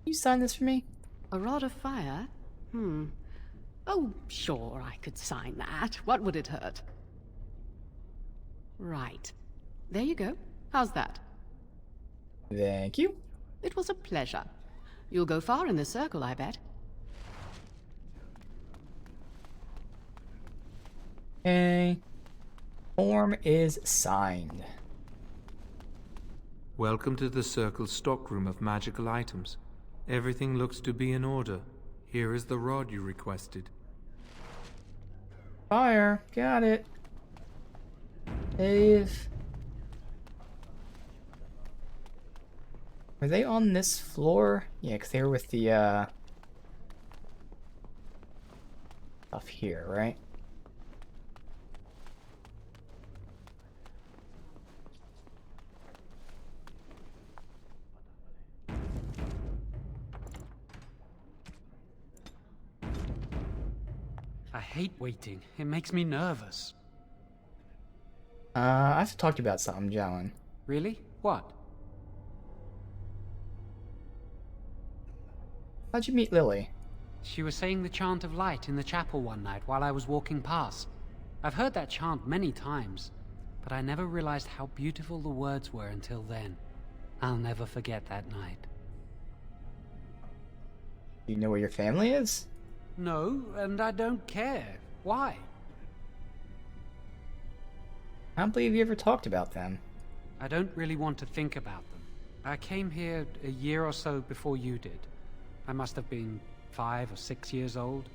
You sign this for me? A rod of fire? Oh, sure, I could sign that. What would it hurt? Right. There you go. How's that? Thank you. It was a pleasure. You'll go far in the circle, I bet. Okay. Form is signed. Welcome to the Circle's stockroom of magical items. Everything looks to be in order. Here is the rod you requested. Fire. Got it. Save. Are they on this floor? Yeah, because they were with the, stuff here, right? I hate waiting. It makes me nervous. I have to talk to you about something, Joan. Really? What? How'd you meet Lily? She was saying the chant of light in the chapel one night while I was walking past. I've heard that chant many times, but I never realized how beautiful the words were until then. I'll never forget that night. Do you know where your family is? No, and I don't care. Why? I don't believe you ever talked about them. I don't really want to think about them. I came here a year or so before you did. I must have been 5 or 6 years old.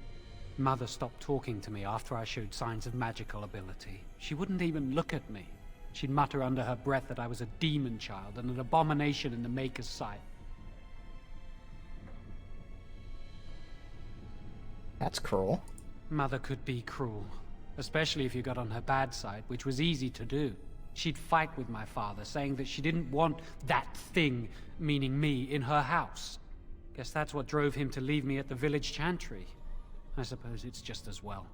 Mother stopped talking to me after I showed signs of magical ability. She wouldn't even look at me. She'd mutter under her breath that I was a demon child and an abomination in the Maker's sight. That's cruel. Mother could be cruel, especially if you got on her bad side, which was easy to do. She'd fight with my father, saying that she didn't want that thing, meaning me, in her house. Guess that's what drove him to leave me at the village chantry. I suppose it's just as well.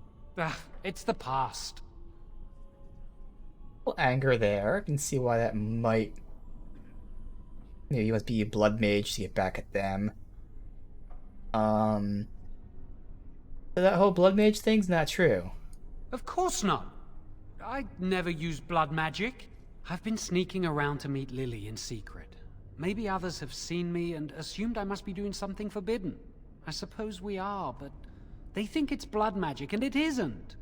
It's the past. A little anger there. I can see why that might... Maybe you must be a blood mage to get back at them. So that whole blood mage thing's not true. Of course not. I never used blood magic. I've been sneaking around to meet Lily in secret. Maybe others have seen me and assumed I must be doing something forbidden. I suppose we are, but they think it's blood magic, and it isn't.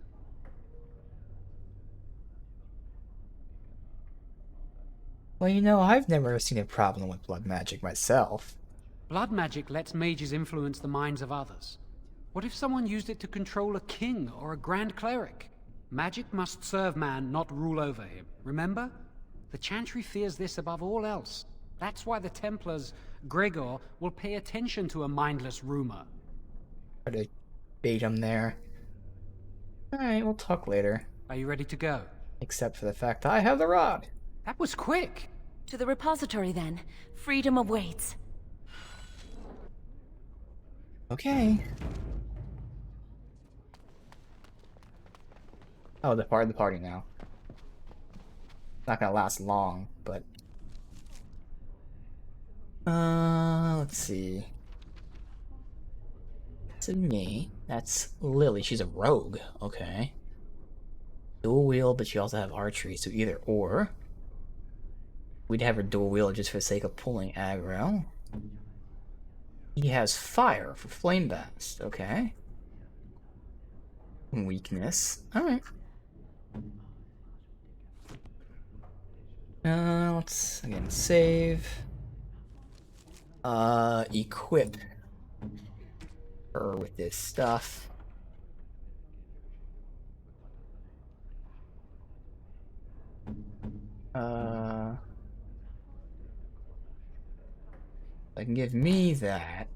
Well, you know, I've never seen a problem with blood magic myself. Blood magic lets mages influence the minds of others. What if someone used it to control a king or a grand cleric? Magic must serve man, not rule over him. Remember? The Chantry fears this above all else. That's why the Templars, Gregor, will pay attention to a mindless rumor. Try to bait him there. Alright, we'll talk later. Are you ready to go? Except for the fact I have the rod. That was quick. To the repository, then. Freedom awaits. Okay. Oh, they're part of the party now. Not gonna last long, but... let's see. That's me. That's Lily. She's a rogue. Okay. Dual wield, but she also have archery, so either or. We'd have her dual wield just for the sake of pulling aggro. He has fire for flame blast. Okay. Weakness. Alright. Let's again save. Equip her with this stuff. I can give me that.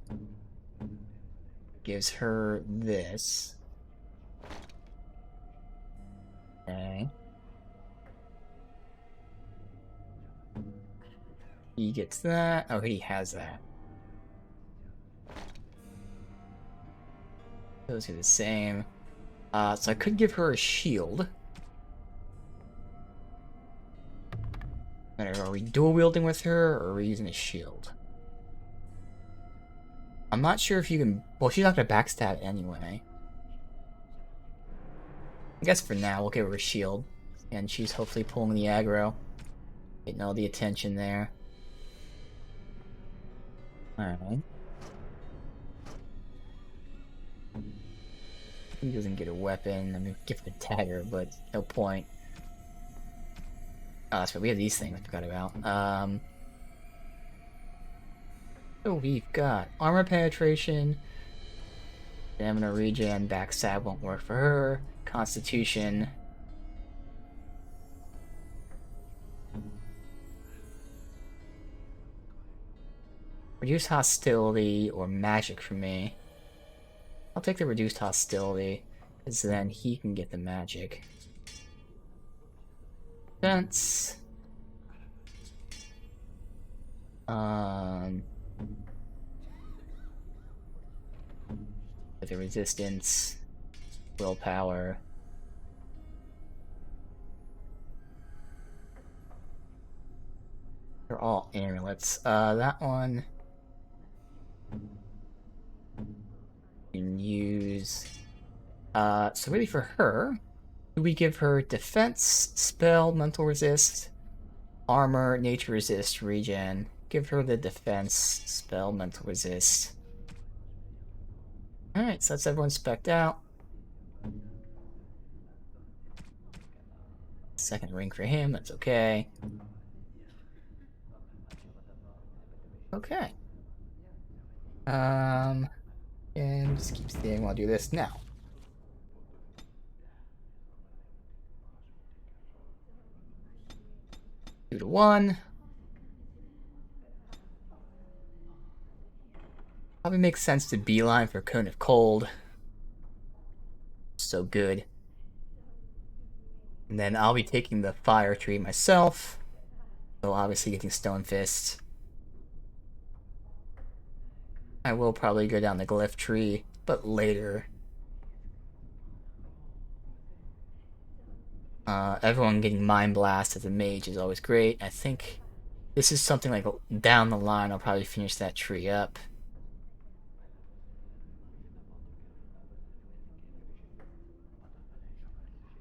Gives her this. Okay. He gets that. Oh, he has that. Those are the same. So I could give her a shield. Are we dual wielding with her, or are we using a shield? I'm not sure if you can... Well, she's not going to backstab anyway. I guess for now, we'll give her a shield. And she's hopefully pulling the aggro. Getting all the attention there. Alright. He doesn't get a weapon. I mean, give her a dagger, but no point. Oh, that's right. We have these things I forgot about. So we've got armor penetration, stamina regen, backstab won't work for her, constitution. Reduce hostility or magic for me. I'll take the reduced hostility, because then he can get the magic. Defense. With the resistance, willpower. They're all amulets. That one you can use. So really for her, we give her defense, spell, mental resist, armor, nature resist, regen. Give her the defense, spell, mental resist. Alright, so that's everyone spec'd out. Second ring for him, that's okay. Okay. And just keep staying while I do this now. Two to one. Probably makes sense to beeline for Cone of Cold. So good. And then I'll be taking the fire tree myself. So obviously getting Stone Fist. I will probably go down the glyph tree, but later. Everyone getting Mind Blast as a mage is always great. I think this is something like down the line I'll probably finish that tree up.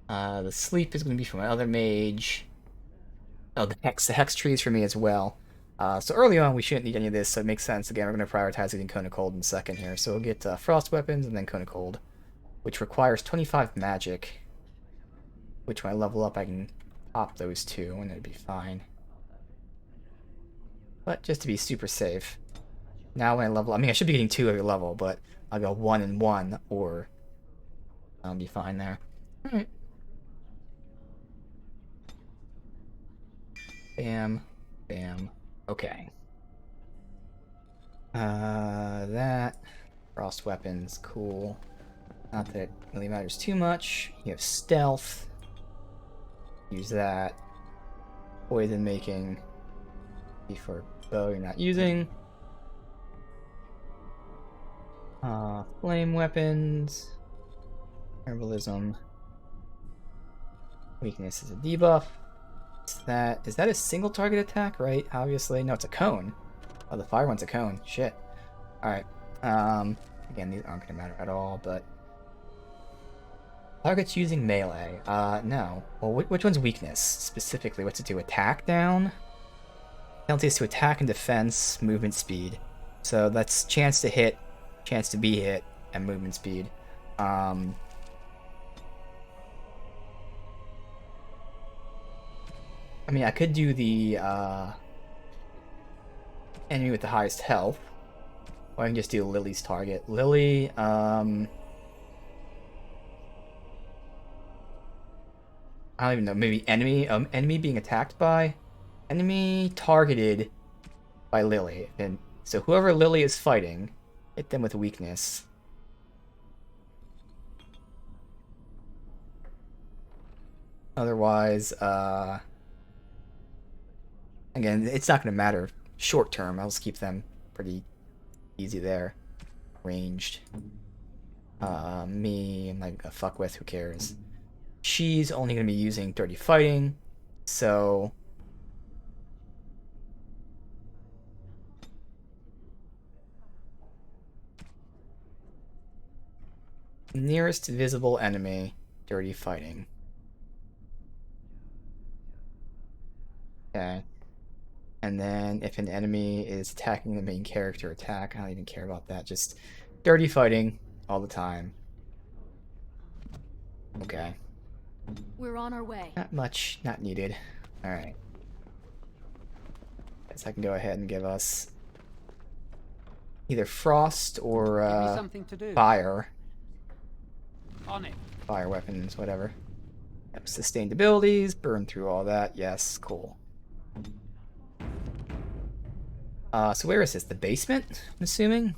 The sleep is going to be for my other mage. Oh, the hex tree is for me as well. So early on, we shouldn't need any of this, so it makes sense. Again, we're going to prioritize getting Cone of Cold in a second here. So we'll get Frost Weapons and then Cone of Cold, which requires 25 magic. Which when I level up, I can pop those two, and it'd be fine. But just to be super safe. Now when I level, I mean, I should be getting 2 every level, but I'll go 1 and 1, or I'll be fine there. Alright. Bam. Bam. Okay. That. Frost weapons, cool. Not that it really matters too much. You have stealth. Use that. Poison making. For bow you're not using. Flame weapons. Herbalism. Weakness is a debuff. Is that a single target attack, right? Obviously. No, it's a cone. Oh, the fire one's a cone. Shit. Alright. Again, these aren't going to matter at all, but... Targets using melee. No. Well, which one's weakness? Specifically, what's it do? Attack down? Penalties to attack and defense, movement speed. So that's chance to hit, chance to be hit, and movement speed. I mean, I could do the enemy with the highest health, or I can just do Lily's target. Lily, I don't even know. Maybe enemy, enemy being attacked by, enemy targeted by Lily, and so whoever Lily is fighting, hit them with weakness. Otherwise, again, it's not going to matter short term. I'll just keep them pretty easy there. Ranged. Me, I'm not gonna fuck with, who cares? She's only gonna be using dirty fighting, so... Nearest visible enemy, dirty fighting. Okay. And then if an enemy is attacking the main character attack, I don't even care about that, just dirty fighting all the time. Okay. We're on our way. Not much, not needed. Alright. Guess I can go ahead and give us either frost or Give me something to do. fire. On it. Fire weapons, whatever. Yep, sustained abilities, burn through all that. Yes, cool. So where is this? The basement, I'm assuming?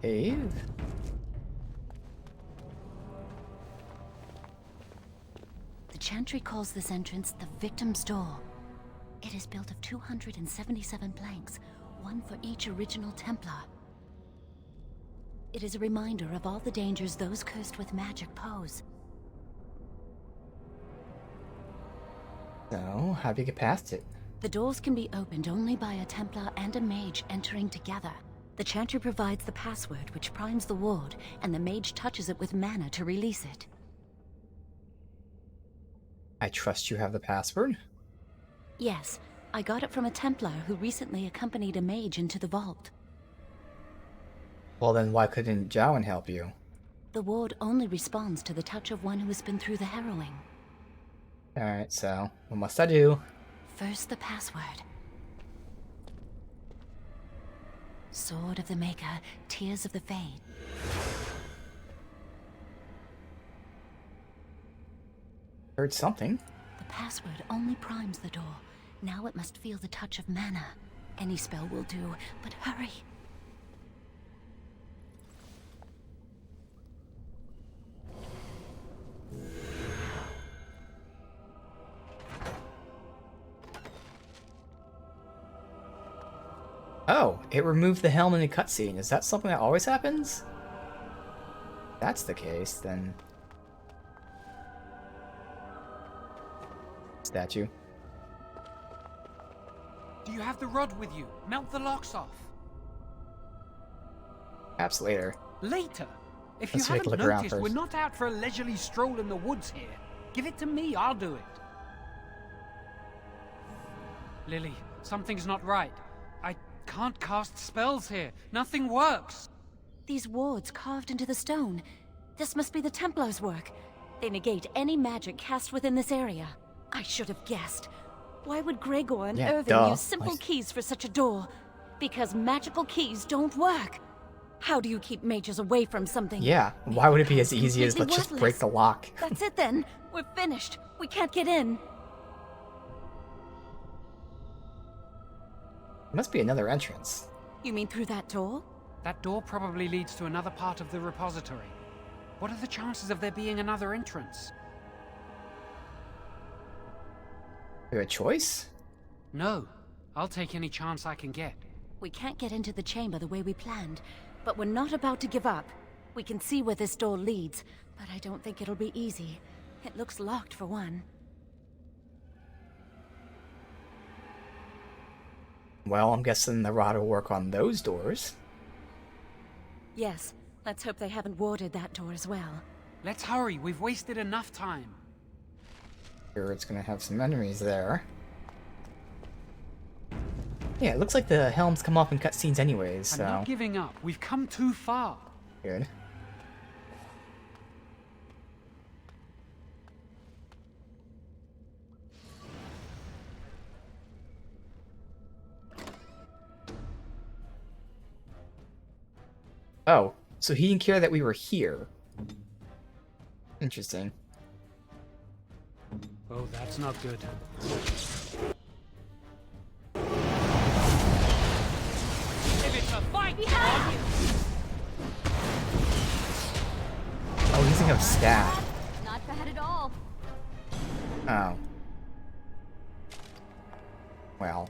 Save. The Chantry calls this entrance the Victim's Door. It is built of 277 planks, one for each original Templar. It is a reminder of all the dangers those cursed with magic pose. So, how do you get past it? The doors can be opened only by a Templar and a mage entering together. The Chantry provides the password, which primes the ward, and the mage touches it with mana to release it. I trust you have the password? Yes, I got it from a Templar who recently accompanied a mage into the vault. Well then, why couldn't Jowan help you? The ward only responds to the touch of one who has been through the harrowing. Alright, so, what must I do? First, the password. Sword of the Maker, Tears of the Fade. Heard something. The password only primes the door. Now it must feel the touch of mana. Any spell will do, but hurry. Oh, it removed the helm in the cutscene. Is that something that always happens? If that's the case, then... Statue. Do you have the rod with you? Melt the locks off. Perhaps later. Later? If Let's you take a haven't look around noticed, first. we're not out for a leisurely stroll in the woods here. Give it to me, I'll do it. Lily, something's not right. I can't cast spells here. Nothing works. These wards carved into the stone. This must be the Templars' work. They negate any magic cast within this area. I should have guessed. Why would Gregor and Yeah, Irving duh. use simple keys for such a door? Because magical keys don't work. How do you keep mages away from something? Yeah, why would it be as easy as Completely let's just break worthless. the lock? That's it then. We're finished. We can't get in. Must be another entrance. You mean through that door? That door probably leads to another part of the repository. What are the chances of there being another entrance? You have a choice? No. I'll take any chance I can get. We can't get into the chamber the way we planned, but we're not about to give up. We can see where this door leads, but I don't think it'll be easy. It looks locked for one. Well, I'm guessing the rod will work on those doors. Yes, let's hope they haven't warded that door as well. Let's hurry, we've wasted enough time. Sure, it's gonna have some enemies there. Yeah, it looks like the helms come off in cutscenes anyways, so... I'm not giving up. We've come too far. Good. Oh, so he didn't care that we were here. Interesting. Oh, that's not good. If it's a fight, behind you. Oh, he's thinking of staff. Not bad at all. Oh. Well.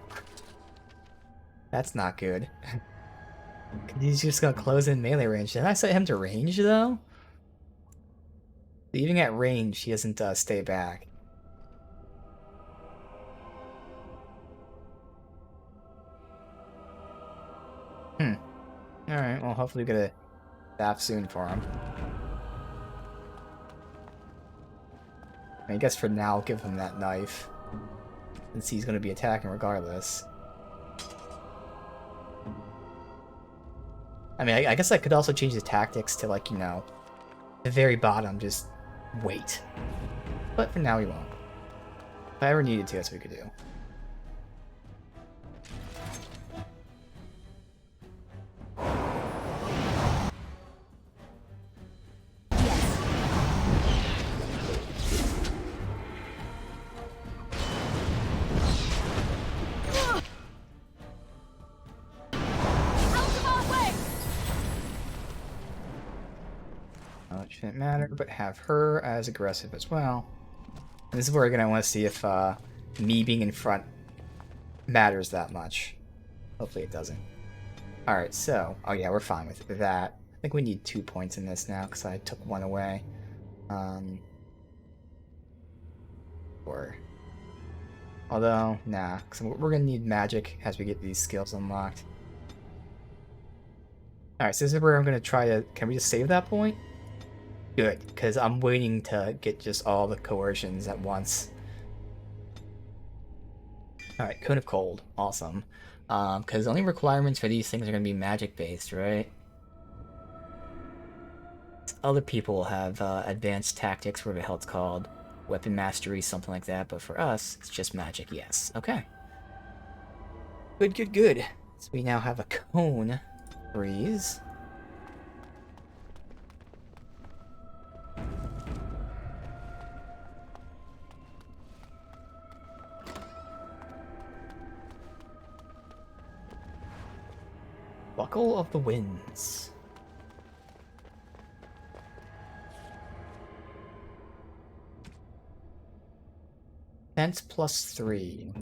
That's not good. He's just gonna close in melee range. Did I set him to range, though? Even at range, he doesn't stay back. Alright, well, hopefully we get a staff soon for him. I guess for now, I'll give him that knife. Since he's going to be attacking regardless. I mean, I guess I could also change the tactics to, like, you know, the very bottom, just wait. But for now, we won't. If I ever needed to, that's what we could do. Shouldn't matter, but have her as aggressive as well. And this is where again I want to see if me being in front matters that much. Hopefully it doesn't. Alright, so, oh yeah, we're fine with that. I think we need 2 points in this now because I took one away. Although, nah, because we're going to need magic as we get these skills unlocked. Alright, so this is where I'm going to try to... Can we just save that point? Good, because I'm waiting to get just all the coercions at once. Alright, Cone of Cold. Awesome. Because the only requirements for these things are going to be magic-based, right? Other people have advanced tactics, whatever the hell it's called. Weapon mastery, something like that. But for us, it's just magic, yes. Okay. Good, good, good. So we now have a Cone Freeze. Buckle of the Winds. Defense +3.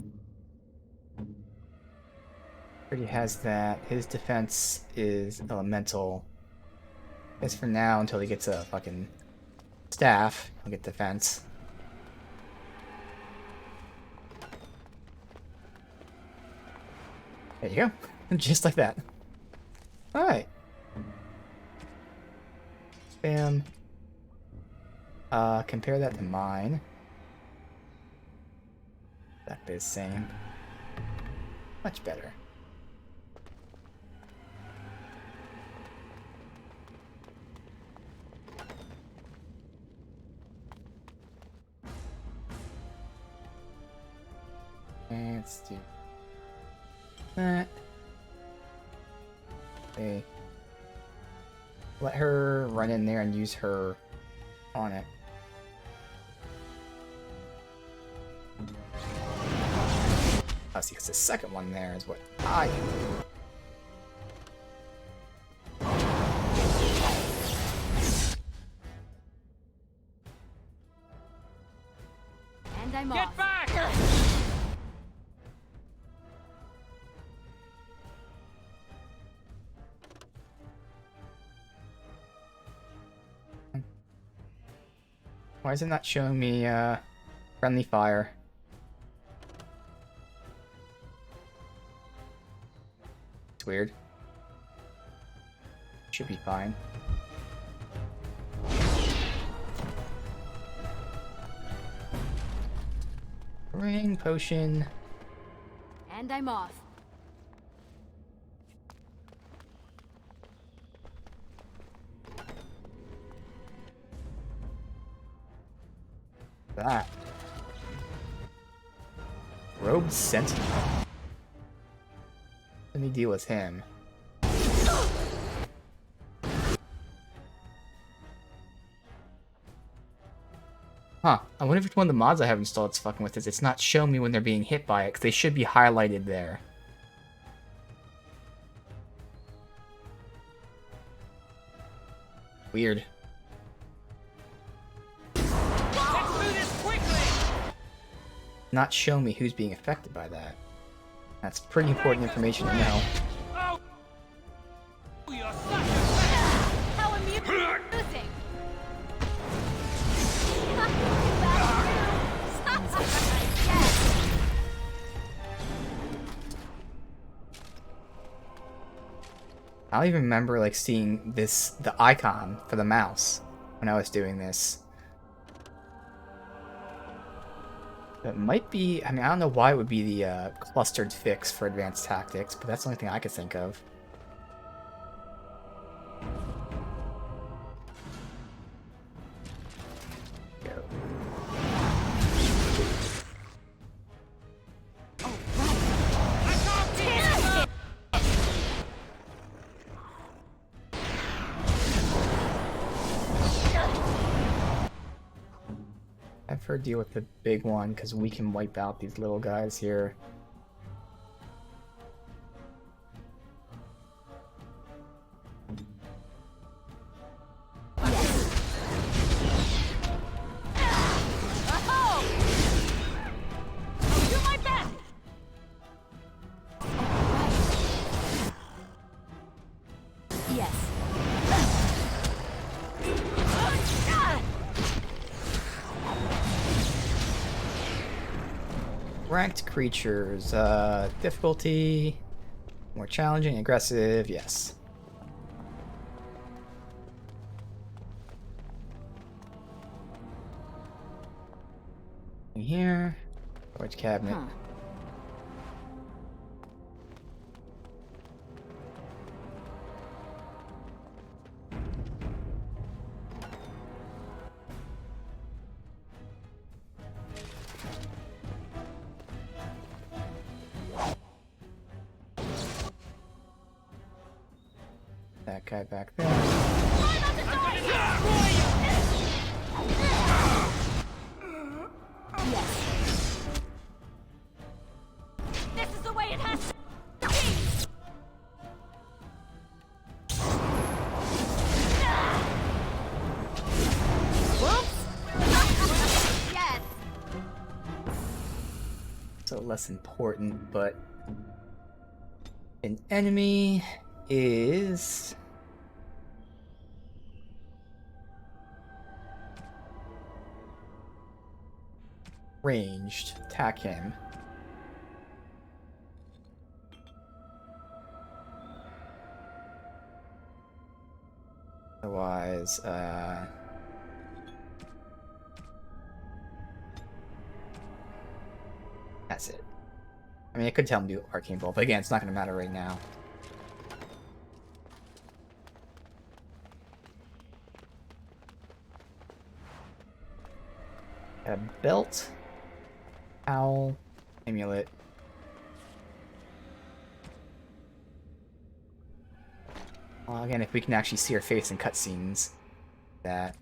Already has that. His defense is elemental. I guess for now, until he gets a fucking staff, he'll get defense. There you go. Just like that. Alright. Bam. Compare that to mine. That is same. Much better. Let's do that. Okay. Let her run in there and use her on it. Oh, see, because the second one there is what I can do. And I'm Get off. back! Why is it not showing me friendly fire? It's weird. Should be fine. Ring potion. And I'm off. That. Rogue Sentinel. Let me deal with him. Huh. I wonder which one of the mods I have installed is fucking with this. It's not showing me when they're being hit by it, because they should be highlighted there. Weird. Not show me who's being affected by that. That's pretty important information to know. How amusing! I don't even remember like seeing the icon for the mouse when I was doing this. It might be, I mean, I don't know why it would be the clustered fix for advanced tactics, but that's the only thing I could think of. Have her deal with the big one, because we can wipe out these little guys here. Ranked creatures, difficulty, more challenging, aggressive, yes. In here, storage cabinet. That guy back there. This is the way it has to be. Whoops. Yes. So less important, but an enemy is ranged. Attack him. Otherwise, that's it. I mean, I could tell him to do Arcane Bolt, but again, it's not going to matter right now. A belt, owl, amulet. Well, again, if we can actually see her face in cutscenes, that.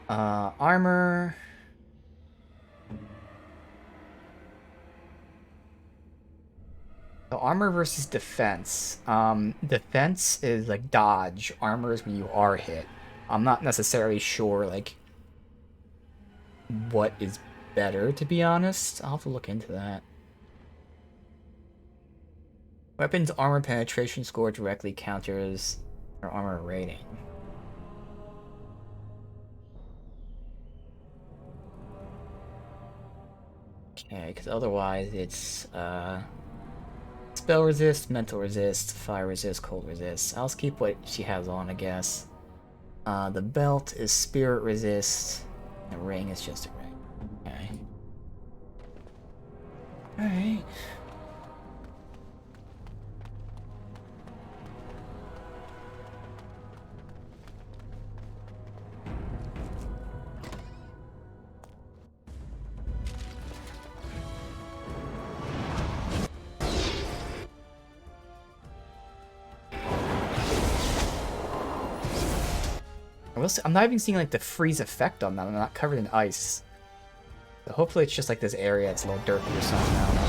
Armor. So armor versus defense. Defense is like dodge. Armor is when you are hit. I'm not necessarily sure, like, what is better, to be honest. I'll have to look into that. Weapons armor penetration score directly counters her armor rating. Okay, because otherwise it's spell resist, mental resist, fire resist, cold resist. I'll just keep what she has on, I guess. The belt is spirit resist. The ring is just a ring. Okay. Alright. I I'm not even seeing like the freeze effect on them. I'm not covered in ice. So hopefully it's just like this area that's a little dirty or something. I don't know.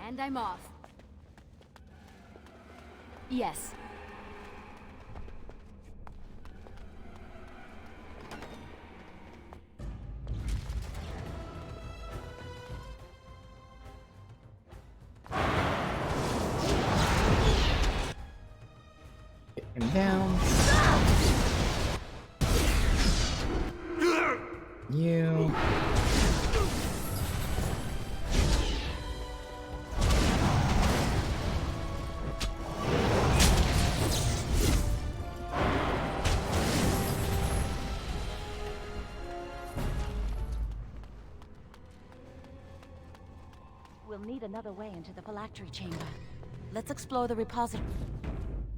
And I'm off. Yes. Get him down. You. We'll need another way into the phylactery chamber. Let's explore the repository.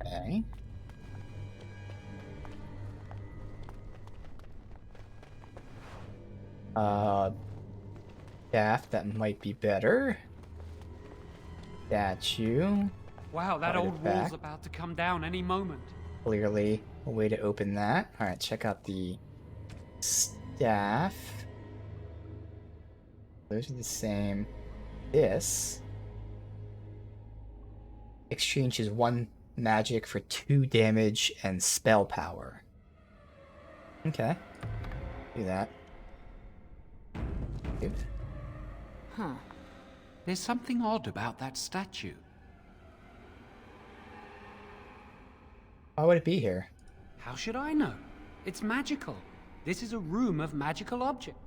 Okay. Staff, that might be better. Statue. Wow, that Put it old back. wall's about to come down any moment. Clearly a way to open that. Alright, check out the staff. Those are the same. This exchanges 1 magic for 2 damage and spell power. Okay. Do that. Good. Huh. There's something odd about that statue. Why would it be here? How should I know? It's magical. This is a room of magical objects.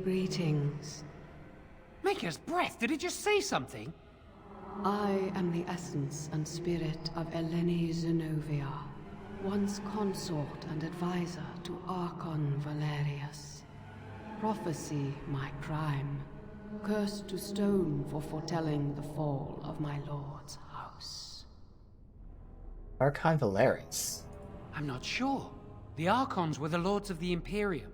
Greetings. Maker's breath, did it just say something? I am the essence and spirit of Eleni Zenobia, once consort and advisor to Archon Valerius. Prophecy my crime, cursed to stone for foretelling the fall of my lord's house. Archon Valerius. I'm not sure. The Archons were the lords of the Imperium.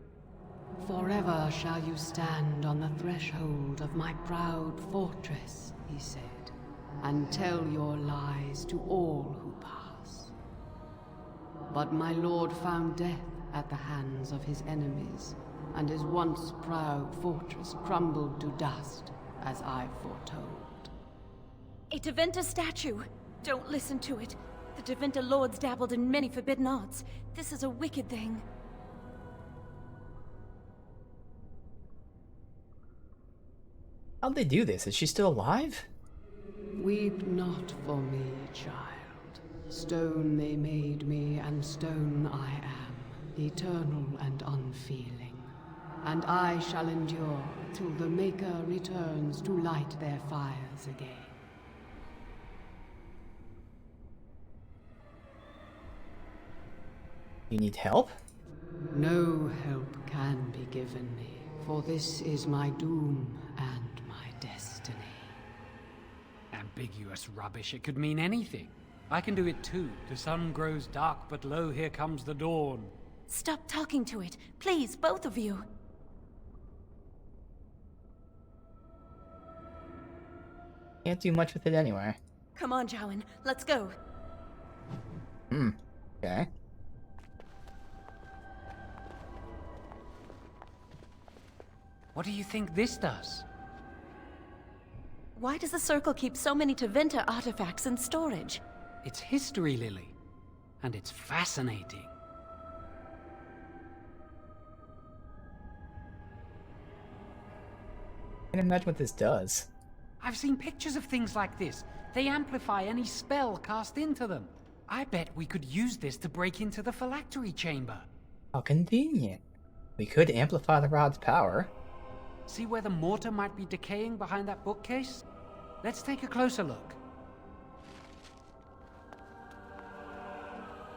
Forever shall you stand on the threshold of my proud fortress, he said, and tell your lies to all who pass. But my lord found death at the hands of his enemies, and his once proud fortress crumbled to dust, as I foretold. A Tevinter statue! Don't listen to it. The Tevinter lords dabbled in many forbidden arts. This is a wicked thing. How'd they do this? Is she still alive? Weep not for me, child. Stone they made me, and stone I am, eternal and unfeeling. And I shall endure till the Maker returns to light their fires again. You need help? No help can be given me, for this is my doom and my destiny. Ambiguous rubbish, it could mean anything. I can do it too. The sun grows dark, but lo, here comes the dawn. Stop talking to it. Please, both of you. Can't do much with it anyway. Come on, Jowan. Let's go. Okay. What do you think this does? Why does the Circle keep so many Tevinter artifacts in storage? It's history, Lily. And it's fascinating. I can't imagine what this does. I've seen pictures of things like this. They amplify any spell cast into them. I bet we could use this to break into the phylactery chamber. How convenient. We could amplify the rod's power. See where the mortar might be decaying behind that bookcase? Let's take a closer look.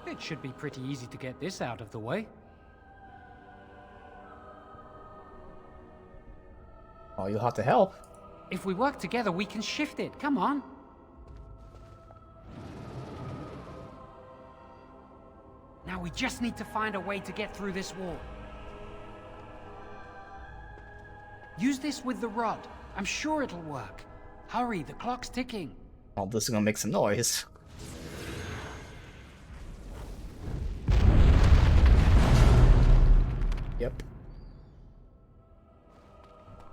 It should be pretty easy to get this out of the way. Oh, you'll have to help. If we work together, we can shift it. Come on. Now we just need to find a way to get through this wall. Use this with the rod. I'm sure it'll work. Hurry, the clock's ticking. Well, this is gonna make some noise. Yep.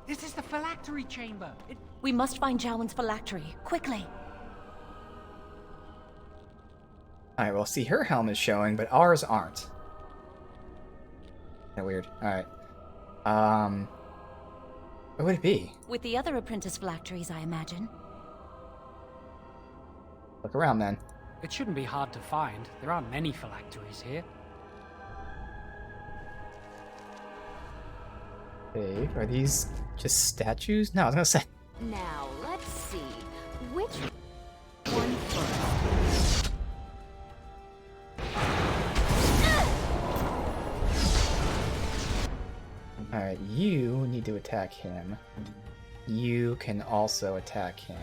This is the phylactery chamber. We must find Jowan's phylactery, quickly. Alright, well, see, her helm is showing, but ours aren't. Kinda weird. Alright. What would it be? With the other apprentice phylacteries, I imagine. Look around, then. It shouldn't be hard to find. There aren't many phylacteries here. Okay, are these just statues? No, I was gonna say. Now, let's see. Which one first? Alright, you need to attack him. You can also attack him.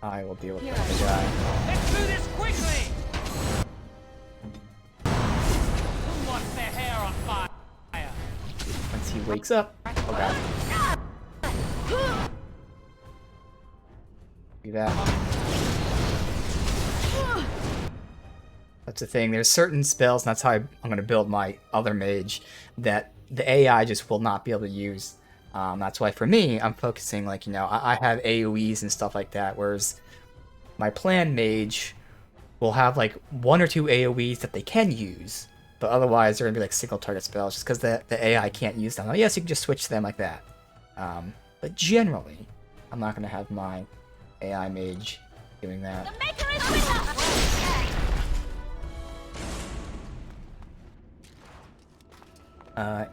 I will deal with the other guy. Let's do this quickly! Who wants their hair on fire? Once he wakes up. Oh god. Do that. That's the thing. There's certain spells, and that's how I'm going to build my other mage, that the AI just will not be able to use. That's why for me, I'm focusing, like, you know, I have AoEs and stuff like that, whereas my plan mage will have, like, 1 or 2 AoEs that they can use, but otherwise they're going to be, like, single target spells, just because the AI can't use them. Oh, yes, you can just switch them like that. But generally, I'm not going to have my AI mage doing that. The Maker is with us!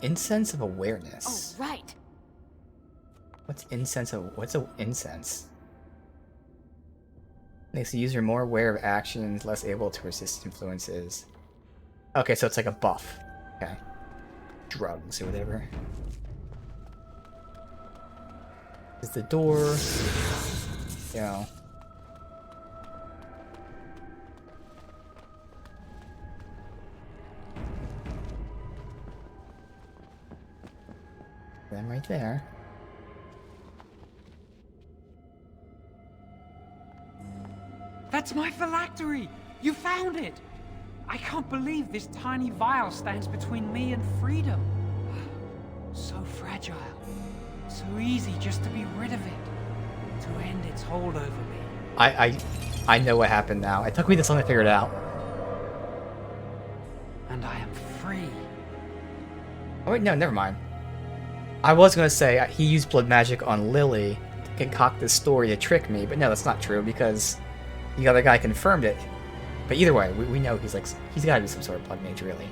Incense of Awareness. Oh, right. What's an incense? Makes the user more aware of actions, less able to resist influences. Okay, so it's like a buff. Okay. Drugs or whatever. Is the door... You know... Them right there. That's my phylactery! You found it! I can't believe this tiny vial stands between me and freedom. So fragile. So easy just to be rid of it. To end its hold over me. I know what happened now. It took me this long to figure it out. And I am free. Oh wait, no, never mind. I was gonna say he used blood magic on Lily to concoct this story to trick me, but no, that's not true because the other guy confirmed it. But either way, we know he's gotta be some sort of blood mage, really.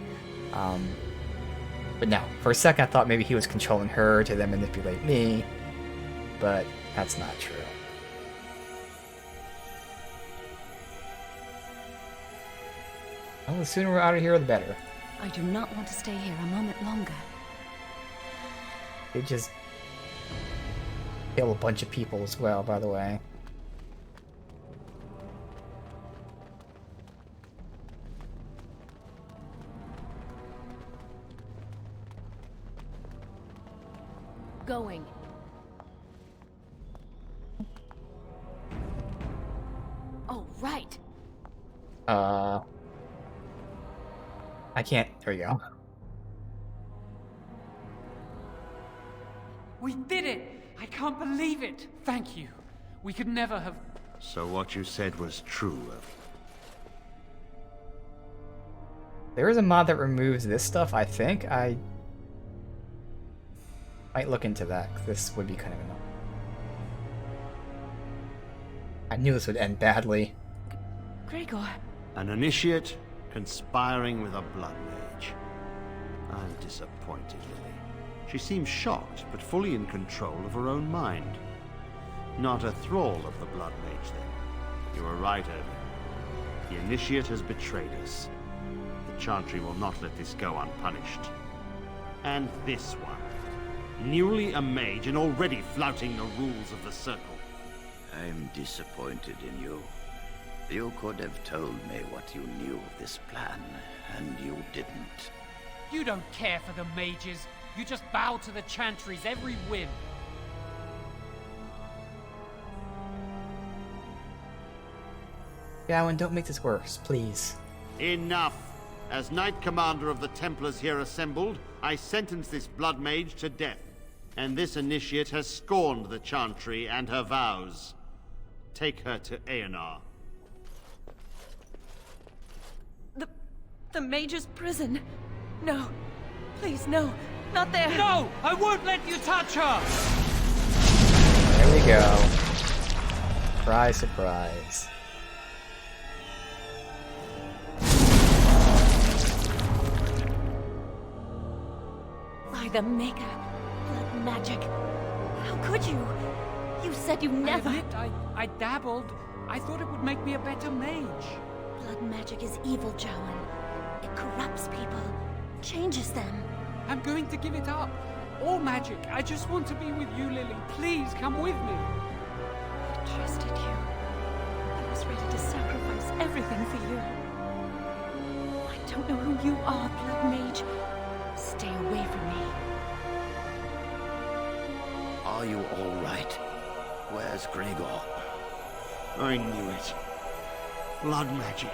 But no, for a second I thought maybe he was controlling her to then manipulate me, but that's not true. Well, the sooner we're out of here, the better. I do not want to stay here a moment longer. They just kill a bunch of people as well, by the way. Going. Oh, right. I can't. There you go. We did it! I can't believe it! Thank you. We could never have... So what you said was true. There is a mod that removes this stuff, I think. I might look into that, 'cause this would be kind of annoying. I knew this would end badly. Gregor. An initiate conspiring with a blood mage. I'm disappointed, Lily. She seems shocked, but fully in control of her own mind. Not a thrall of the blood mage, then. You were right, Irving. The initiate has betrayed us. The Chantry will not let this go unpunished. And this one. Newly a mage and already flouting the rules of the Circle. I'm disappointed in you. You could have told me what you knew of this plan, and you didn't. You don't care for the mages. You just bow to the Chantry's every whim. Gawain, don't make this worse, please. Enough! As Knight Commander of the Templars here assembled, I sentence this Blood Mage to death. And this initiate has scorned the Chantry and her vows. Take her to Eonar. The Mage's prison. No. Please, no. Not there. No! I won't let you touch her! There we go. Surprise, surprise. By the Maker. Blood magic. How could you? You said you never... I admit, I dabbled. I thought it would make me a better mage. Blood magic is evil, Jowan. It corrupts people, changes them. I'm going to give it up. All magic. I just want to be with you, Lily. Please, come with me. I trusted you. I was ready to sacrifice everything for you. I don't know who you are, Blood Mage. Stay away from me. Are you all right? Where's Gregor? I knew it. Blood magic.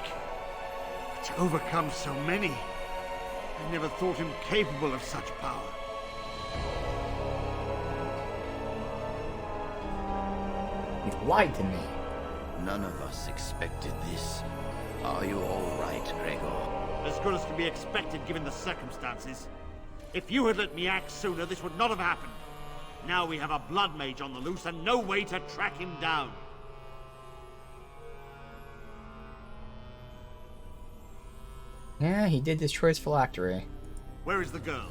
To overcome so many. I never thought him capable of such power. You lied to me. None of us expected this. Are you all right, Gregor? As good as can be expected given the circumstances. If you had let me act sooner, this would not have happened. Now we have a Blood Mage on the loose and no way to track him down. Yeah, he did destroy his phylactery. Where is the girl?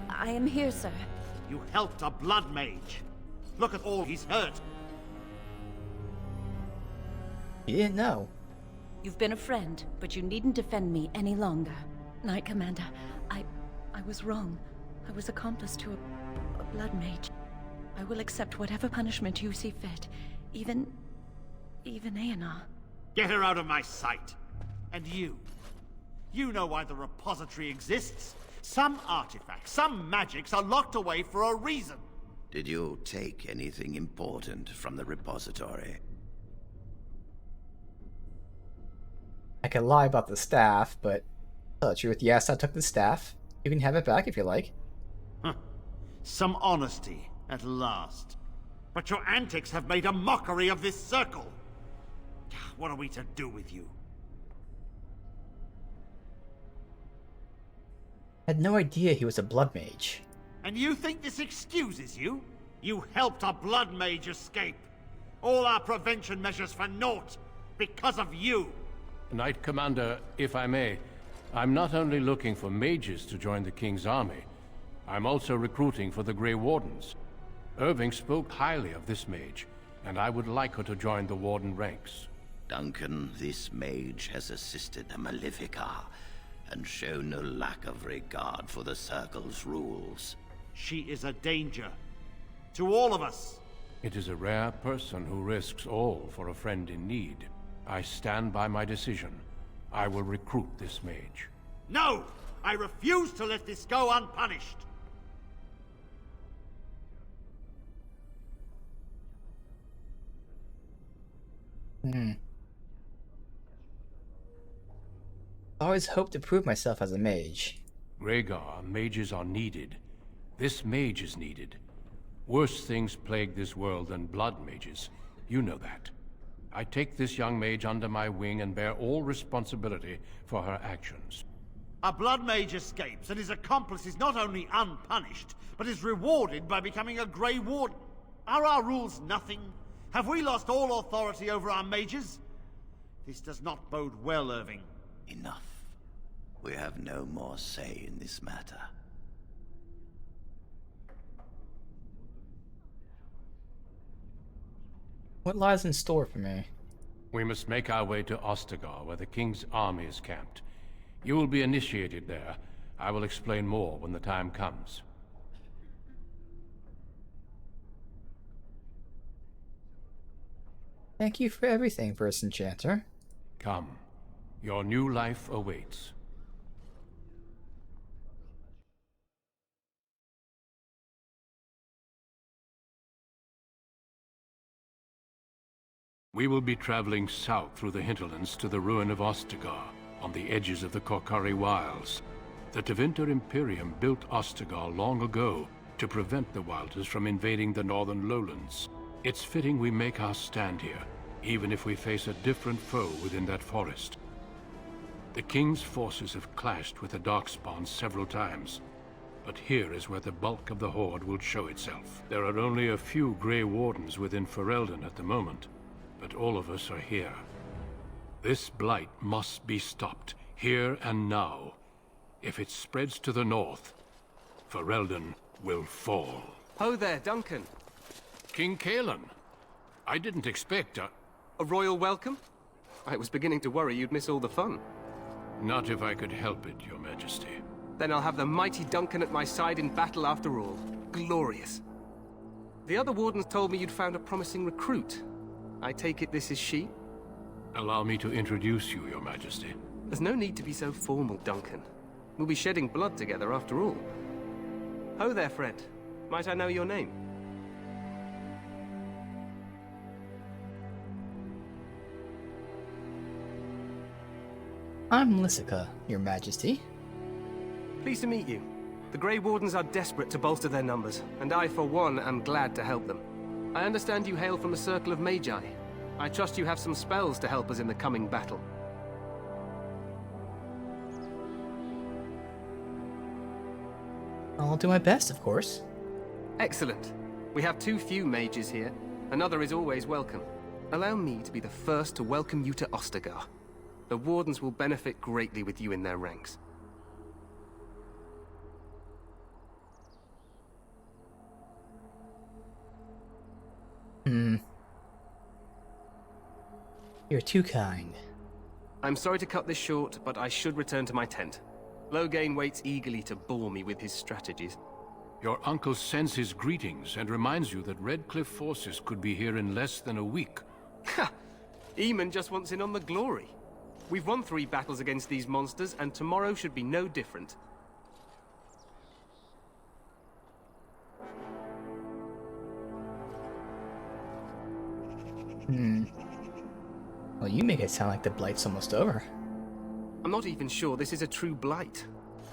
I am here, sir. You helped a Blood Mage. Look at all he's hurt. He didn't know. You've been a friend, but you needn't defend me any longer. Knight Commander, I was wrong. I was accomplice to a Blood Mage. I will accept whatever punishment you see fit. Even Eonar. Get her out of my sight. And you. You know why the repository exists. Some artifacts, some magics are locked away for a reason. Did you take anything important from the repository? I could lie about the staff, but to tell the truth, yes, I took the staff. You can have it back if you like. Huh. Some honesty, at last. But your antics have made a mockery of this circle. What are we to do with you? I had no idea he was a Blood Mage. And you think this excuses you? You helped a Blood Mage escape. All our prevention measures for naught. Because of you. Knight Commander, if I may, I'm not only looking for mages to join the King's army, I'm also recruiting for the Grey Wardens. Irving spoke highly of this mage, and I would like her to join the Warden ranks. Duncan, this mage has assisted the Malefica, and shown no lack of regard for the Circle's rules. She is a danger. To all of us. It is a rare person who risks all for a friend in need. I stand by my decision. I will recruit this mage. No! I refuse to let this go unpunished! I always hoped to prove myself as a mage. Rhaegar, mages are needed. This mage is needed. Worse things plague this world than blood mages. You know that. I take this young mage under my wing and bear all responsibility for her actions. A Blood Mage escapes, and his accomplice is not only unpunished, but is rewarded by becoming a Grey Warden. Are our rules nothing? Have we lost all authority over our mages? This does not bode well, Irving. Enough. We have no more say in this matter. What lies in store for me? We must make our way to Ostagar, where the King's army is camped. You will be initiated there. I will explain more when the time comes. Thank you for everything, First Enchanter. Come. Your new life awaits. We will be traveling south through the hinterlands to the ruin of Ostagar, on the edges of the Korcari Wilds. The Tevinter Imperium built Ostagar long ago to prevent the Wilders from invading the northern lowlands. It's fitting we make our stand here, even if we face a different foe within that forest. The King's forces have clashed with the Darkspawn several times, but here is where the bulk of the Horde will show itself. There are only a few Grey Wardens within Ferelden at the moment, but all of us are here. This blight must be stopped, here and now. If it spreads to the north, Ferelden will fall. Ho there, Duncan. King Cailan. I didn't expect a royal welcome? I was beginning to worry you'd miss all the fun. Not if I could help it, Your Majesty. Then I'll have the mighty Duncan at my side in battle after all. Glorious. The other wardens told me you'd found a promising recruit. I take it this is she? Allow me to introduce you, Your Majesty. There's no need to be so formal, Duncan. We'll be shedding blood together after all. Ho there, friend. Might I know your name? I'm Lysica, Your Majesty. Pleased to meet you. The Grey Wardens are desperate to bolster their numbers, and I, for one, am glad to help them. I understand you hail from a circle of Magi. I trust you have some spells to help us in the coming battle. I'll do my best, of course. Excellent. We have too few mages here. Another is always welcome. Allow me to be the first to welcome you to Ostagar. The Wardens will benefit greatly with you in their ranks. You're too kind. I'm sorry to cut this short, but I should return to my tent. Loghain waits eagerly to bore me with his strategies. Your uncle sends his greetings and reminds you that Redcliffe forces could be here in less than a week. Ha! Eamon just wants in on the glory. We've won 3 battles against these monsters, and tomorrow should be no different. Well, you make it sound like the Blight's almost over. I'm not even sure this is a true blight.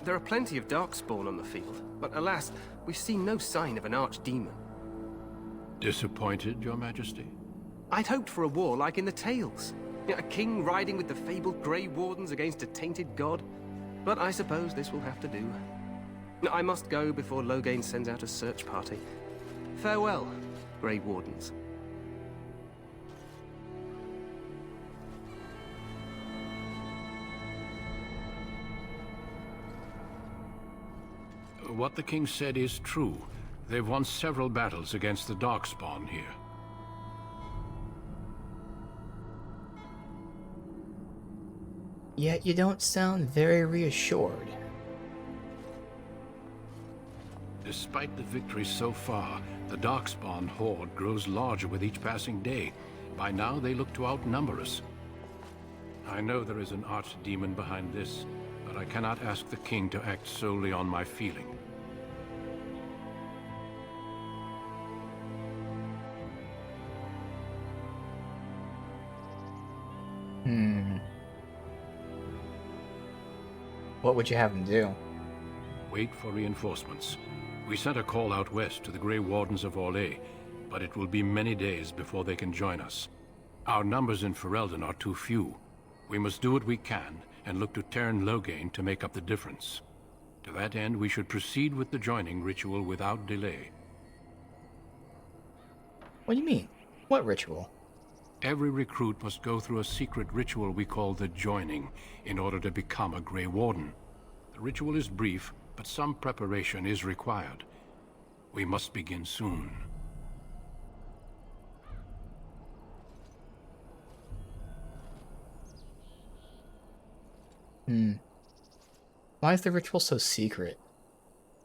There are plenty of Darkspawn on the field, but alas, we've seen no sign of an archdemon. Disappointed, Your Majesty? I'd hoped for a war like in the tales. A king riding with the fabled Grey Wardens against a tainted god. But I suppose this will have to do. I must go before Loghain sends out a search party. Farewell, Grey Wardens. What the king said is true. They've won several battles against the Darkspawn here. Yet you don't sound very reassured. Despite the victories so far, the Darkspawn horde grows larger with each passing day. By now, they look to outnumber us. I know there is an archdemon behind this, but I cannot ask the king to act solely on my feeling. What would you have them do? Wait for reinforcements. We sent a call out west to the Grey Wardens of Orlais, but it will be many days before they can join us. Our numbers in Ferelden are too few. We must do what we can and look to Teyrn Loghain to make up the difference. To that end, we should proceed with the joining ritual without delay. What do you mean? What ritual? Every recruit must go through a secret ritual we call the Joining in order to become a Grey Warden. The ritual is brief, but some preparation is required. We must begin soon. Why is the ritual so secret?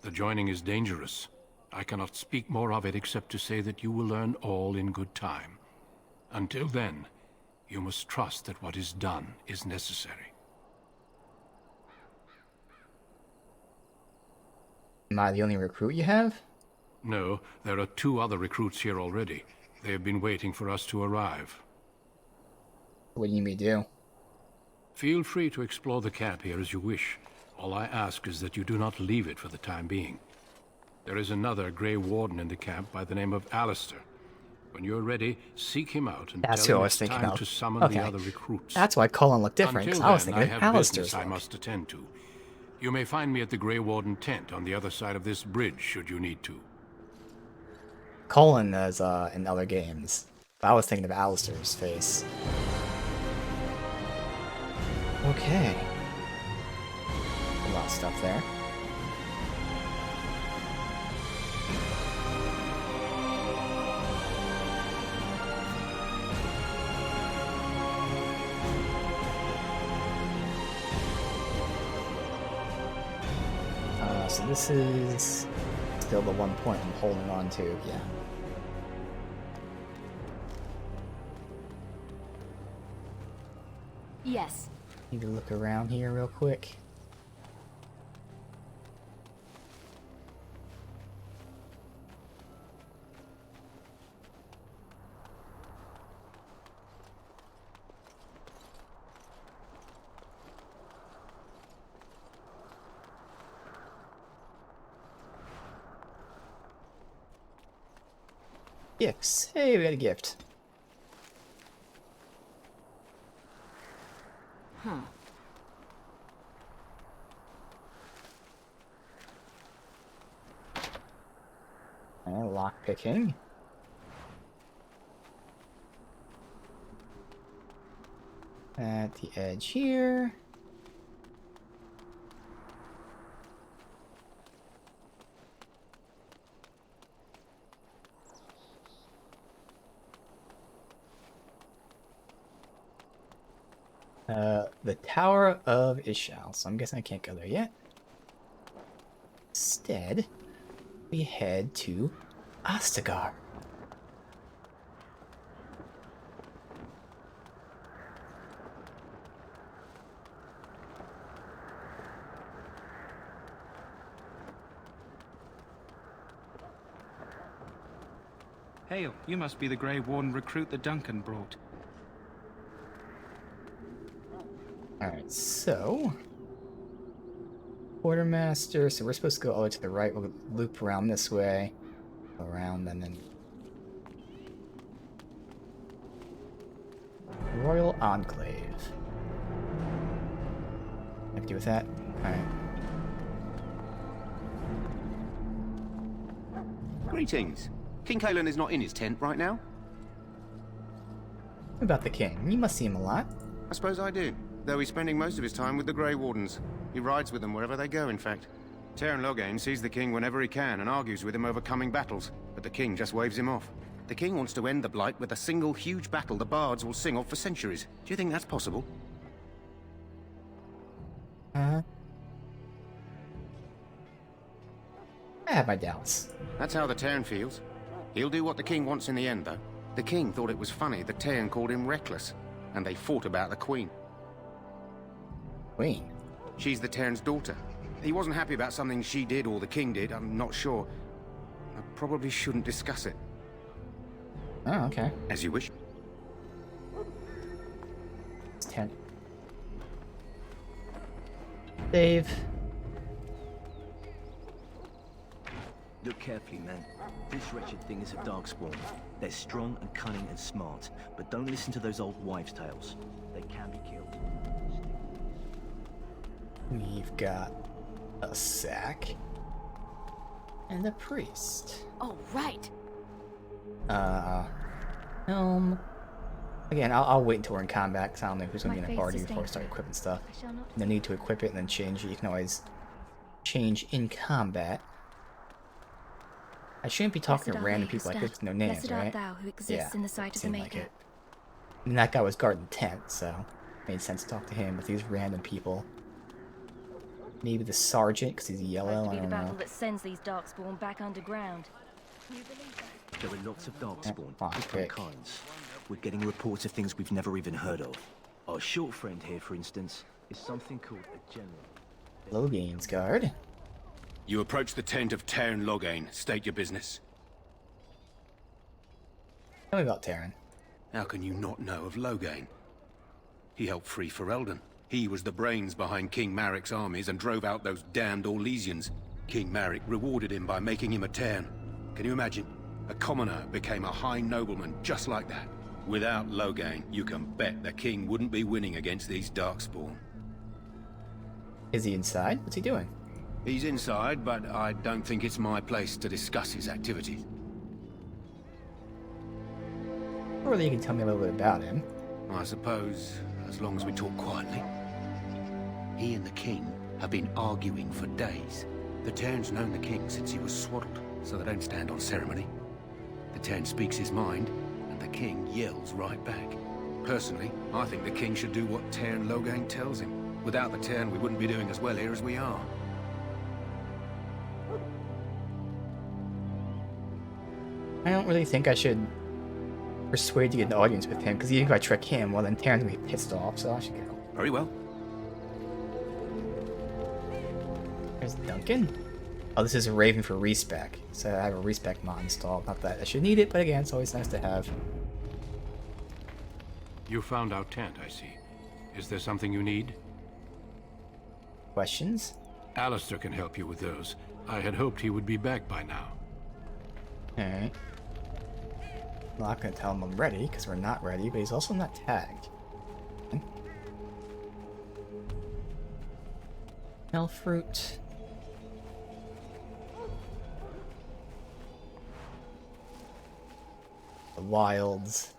The Joining is dangerous. I cannot speak more of it except to say that you will learn all in good time. Until then, you must trust that what is done is necessary. Am I the only recruit you have? No, there are 2 other recruits here already. They have been waiting for us to arrive. What do you mean do? Feel free to explore the camp here as you wish. All I ask is that you do not leave it for the time being. There is another Grey Warden in the camp by the name of Alistair. When you're ready, seek him out and That's tell who I him was it's thinking time of. to summon Okay. the other recruits. That's why Cullen looked different, because Until I was then, thinking I of have Alistair's business I look. must attend to. You may find me at the Grey Warden tent on the other side of this bridge, should you need to. Cullen is in other games. But I was thinking of Alistair's face. Okay. A lot of stuff there. So this is still the one point I'm holding on to, yeah. Yes. Need to look around here real quick. Gifts. Hey, we got a gift. Huh. And lock picking. At the edge here. The Tower of Ishal. So I'm guessing I can't go there yet. Instead, we head to Ostagar. Hail, you must be the Grey Warden recruit that Duncan brought. Alright, so... Quartermaster, so we're supposed to go all the way to the right, we'll loop around this way, around, and then... Royal Enclave. I have to do with that? Alright. Greetings. King Cailan is not in his tent right now? What about the king? You must see him a lot. I suppose I do, though he's spending most of his time with the Grey Wardens. He rides with them wherever they go, in fact. Teyrn Loghain sees the king whenever he can and argues with him over coming battles, but the king just waves him off. The king wants to end the Blight with a single huge battle the bards will sing of for centuries. Do you think that's possible? I have my doubts. That's how the Teyrn feels. He'll do what the king wants in the end, though. The king thought it was funny that Teyrn called him reckless, and they fought about the queen. Queen? She's the Teyrn's daughter. He wasn't happy about something she did or the king did, I'm not sure. I probably shouldn't discuss it. Oh, okay. As you wish. It's 10. Save. Look carefully, man. This wretched thing is a Darkspawn. They're strong and cunning and smart, but don't listen to those old wives' tales. They can be killed. We've got a sack and a priest. Oh, right. Helm. Again, I'll wait until we're in combat because I don't know who's going to My be in a faith party before I sustains start me. equipping stuff. I shall not- No need to equip it and then change it. You can always change in combat. I shouldn't be talking to Blessed are random they who people like this with no stand. names, Blessed art right? thou who exists in the sight of the seemed like Maker. it. And that guy was guarding the tent, so it made sense to talk to him with these random people. Maybe the sergeant, because he's yellow, To I be the don't battle know. that sends these Darkspawn back underground. Can you believe that? There are lots of Darkspawn, Yeah, different pick. kinds. we're getting reports of things we've never even heard of. Our short friend here, for instance, is something called a general. Logain's guard. You approach the tent of Teyrn Loghain. State your business. Tell me about Teyrn. How can you not know of Loghain? He helped free Ferelden. He was the brains behind King Maric's armies and drove out those damned Orlesians. King Maric rewarded him by making him a Teyrn. Can you imagine? A commoner became a high nobleman just like that. Without Loghain, you can bet the king wouldn't be winning against these Darkspawn. Is he inside? What's he doing? He's inside, but I don't think it's my place to discuss his activities. Or you can tell me a little bit about him. I suppose, as long as we talk quietly. He and the king have been arguing for days. The Teyrn's known the king since he was swaddled, so they don't stand on ceremony. The Teyrn speaks his mind, and the king yells right back. Personally, I think the king should do what Teyrn Loghain tells him. Without the Teyrn, we wouldn't be doing as well here as we are. I don't really think I should persuade to get an audience with him, because even if I trick him, well then Teyrn's gonna be pissed off, so I should go. Very well. There's Duncan. Oh, this is a Raven for respec, so I have a respec mod installed. Not that I should need it, but again, it's always nice to have. You found our tent, I see. Is there something you need? Questions? Alistair can help you with those. I had hoped he would be back by now. Alright. I'm not gonna tell him I'm ready, because we're not ready, but he's also not tagged. Hellfruit. The wilds.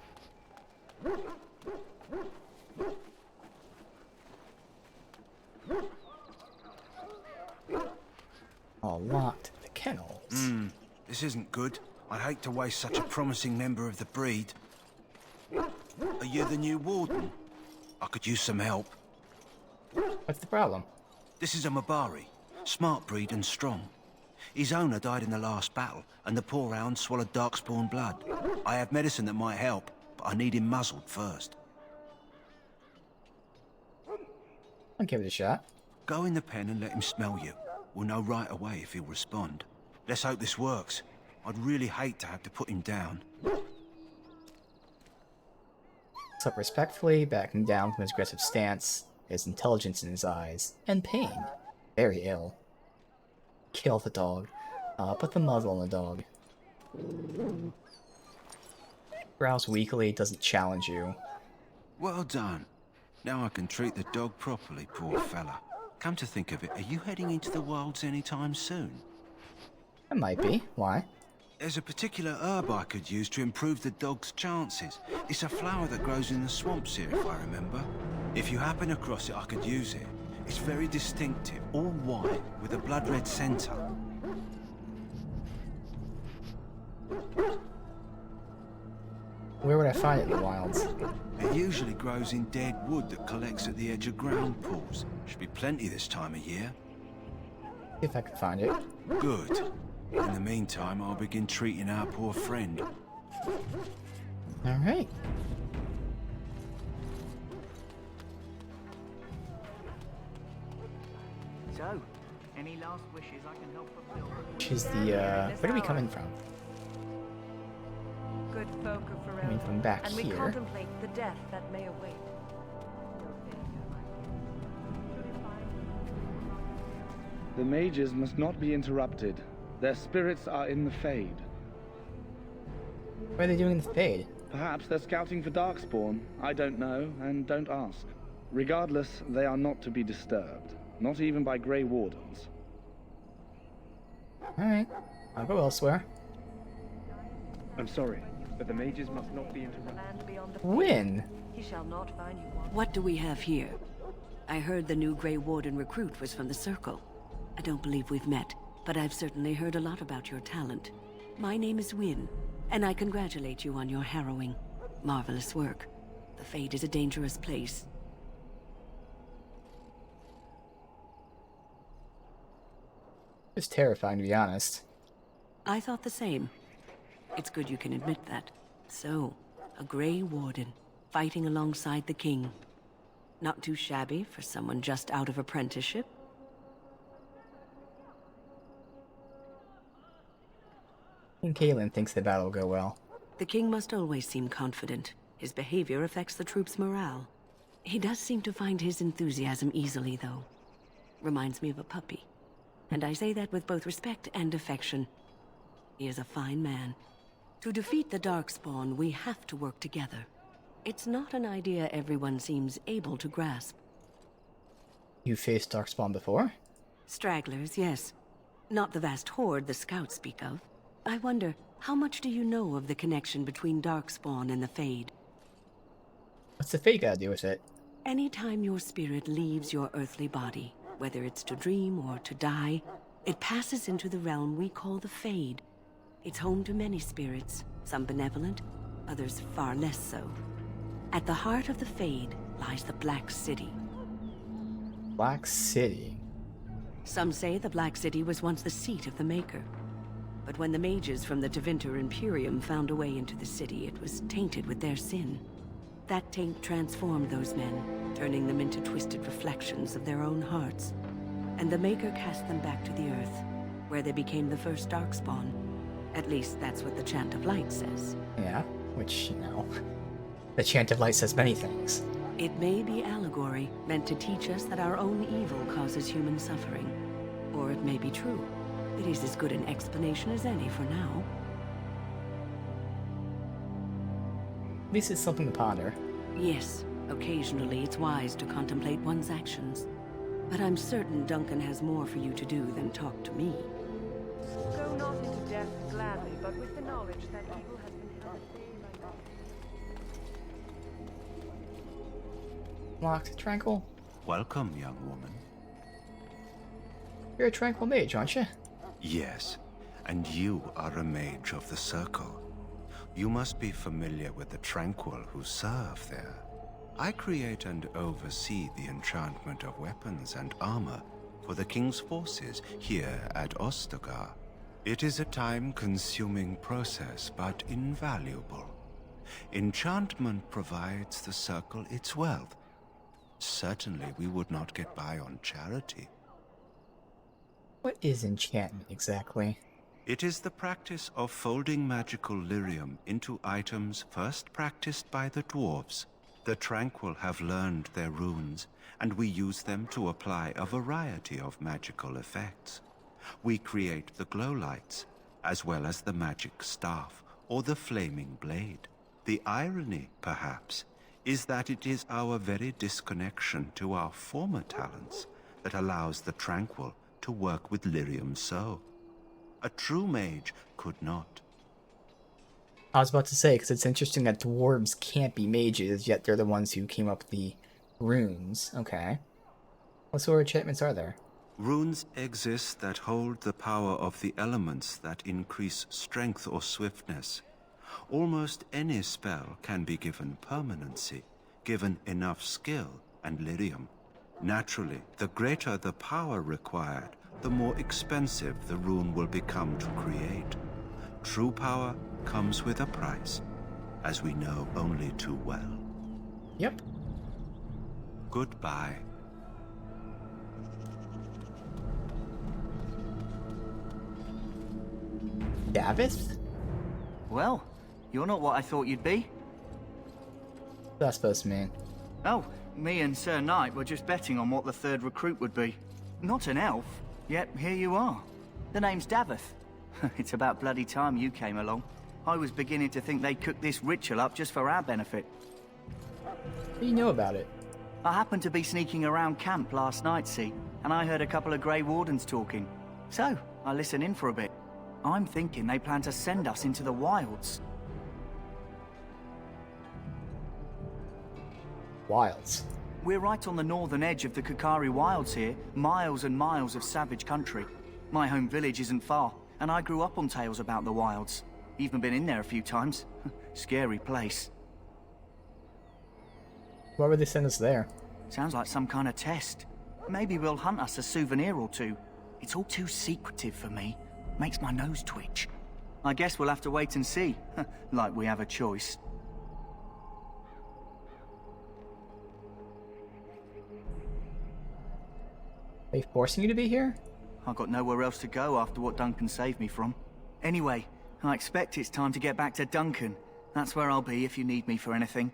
All locked. The kennels. This isn't good. I'd hate to waste such a promising member of the breed. Are you the new warden? I could use some help. What's the problem? This is a Mabari. Smart breed and strong. His owner died in the last battle, and the poor hound swallowed Darkspawn blood. I have medicine that might help, but I need him muzzled first. I'll give it a shot. Go in the pen and let him smell you. We'll know right away if he'll respond. Let's hope this works. I'd really hate to have to put him down. Looks up respectfully, backing down from his aggressive stance, his intelligence in his eyes, and pain. Very ill. Kill the dog. Put the muzzle on the dog. Growls weakly, doesn't challenge you. Well done. Now I can treat the dog properly, poor fella. Come to think of it, are you heading into the wilds anytime soon? It might be. Why? There's a particular herb I could use to improve the dog's chances. It's a flower that grows in the swamps here, if I remember. If you happen across it, I could use it. It's very distinctive, all white, with a blood-red centre. Where would I find it in the wilds? It usually grows in dead wood that collects at the edge of ground pools. Should be plenty this time of year. See if I can find it. Good. In the meantime, I'll begin treating our poor friend. Alright. So, any last wishes I can help fulfill? Which is the, where are we coming from? Good folk of Ferelden, Coming from back and we here. contemplate the death that may await. The mages must not be interrupted. Their spirits are in the Fade. What are they doing in the Fade? Perhaps they're scouting for Darkspawn. I don't know, and don't ask. Regardless, they are not to be disturbed. Not even by Grey Wardens. Alright. I'll go elsewhere. I'm sorry, but the mages must not be interrupted. Win! He shall not find you wanting. What do we have here? I heard the new Grey Warden recruit was from the Circle. I don't believe we've met, but I've certainly heard a lot about your talent. My name is Wynne, and I congratulate you on your harrowing, marvelous work. The Fade is a dangerous place. It's terrifying, to be honest. I thought the same. It's good you can admit that. So, a Grey Warden, fighting alongside the king. Not too shabby for someone just out of apprenticeship. And Caitlin thinks the battle will go well. The king must always seem confident. His behavior affects the troops' morale. He does seem to find his enthusiasm easily, though. Reminds me of a puppy. And I say that with both respect and affection. He is a fine man. To defeat the Darkspawn, we have to work together. It's not an idea everyone seems able to grasp. You faced Darkspawn before? Stragglers, yes. Not the vast horde the scouts speak of. I wonder, how much do you know of the connection between Darkspawn and the Fade? What's the Fade got to do with it? Anytime your spirit leaves your earthly body, whether it's to dream or to die, it passes into the realm we call the Fade. It's home to many spirits, some benevolent, others far less so. At the heart of the Fade lies the Black City. Black City? Some say the Black City was once the seat of the Maker. But when the mages from the Tevinter Imperium found a way into the city, it was tainted with their sin. That taint transformed those men, turning them into twisted reflections of their own hearts. And the Maker cast them back to the Earth, where they became the first Darkspawn. At least that's what the Chant of Light says. Yeah, which, you know, the Chant of Light says many things. It may be allegory, meant to teach us that our own evil causes human suffering. Or it may be true. It is as good an explanation as any for now. At least it's something to ponder. Yes, occasionally it's wise to contemplate one's actions. But I'm certain Duncan has more for you to do than talk to me. Go not into death gladly, but with the knowledge that evil has been held at bay by Locked, Tranquil? Welcome, young woman. You're a Tranquil mage, aren't you? Yes, and you are a mage of the Circle. You must be familiar with the Tranquil who serve there. I create and oversee the enchantment of weapons and armor for the King's forces here at Ostagar. It is a time-consuming process, but invaluable. Enchantment provides the Circle its wealth. Certainly we would not get by on charity. What is enchantment exactly? It is the practice of folding magical lyrium into items first practiced by the dwarves. The Tranquil have learned their runes, and we use them to apply a variety of magical effects. We create the glow lights, as well as the magic staff or the flaming blade. The irony, perhaps, is that it is our very disconnection to our former talents that allows the Tranquil to work with lyrium so. A true mage could not. I was about to say, because it's interesting that dwarves can't be mages, yet they're the ones who came up with the runes. Okay. What sort of enchantments are there? Runes exist that hold the power of the elements that increase strength or swiftness. Almost any spell can be given permanency, given enough skill and lyrium. Naturally, the greater the power required, the more expensive the rune will become to create. True power comes with a price, as we know only too well. Yep. Goodbye. Davith? Well, you're not what I thought you'd be. What's that supposed to mean? Oh, me and Sir Knight were just betting on what the third recruit would be. Not an elf, yet here you are. The name's Davith. It's about bloody time you came along. I was beginning to think they cooked this ritual up just for our benefit. What do you know about it? I happened to be sneaking around camp last night, see, and I heard a couple of Grey Wardens talking. So, I listened in for a bit. I'm thinking they plan to send us into the wilds. Wilds? We're right on the northern edge of the Kakari Wilds here, miles and miles of savage country. My home village isn't far, and I grew up on tales about the wilds. Even been in there a few times. Scary place. Why would they send us there? Sounds like some kind of test. Maybe we'll hunt us a souvenir or two. It's all too secretive for me. Makes my nose twitch. I guess we'll have to wait and see. Like we have a choice. they forcing you to be here? I've got nowhere else to go after what Duncan saved me from. Anyway, I expect it's time to get back to Duncan. That's where I'll be if you need me for anything.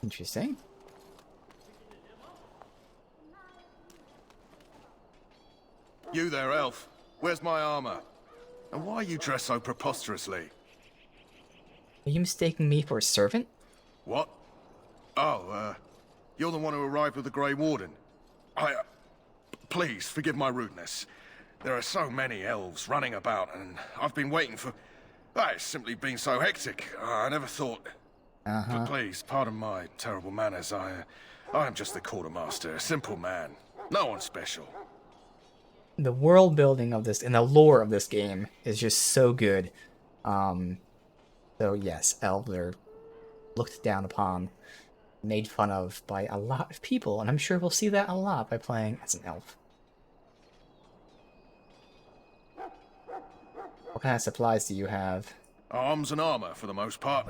Interesting. You there, elf. Where's my armor? And why are you dressed so preposterously? Are you mistaking me for a servant? What? Oh, you're the one who arrived with the Grey Warden. Please, forgive my rudeness. There are so many elves running about, and I've been waiting for... it's simply been so hectic. I never thought... But please, pardon my terrible manners. I am just the quartermaster, a simple man. No one special. The world building of this and the lore of this game is just so good. So yes, elves are looked down upon, made fun of by a lot of people, and I'm sure we'll see that a lot by playing as an elf. What kind of supplies do you have? Arms and armor, for the most part.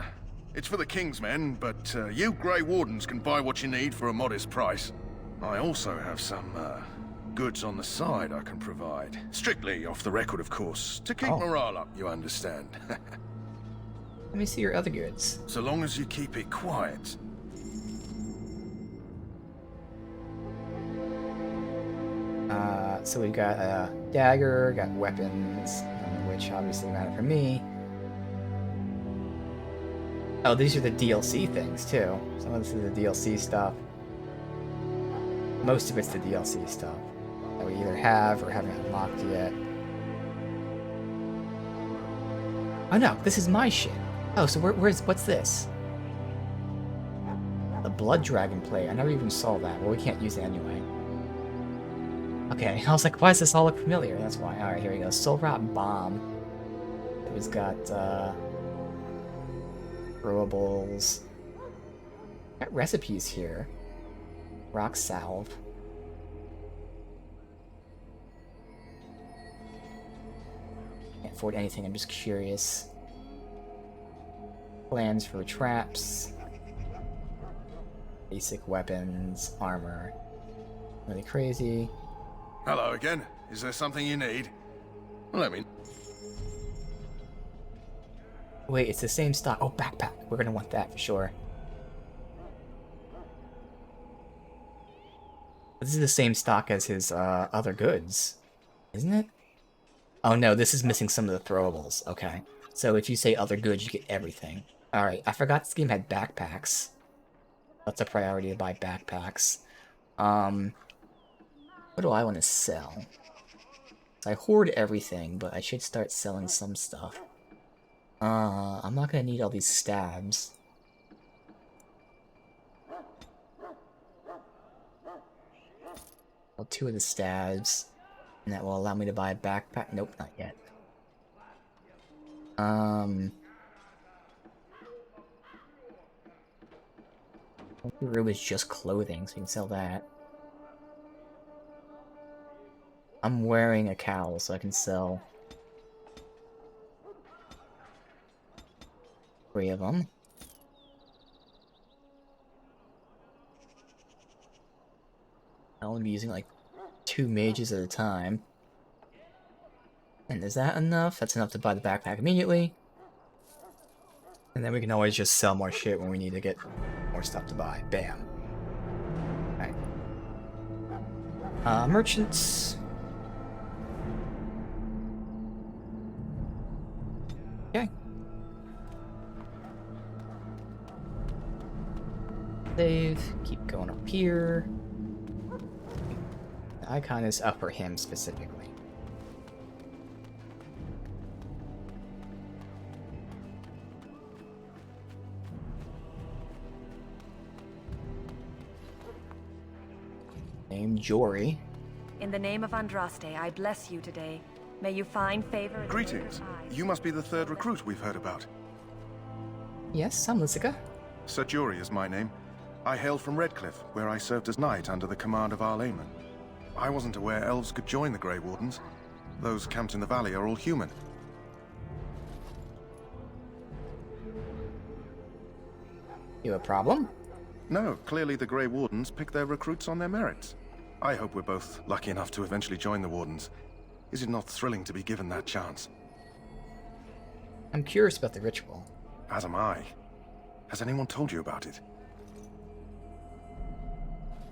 It's for the King's men, but you Grey Wardens can buy what you need for a modest price. I also have some goods on the side I can provide. Strictly off the record, of course. To keep morale up, you understand. Let me see your other goods. So long as you keep it quiet. So we've got a dagger, got weapons, which obviously matter for me. Oh, these are the DLC things, too. Some of this is the DLC stuff. Most of it's the DLC stuff that we either have or haven't unlocked yet. Oh no, this is my shit. Oh, so what's this? The Blood Dragon plate. I never even saw that. Well, we can't use it anyway. Okay, I was like, why does this all look familiar? That's why. Alright, here we go. Soul Rot Bomb. It's got, throwables. Got recipes here. Rock Salve. Can't afford anything, I'm just curious. Plans for traps. Basic weapons, armor. Really crazy. Hello again. Is there something you need? Let me... Wait, it's the same stock. Oh, backpack. We're gonna want that for sure. This is the same stock as his other goods, isn't it? Oh no, this is missing some of the throwables. Okay. So if you say other goods, you get everything. Alright, I forgot this game had backpacks. That's a priority to buy backpacks. What do I want to sell? I hoard everything, but I should start selling some stuff. I'm not gonna need all these stabs. Well, 2 of the stabs. And that will allow me to buy a backpack. Nope, not yet. The room is just clothing, so you can sell that. I'm wearing a cowl, so I can sell 3 of them. I'll be using like 2 mages at a time. And is that enough? That's enough to buy the backpack immediately. And then we can always just sell more shit when we need to get more stuff to buy. Bam. Alright. Merchants. Okay. Save. Keep going up here. The icon is up for him specifically. Name Jory. In the name of Andraste, I bless you today. May you find favor. Greetings. You must be the 3rd recruit we've heard about. Yes, I'm Lysica. Sir Jory is my name. I hail from Redcliffe, where I served as knight under the command of Arlayman. I wasn't aware elves could join the Grey Wardens. Those camped in the valley are all human. You have a problem? No, clearly the Grey Wardens pick their recruits on their merits. I hope we're both lucky enough to eventually join the Wardens. Is it not thrilling to be given that chance? I'm curious about the ritual. As am I. Has anyone told you about it?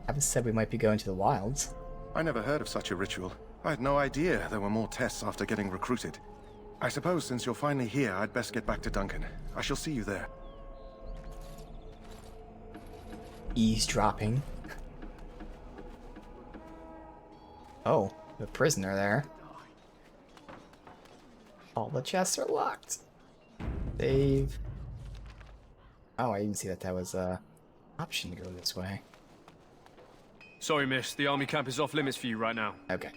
Haven't said we might be going to the wilds. I never heard of such a ritual. I had no idea there were more tests after getting recruited. I suppose since you're finally here, I'd best get back to Duncan. I shall see you there. Eavesdropping. Oh, the prisoner there. All the chests are locked. Save. Oh, I didn't see that was a option to go this way. Sorry, miss. The army camp is off limits for you right now. Okay.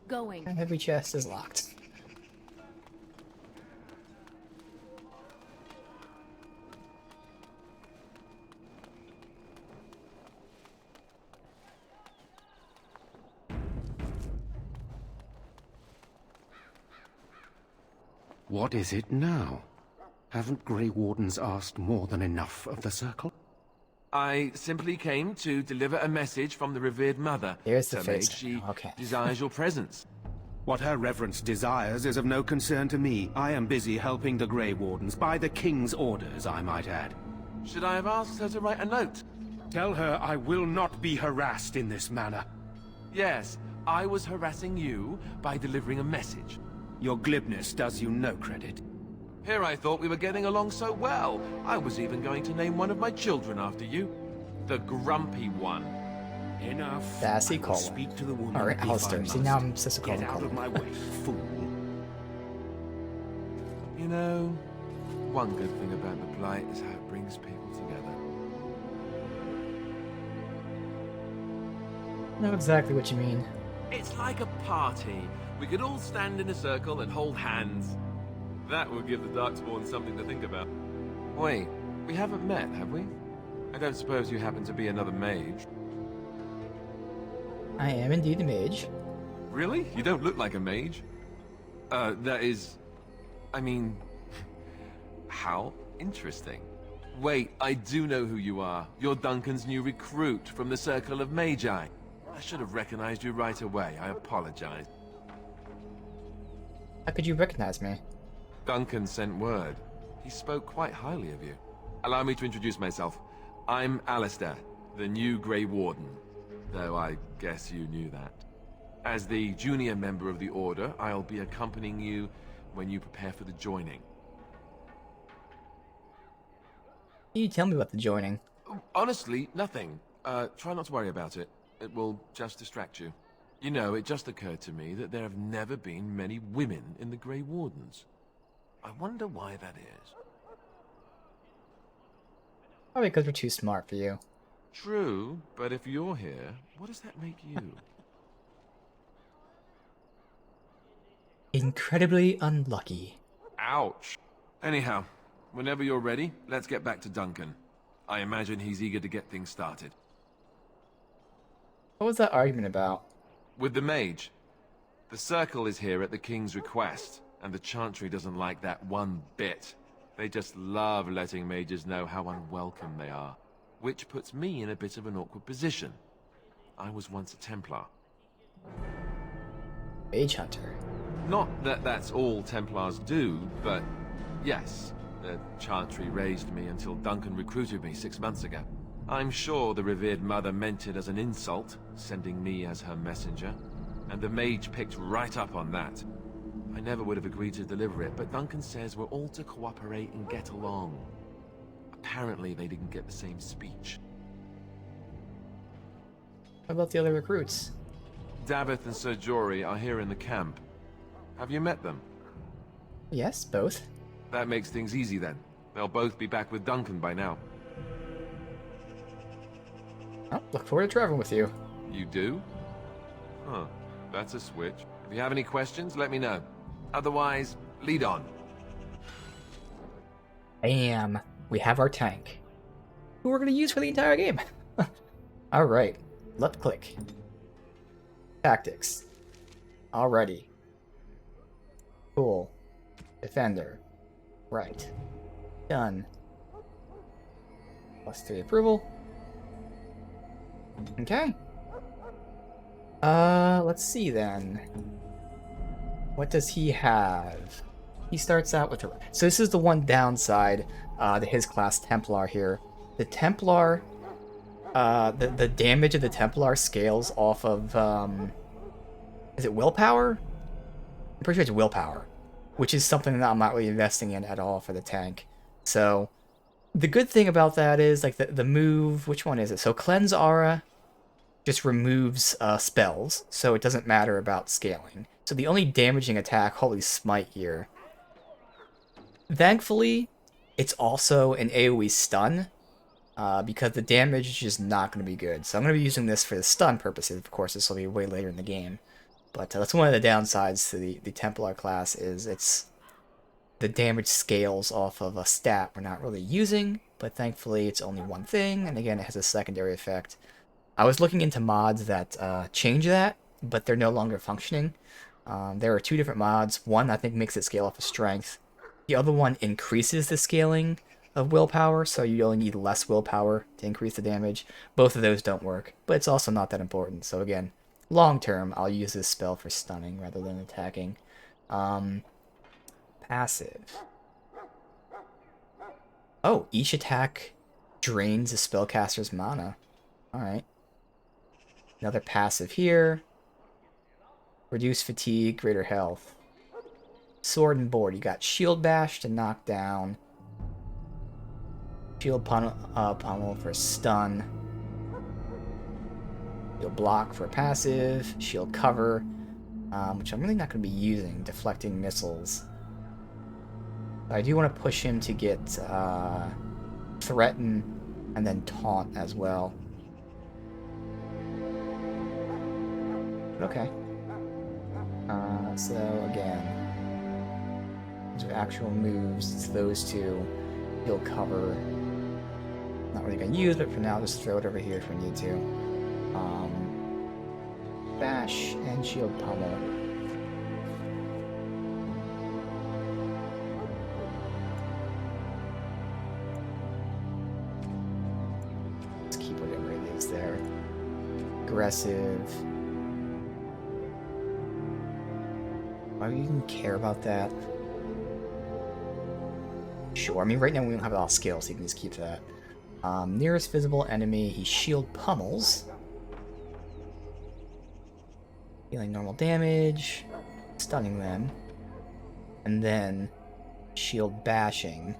Going. And every chest is locked. What is it now? Haven't Grey Wardens asked more than enough of the Circle? I simply came to deliver a message from the revered mother. There's the Sir face. Mage. She Okay. desires your presence. What her reverence desires is of no concern to me. I am busy helping the Grey Wardens, by the King's orders, I might add. Should I have asked her to write a note? Tell her I will not be harassed in this manner. Yes, I was harassing you by delivering a message. Your glibness does you no credit. Here I thought we were getting along so well. I was even going to name one of my children after you. The Grumpy One. Enough. Sassy I will Colin. speak to the woman Alright, if I Alistair. See, must. now I'm supposed to call Get him out of Colin. my way, fool. You know, one good thing about the Blight is how it brings people together. Know exactly what you mean. It's like a party. We could all stand in a circle and hold hands. That will give the Darkspawn something to think about. Wait, we haven't met, have we? I don't suppose you happen to be another mage? I am indeed a mage. Really? You don't look like a mage. That is... I mean... How interesting. Wait, I do know who you are. You're Duncan's new recruit from the Circle of Magi. I should have recognized you right away. I apologize. How could you recognize me? Duncan sent word. He spoke quite highly of you. Allow me to introduce myself. I'm Alistair, the new Grey Warden. Though I guess you knew that. As the junior member of the Order, I'll be accompanying you when you prepare for the joining. Can you tell me about the joining? Honestly, nothing. Try not to worry about it. It will just distract you. You know, it just occurred to me that there have never been many women in the Grey Wardens. I wonder why that is. Probably because we're too smart for you. True, but if you're here, what does that make you? Incredibly unlucky. Ouch. Anyhow, whenever you're ready, let's get back to Duncan. I imagine he's eager to get things started. What was that argument about? With the mage. The Circle is here at the King's request, and the Chantry doesn't like that one bit. They just love letting mages know how unwelcome they are, which puts me in a bit of an awkward position. I was once a Templar. Mage Hunter. Not that that's all Templars do, but yes, the Chantry raised me until Duncan recruited me 6 months ago. I'm sure the revered mother meant it as an insult, sending me as her messenger, and the mage picked right up on that. I never would have agreed to deliver it, but Duncan says we're all to cooperate and get along. Apparently they didn't get the same speech. What about the other recruits? Davith and Sir Jory are here in the camp. Have you met them? Yes, both. That makes things easy then. They'll both be back with Duncan by now. Oh, look forward to traveling with you. You do? Huh. That's a switch. If you have any questions, let me know. Otherwise, lead on. Bam! We have our tank, who we're going to use for the entire game. Alright, left click. Tactics. Alrighty. Cool. Defender. Right. Done. +3 approval. Okay. Let's see then. What does he have? He starts out with a... So this is the one downside to his class Templar here. The Templar... the damage of the Templar scales off of... is it willpower? I'm pretty sure it's willpower. Which is something that I'm not really investing in at all for the tank. So... The good thing about that is, like, the move... Which one is it? So Cleanse Aura just removes spells, so it doesn't matter about scaling. So the only damaging attack, Holy Smite here. Thankfully, it's also an AoE stun, because the damage is just not going to be good. So I'm going to be using this for the stun purposes. Of course, this will be way later in the game. But that's one of the downsides to the Templar class, is it's the damage scales off of a stat we're not really using, but thankfully it's only one thing, and again, it has a secondary effect. I was looking into mods that change that, but they're no longer functioning. There are two different mods. One, I think, makes it scale off of strength. The other one increases the scaling of willpower, so you only need less willpower to increase the damage. Both of those don't work, but it's also not that important. So again, long term, I'll use this spell for stunning rather than attacking. Passive. Oh, each attack drains a spellcaster's mana. Alright. Another passive here. Reduce fatigue, greater health. Sword and board. You got shield bash to knock down. Shield pummel for stun. Shield block for passive. Shield cover, which I'm really not going to be using. Deflecting missiles. I do want to push him to get threaten and then taunt as well. Okay. So again, those are actual moves. It's those two. He'll cover. Not really gonna use, but for now, just throw it over here if we need to. Bash and shield pummel. Let's keep whatever it is there. Aggressive. Why do you even care about that? Sure, I mean, right now we don't have it all skills, so you can just keep that. Nearest visible enemy, he shield pummels. Dealing normal damage, stunning them. And then shield bashing.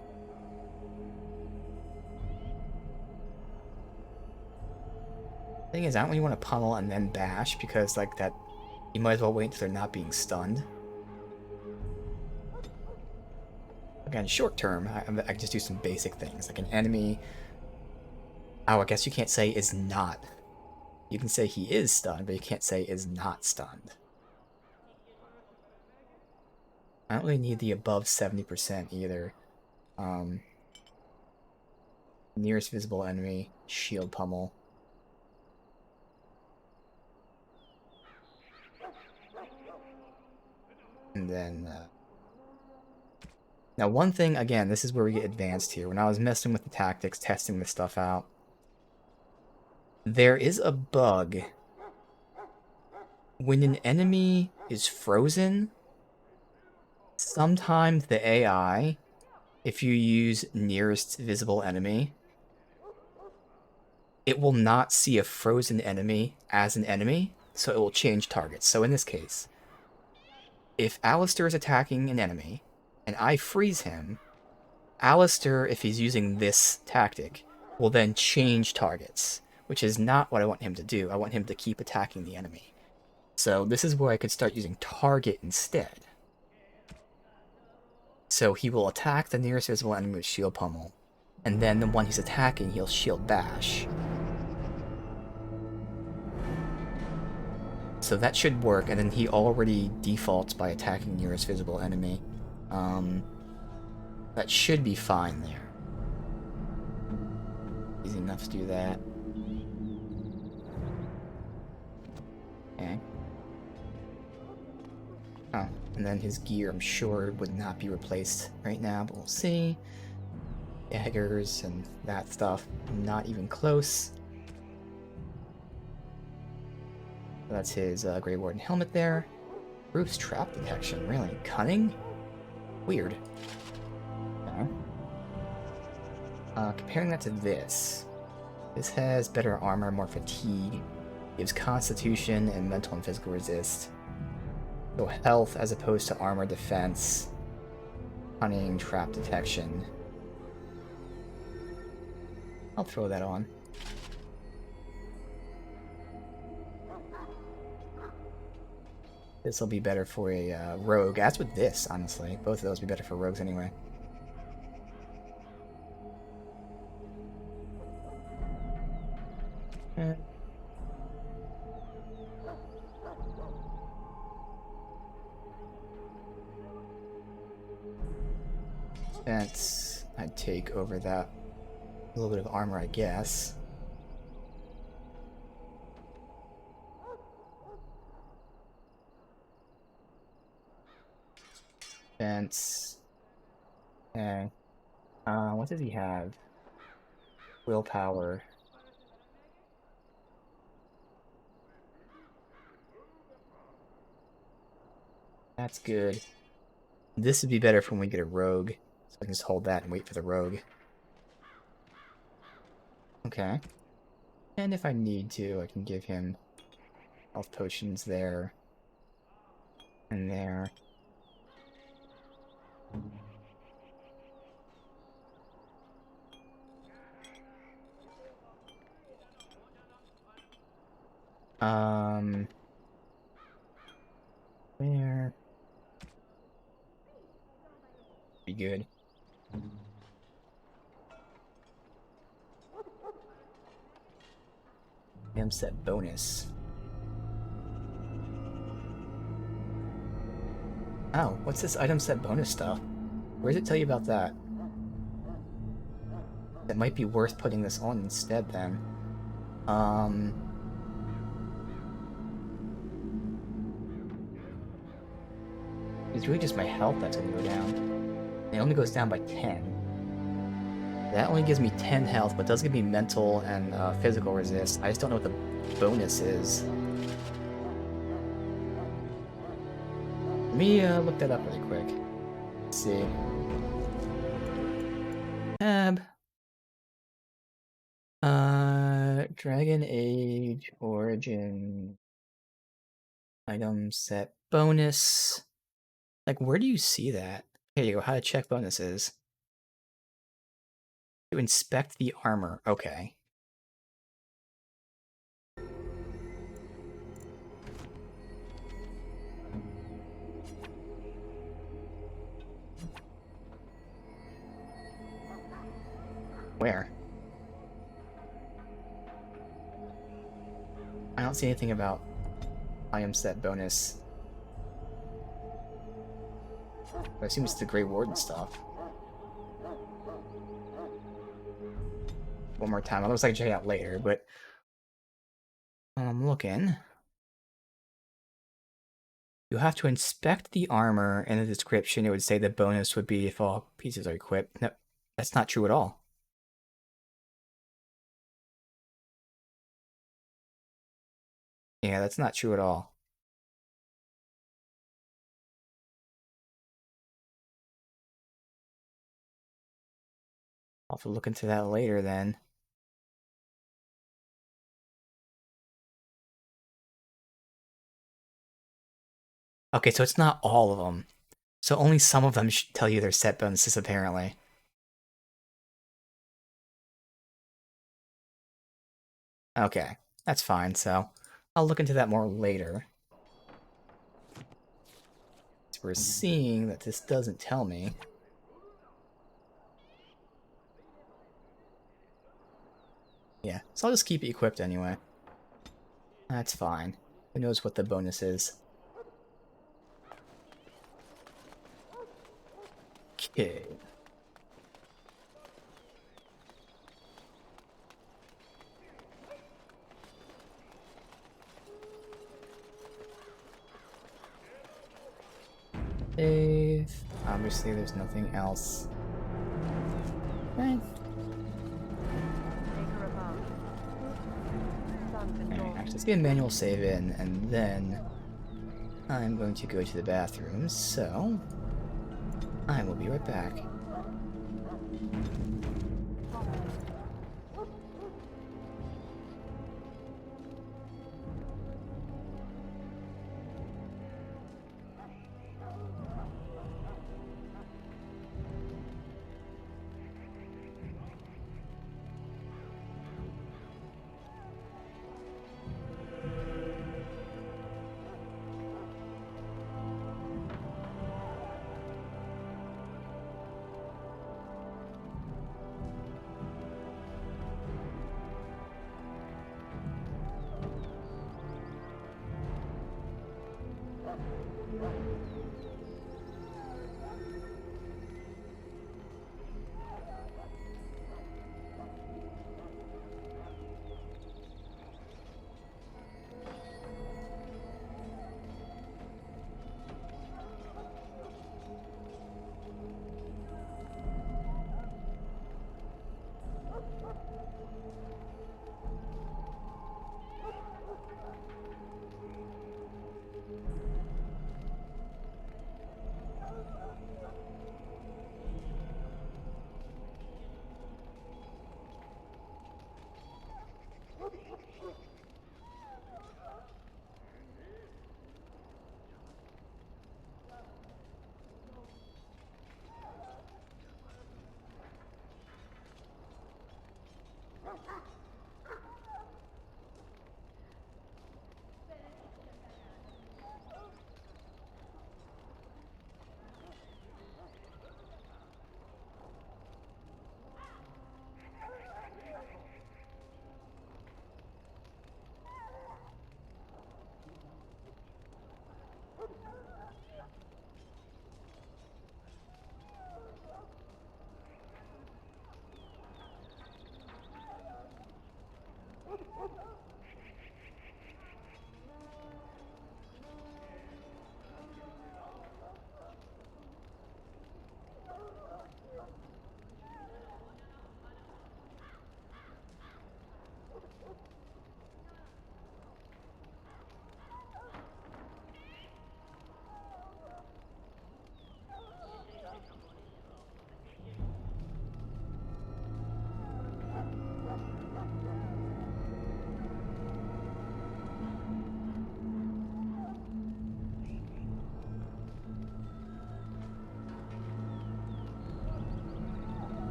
Thing is, I don't really want to pummel and then bash, because, like, that, you might as well wait until they're not being stunned. Again, short term, I can just do some basic things, like an enemy. Oh, I guess you can't say is not. You can say he is stunned, but you can't say is not stunned. I don't really need the above 70% either. Nearest visible enemy, shield pummel. And then, now one thing, again, this is where we get advanced here. When I was messing with the tactics, testing this stuff out, there is a bug. When an enemy is frozen, sometimes the AI, if you use nearest visible enemy, it will not see a frozen enemy as an enemy, so it will change targets. So in this case, if Alistair is attacking an enemy, and I freeze him, Alistair, if he's using this tactic, will then change targets, which is not what I want him to do. I want him to keep attacking the enemy. So this is where I could start using target instead. So he will attack the nearest visible enemy with shield pummel, and then the one he's attacking, he'll shield bash. So that should work, and then he already defaults by attacking nearest visible enemy. That should be fine there. Easy enough to do that. Okay. Oh, and then his gear, I'm sure, would not be replaced right now, but we'll see. Daggers and that stuff, not even close. That's his Grey Warden helmet there. Bruce trap detection, really? Cunning? Weird. Okay. Comparing that to this. This has better armor, more fatigue, gives constitution and mental and physical resist. So health as opposed to armor defense. Cunning, trap detection. I'll throw that on. This will be better for a rogue, as with this, honestly. Both of those would be better for rogues anyway. Defense, I'd take over that. A little bit of armor, I guess. Defense. Okay. What does he have? Willpower. That's good. This would be better for when we get a rogue. So I can just hold that and wait for the rogue. Okay. And if I need to, I can give him health potions there. And there. There. Be good. Item set bonus. Oh, what's this item set bonus stuff? Where does it tell you about that? It might be worth putting this on instead then. It's really just my health that's gonna go down. It only goes down by 10. That only gives me 10 health, but does give me mental and physical resist. I just don't know what the bonus is. Let me look that up really quick. Let's see. Tab. Dragon Age Origin item set bonus. Like, where do you see that? Here you go. How to check bonuses. To inspect the armor. Okay. Where? I don't see anything about item set bonus. I assume it's the Grey Warden stuff. One more time. Otherwise I can check it out later, but I'm looking. You have to inspect the armor. In the description, it would say the bonus would be if all pieces are equipped. No, that's not true at all. Yeah, that's not true at all. I'll have to look into that later then. Okay, so it's not all of them. So only some of them should tell you their set bonuses, apparently. Okay, that's fine, so I'll look into that more later. So we're seeing that this doesn't tell me. Yeah, so I'll just keep it equipped anyway. That's fine. Who knows what the bonus is? Okay. Save. Obviously, there's nothing else. Okay. Actually, let's get a manual save in, and then I'm going to go to the bathroom, so I will be right back.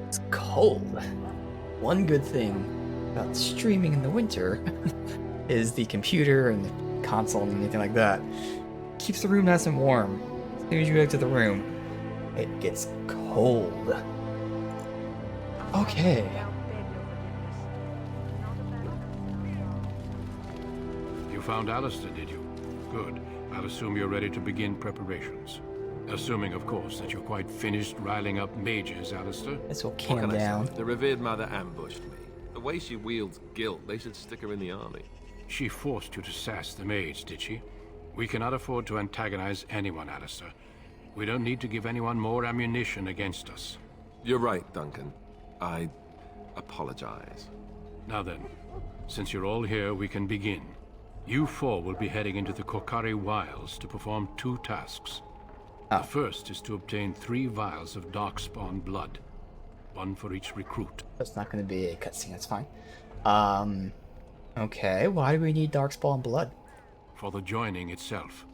It's cold. One good thing about streaming in the winter is the computer and the console and anything like that keeps the room nice and warm. As soon as you exit the room, it gets cold. Okay. You found Alistair, did you? Good. I'll assume you're ready to begin preparations. Assuming, of course, that you're quite finished riling up mages, Alistair. This will What calm can I down. say? The revered mother ambushed me. The way she wields guilt, they should stick her in the army. She forced you to sass the maids, did she? We cannot afford to antagonize anyone, Alistair. We don't need to give anyone more ammunition against us. You're right, Duncan. I apologize. Now then, since you're all here, we can begin. You four will be heading into the Korcari Wilds to perform 2 tasks. The first is to obtain 3 vials of Darkspawn blood. 1 for each recruit. That's not going to be a cutscene, that's fine. Okay, why do we need Darkspawn blood? For the joining itself.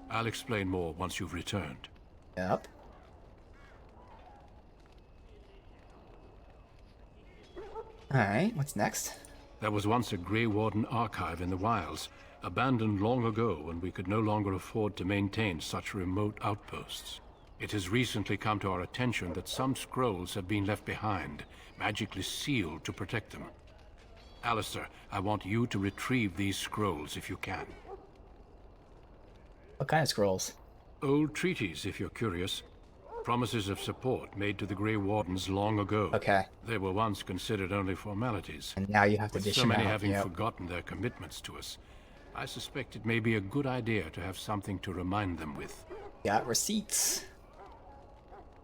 I'll explain more once you've returned. Yep. Alright, what's next? There was once a Grey Warden archive in the wilds, abandoned long ago when we could no longer afford to maintain such remote outposts. It has recently come to our attention that some scrolls have been left behind, magically sealed to protect them. Alistair, I want you to retrieve these scrolls if you can. What kind of scrolls? Old treaties, if you're curious. Promises of support made to the Grey Wardens long ago. Okay. They were once considered only formalities. And now you have to With dish so them many out. having Yep. forgotten their commitments to us, I suspect it may be a good idea to have something to remind them with. Got receipts.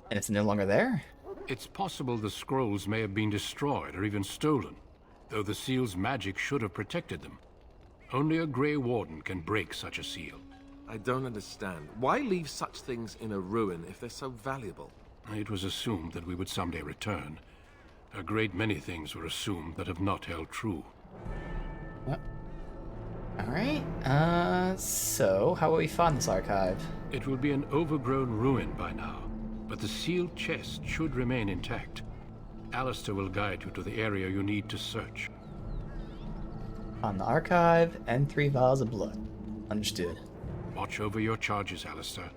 And it's no longer there? It's possible the scrolls may have been destroyed or even stolen, though the seal's magic should have protected them. Only a Grey Warden can break such a seal. I don't understand. Why leave such things in a ruin if they're so valuable? It was assumed that we would someday return. A great many things were assumed that have not held true. Yep. Alright, so how will we find this archive? It will be an overgrown ruin by now, but the sealed chest should remain intact. Alistair will guide you to the area you need to search. On the archive and 3 vials of blood. Understood. Watch over your charges, Alistair.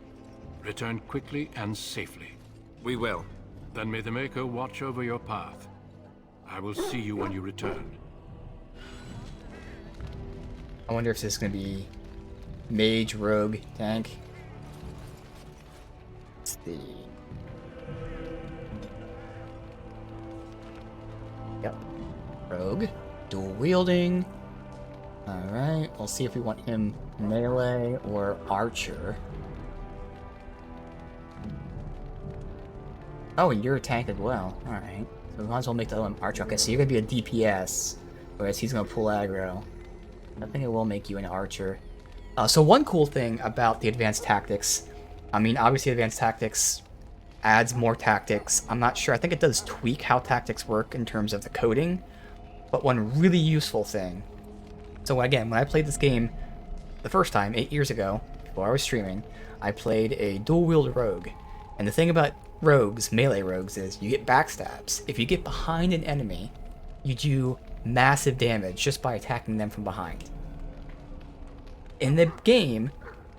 Return quickly and safely. We will. Then may the Maker watch over your path. I will see you when you return. I wonder if this is going to be mage, rogue, tank. Let's see. Yep. Rogue. Dual wielding. Alright, we'll see if we want him melee or archer. Oh, you're a tank as well. Alright. So we might as well make the other one archer. Okay, so you're gonna be a DPS, whereas he's gonna pull aggro. I think it will make you an archer. So one cool thing about the advanced tactics, I mean, obviously advanced tactics adds more tactics. I'm not sure. I think it does tweak how tactics work in terms of the coding. But one really useful thing. So again, when I played this game the first time, 8 years ago, before I was streaming, I played a dual-wield rogue. And the thing about rogues, melee rogues, is you get backstabs. If you get behind an enemy, you do massive damage just by attacking them from behind. In the game,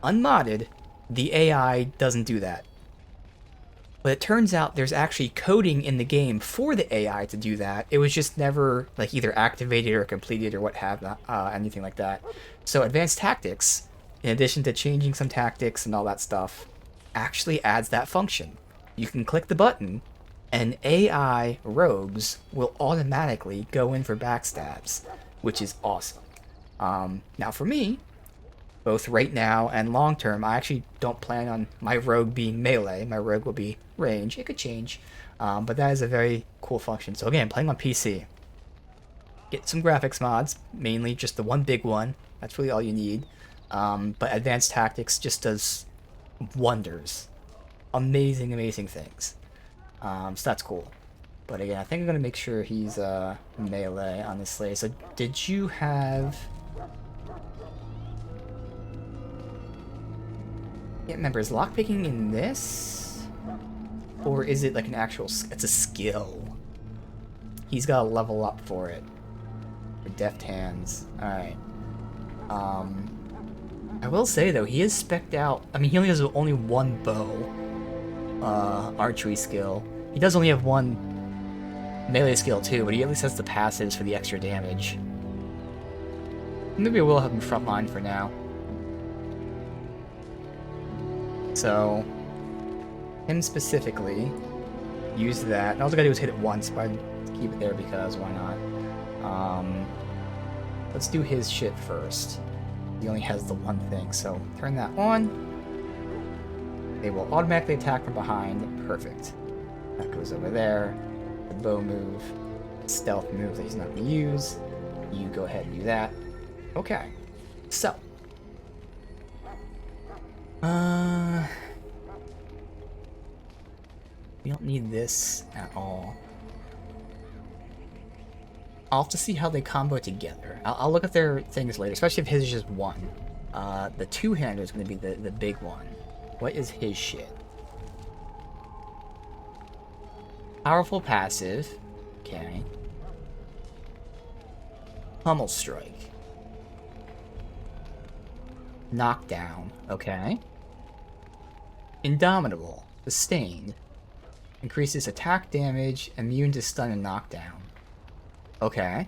unmodded, the AI doesn't do that. But it turns out there's actually coding in the game for the AI to do that. It was just never like either activated or completed or what have anything like that. So advanced tactics, in addition to changing some tactics and all that stuff, actually adds that function. You can click the button and AI rogues will automatically go in for backstabs, which is awesome. Now for me, both right now and long term, I actually don't plan on my rogue being melee. My rogue will be range. It could change, but that is a very cool function. So again, playing on PC. Get some graphics mods, mainly just the one big one. That's really all you need. But advanced tactics just does wonders. Amazing, amazing things. So that's cool. But again, I think I'm going to make sure he's melee on this slate. So did you have... I can't remember, is lockpicking in this? Or is it like an actual... It's a skill. He's got to level up for it. For deft hands. Alright. I will say though, he is spec'd out... I mean, he only has only one bow. Archery skill. He does only have one melee skill too, but he at least has the passives for the extra damage. Maybe we'll have him frontline for now. So, him specifically, use that. And all I gotta do is hit it once, but I'd keep it there because why not? Let's do his shit first. He only has the one thing, so turn that on. They will automatically attack from behind. Perfect. That goes over there. The bow move, stealth move that he's not gonna use. You go ahead and do that. Okay. So. We don't need this at all. I'll have to see how they combo together. I'll look at their things later, especially if his is just one. The two-hander is going to be the big one. What is his shit? Powerful passive. Okay. Pummel strike. Knockdown. Okay. Indomitable. Sustained. Increases attack damage, immune to stun and knockdown. Okay.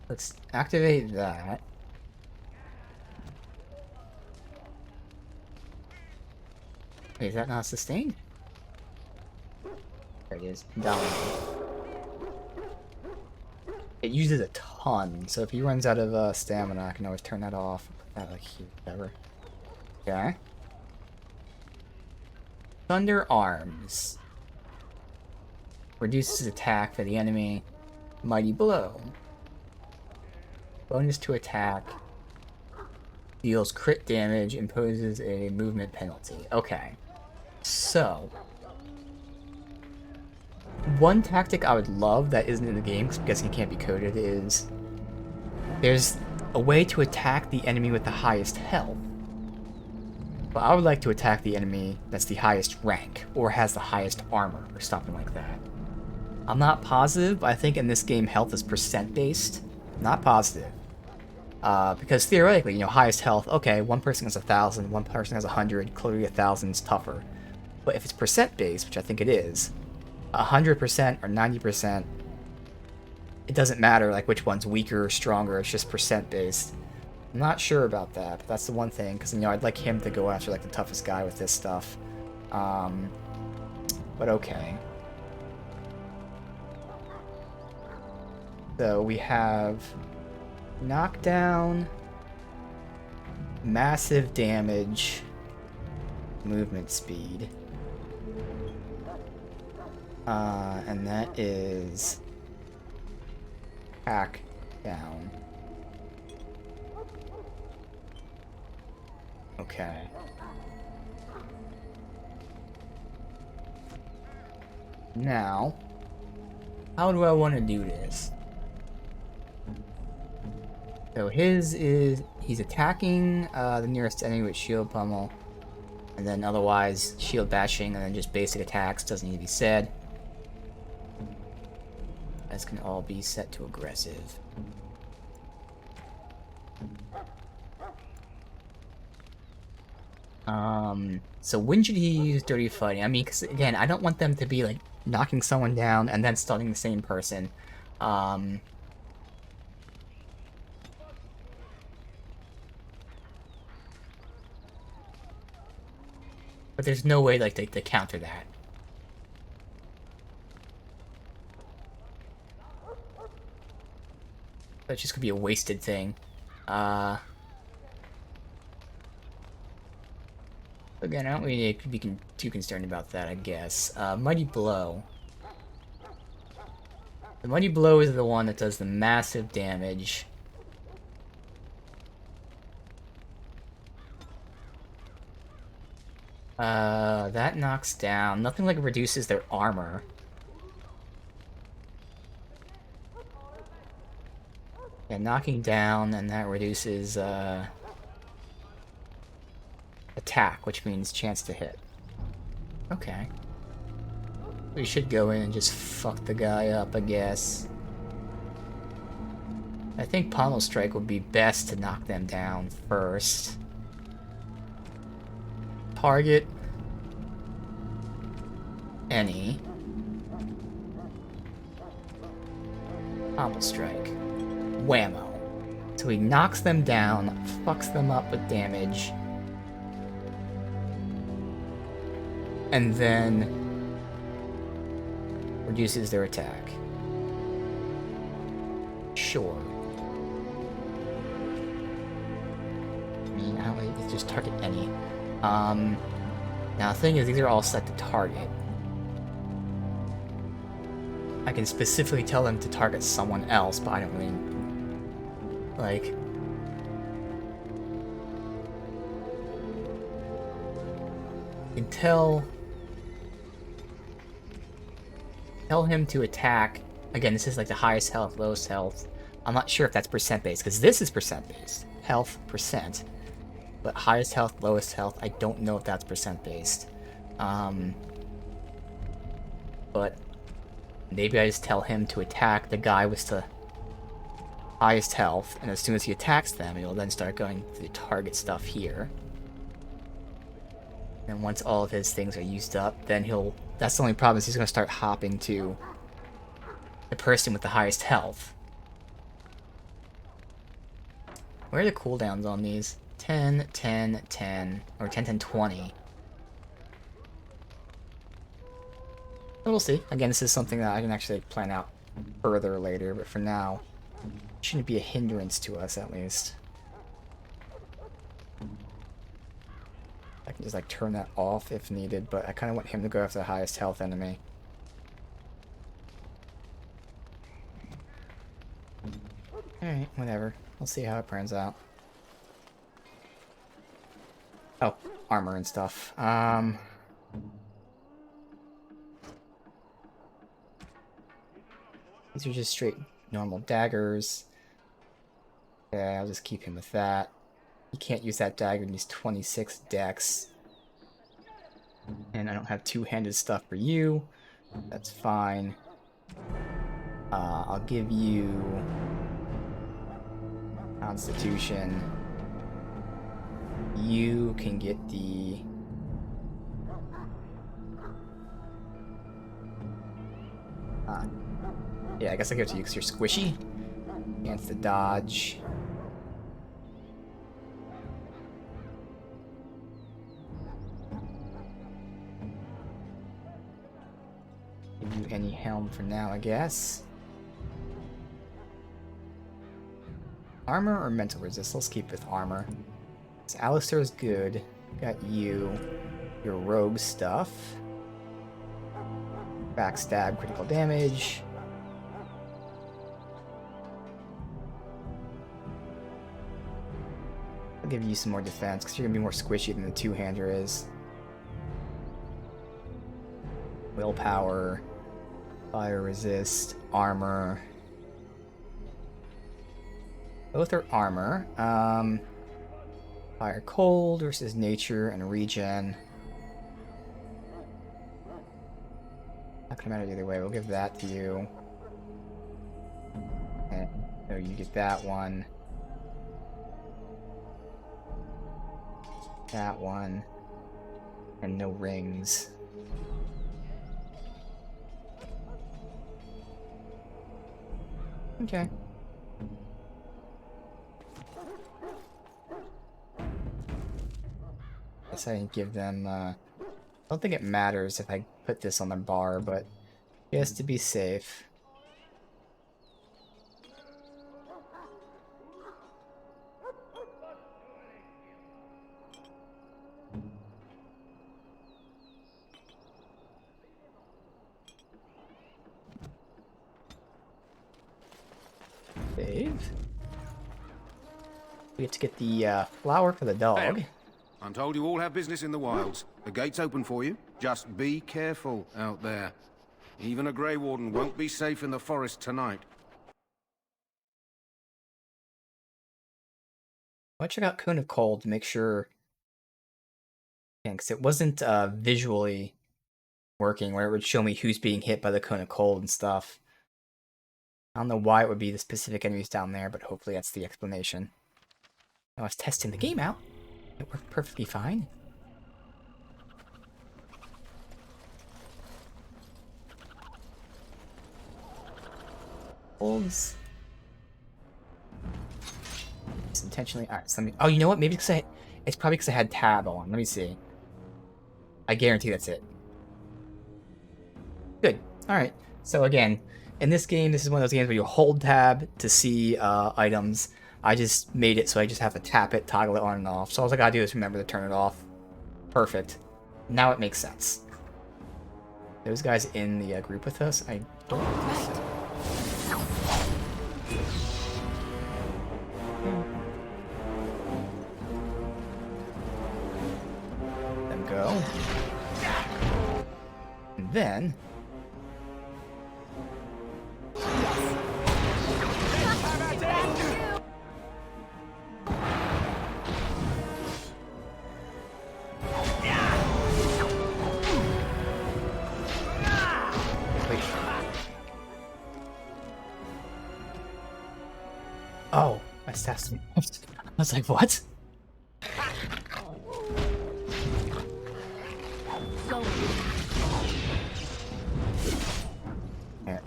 Let's activate that. Wait, is that not sustained? There it is. Indomitable. It uses a ton, so if he runs out of stamina, I can always turn that off. Put that like here, whatever. Okay. Thunder Arms. Reduces attack for the enemy. Mighty Blow. Bonus to attack. Deals crit damage, imposes a movement penalty. Okay. So. One tactic I would love that isn't in the game, because I'm guessing it can't be coded, is there's a way to attack the enemy with the highest health. But I would like to attack the enemy that's the highest rank, or has the highest armor, or something like that. I'm not positive, but I think in this game health is percent based. Not positive. Because theoretically, you know, highest health, okay, one person has 1,000, one person has 100, clearly 1,000 is tougher. But if it's percent based, which I think it is, 100% or 90%, it doesn't matter like which one's weaker or stronger, it's just percent based. I'm not sure about that, but that's the one thing, because, you know, I'd like him to go after like the toughest guy with this stuff. But okay. So we have knockdown, massive damage, movement speed. And that is hack down. Okay. Now, how do I want to do this? So his is, he's attacking the nearest enemy with shield pummel, and then otherwise shield bashing, and then just basic attacks, doesn't need to be said. This can all be set to aggressive. So when should he use Dirty Fighting? I mean, because again, I don't want them to be like knocking someone down and then stunning the same person. But there's no way like to counter that. That's just gonna be a wasted thing. Again, I don't really need to be too concerned about that, I guess. Mighty Blow. The Mighty Blow is the one that does the massive damage. That knocks down. Nothing like reduces their armor. Yeah, knocking down, and that reduces, attack, which means chance to hit. Okay. We should go in and just fuck the guy up, I guess. I think Pommel Strike would be best to knock them down first. Target any. Pommel Strike. Whammo. So he knocks them down, fucks them up with damage, and then reduces their attack. Sure. I mean, I don't really just target any. Now the thing is, these are all set to target. I can specifically tell them to target someone else, but I don't really, like, you can tell him to attack. Again, this is like the highest health, lowest health. I'm not sure if that's percent based, because this is percent based. Health, percent. But highest health, lowest health, I don't know if that's percent based. But maybe I just tell him to attack the guy with the highest health, and as soon as he attacks them, he'll then start going to the target stuff here. And once all of his things are used up, then he'll... That's the only problem, is he's going to start hopping to the person with the highest health. Where are the cooldowns on these? 10, 10, 10, or 10, 10, 20. But we'll see. Again, this is something that I can actually plan out further later, but for now, it shouldn't be a hindrance to us, at least. I can just, like, turn that off if needed, but I kind of want him to go after the highest health enemy. Alright, whatever. We'll see how it turns out. Oh, armor and stuff. These are just straight normal daggers. Yeah, I'll just keep him with that. He can't use that dagger, and he's 26 dex. And I don't have two-handed stuff for you. That's fine. I'll give you Constitution. You can get the... yeah, I guess I'll give it to you because you're squishy. Against the dodge. Give you any helm for now, I guess. Armor or mental resist? Let's keep with armor. So Alistair is good. Got you. Your rogue stuff. Backstab, critical damage. I'll give you some more defense, because you're going to be more squishy than the two-hander is. Willpower. Fire resist. Armor. Both are armor. Fire cold versus nature and regen. Not gonna matter either way. We'll give that to you. And so you get that one. That one. And no rings. Okay. Guess I didn't give them, I don't think it matters if I put this on the bar, but just to be safe. Save. We have to get the flower for the dog. Hey. I'm told you all have business in the wilds. The gate's open for you. Just be careful out there. Even a Grey Warden won't be safe in the forest tonight. I'll check out Cone of Cold to make sure. Yeah, because it wasn't visually working where it would show me who's being hit by the Cone of Cold and stuff. I don't know why it would be the specific enemies down there, but hopefully that's the explanation. I was testing the game out. It worked perfectly fine. Holds. It's intentionally. Alright, so let me. Oh, you know what? Maybe because it's probably because I had tab on. Let me see. I guarantee that's it. Good. Alright. So again, in this game, this is one of those games where you hold tab to see items. I just made it so I just have to tap it, toggle it on and off. So all I gotta do is remember to turn it off. Perfect. Now it makes sense. Those guys in the group with us? I don't think so. Let them go. And then... Oh, my staff's. I was like, what? Go. Yeah.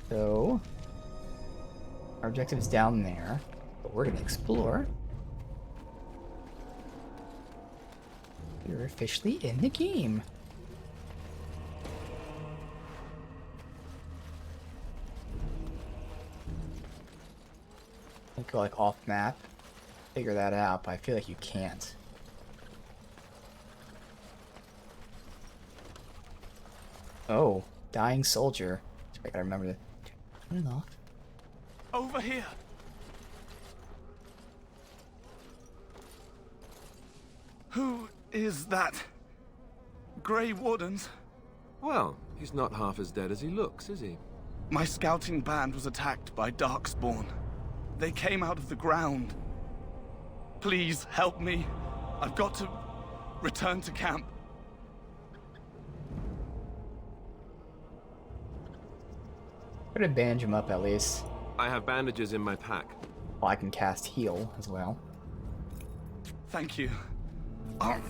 So, our objective is down there, but we're gonna explore. You're officially in the game. You go like off map, figure that out, but I feel like you can't. Oh, dying soldier. I gotta remember to turn it off. Over here. Who is that? Grey Wardens? Well, he's not half as dead as he looks, is he? My scouting band was attacked by Darkspawn. They came out of the ground. Please help me. I've got to return to camp. Try to bandage him up at least. I have bandages in my pack. Well, I can cast heal as well. Thank you. I've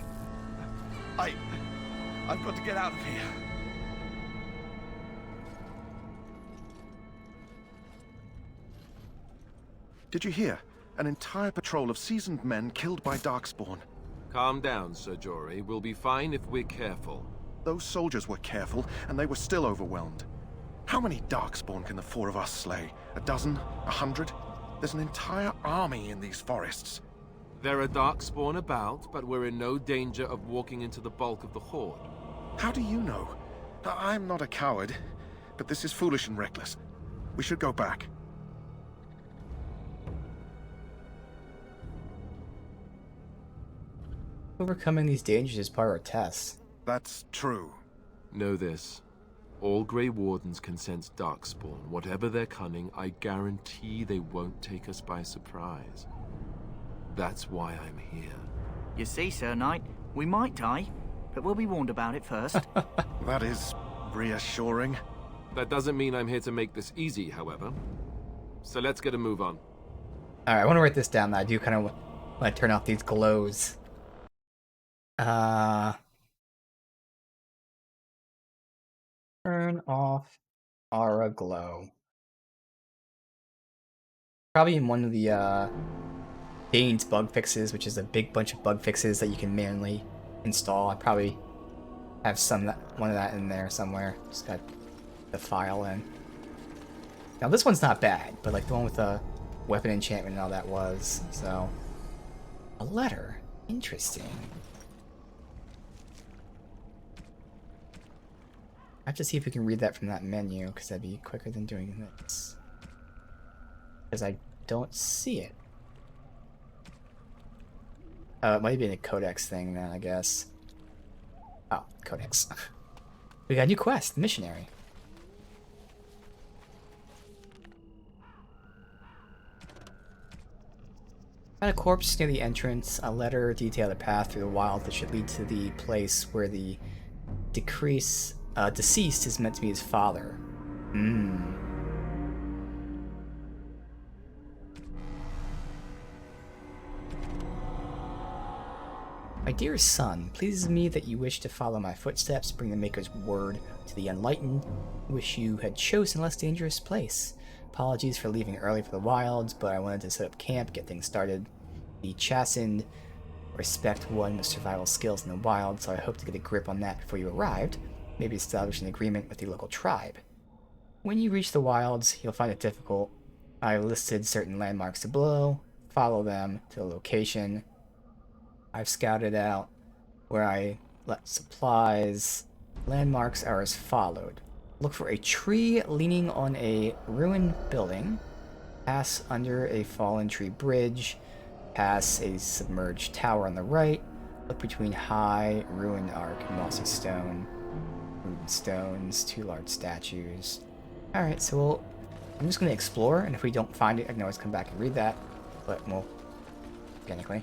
got to get out of here. Did you hear? An entire patrol of seasoned men killed by Darkspawn. Calm down, Sir Jory. We'll be fine if we're careful. Those soldiers were careful, and they were still overwhelmed. How many Darkspawn can the four of us slay? A dozen? 100? There's an entire army in these forests. There are Darkspawn about, but we're in no danger of walking into the bulk of the Horde. How do you know? I'm not a coward, but this is foolish and reckless. We should go back. Overcoming these dangers is part of our test. That's true. Know this. All Grey Wardens can sense Darkspawn. Whatever their cunning, I guarantee they won't take us by surprise. That's why I'm here. You see, Sir Knight, we might die, but we'll be warned about it first. That is reassuring. That doesn't mean I'm here to make this easy, however. So let's get a move on. Alright, I want to write this down. I do kind of want to turn off these glows. Turn off Aura Glow. Probably in one of the Dane's bug fixes, which is a big bunch of bug fixes that you can manually install. I probably have one of that in there somewhere. Just got the file in. Now this one's not bad, but like the one with the weapon enchantment and all that was. So a letter. Interesting. I have to see if we can read that from that menu, because that'd be quicker than doing this. Because I don't see it. It might be a codex thing then, I guess. Oh, codex. We got a new quest, missionary. Found a corpse near the entrance. A letter detailed a path through the wild that should lead to the place where the deceased is meant to be his father. My dear son, pleases me that you wish to follow my footsteps, bring the Maker's word to the unlightened. I wish you had chosen a less dangerous place. Apologies for leaving early for the wilds, but I wanted to set up camp, get things started. The chastened respect one with survival skills in the wild, so I hope to get a grip on that before you arrived. Maybe establish an agreement with the local tribe. When you reach the wilds, you'll find it difficult. I listed certain landmarks to below. Follow them to the location I've scouted out where I left supplies. Landmarks are as followed. Look for a tree leaning on a ruined building. Pass under a fallen tree bridge. Pass a submerged tower on the right. Look between high ruined arc and mossy stone. Stones, 2 large statues. Alright, so I'm just going to explore, and if we don't find it, I can always come back and read that, but we'll organically.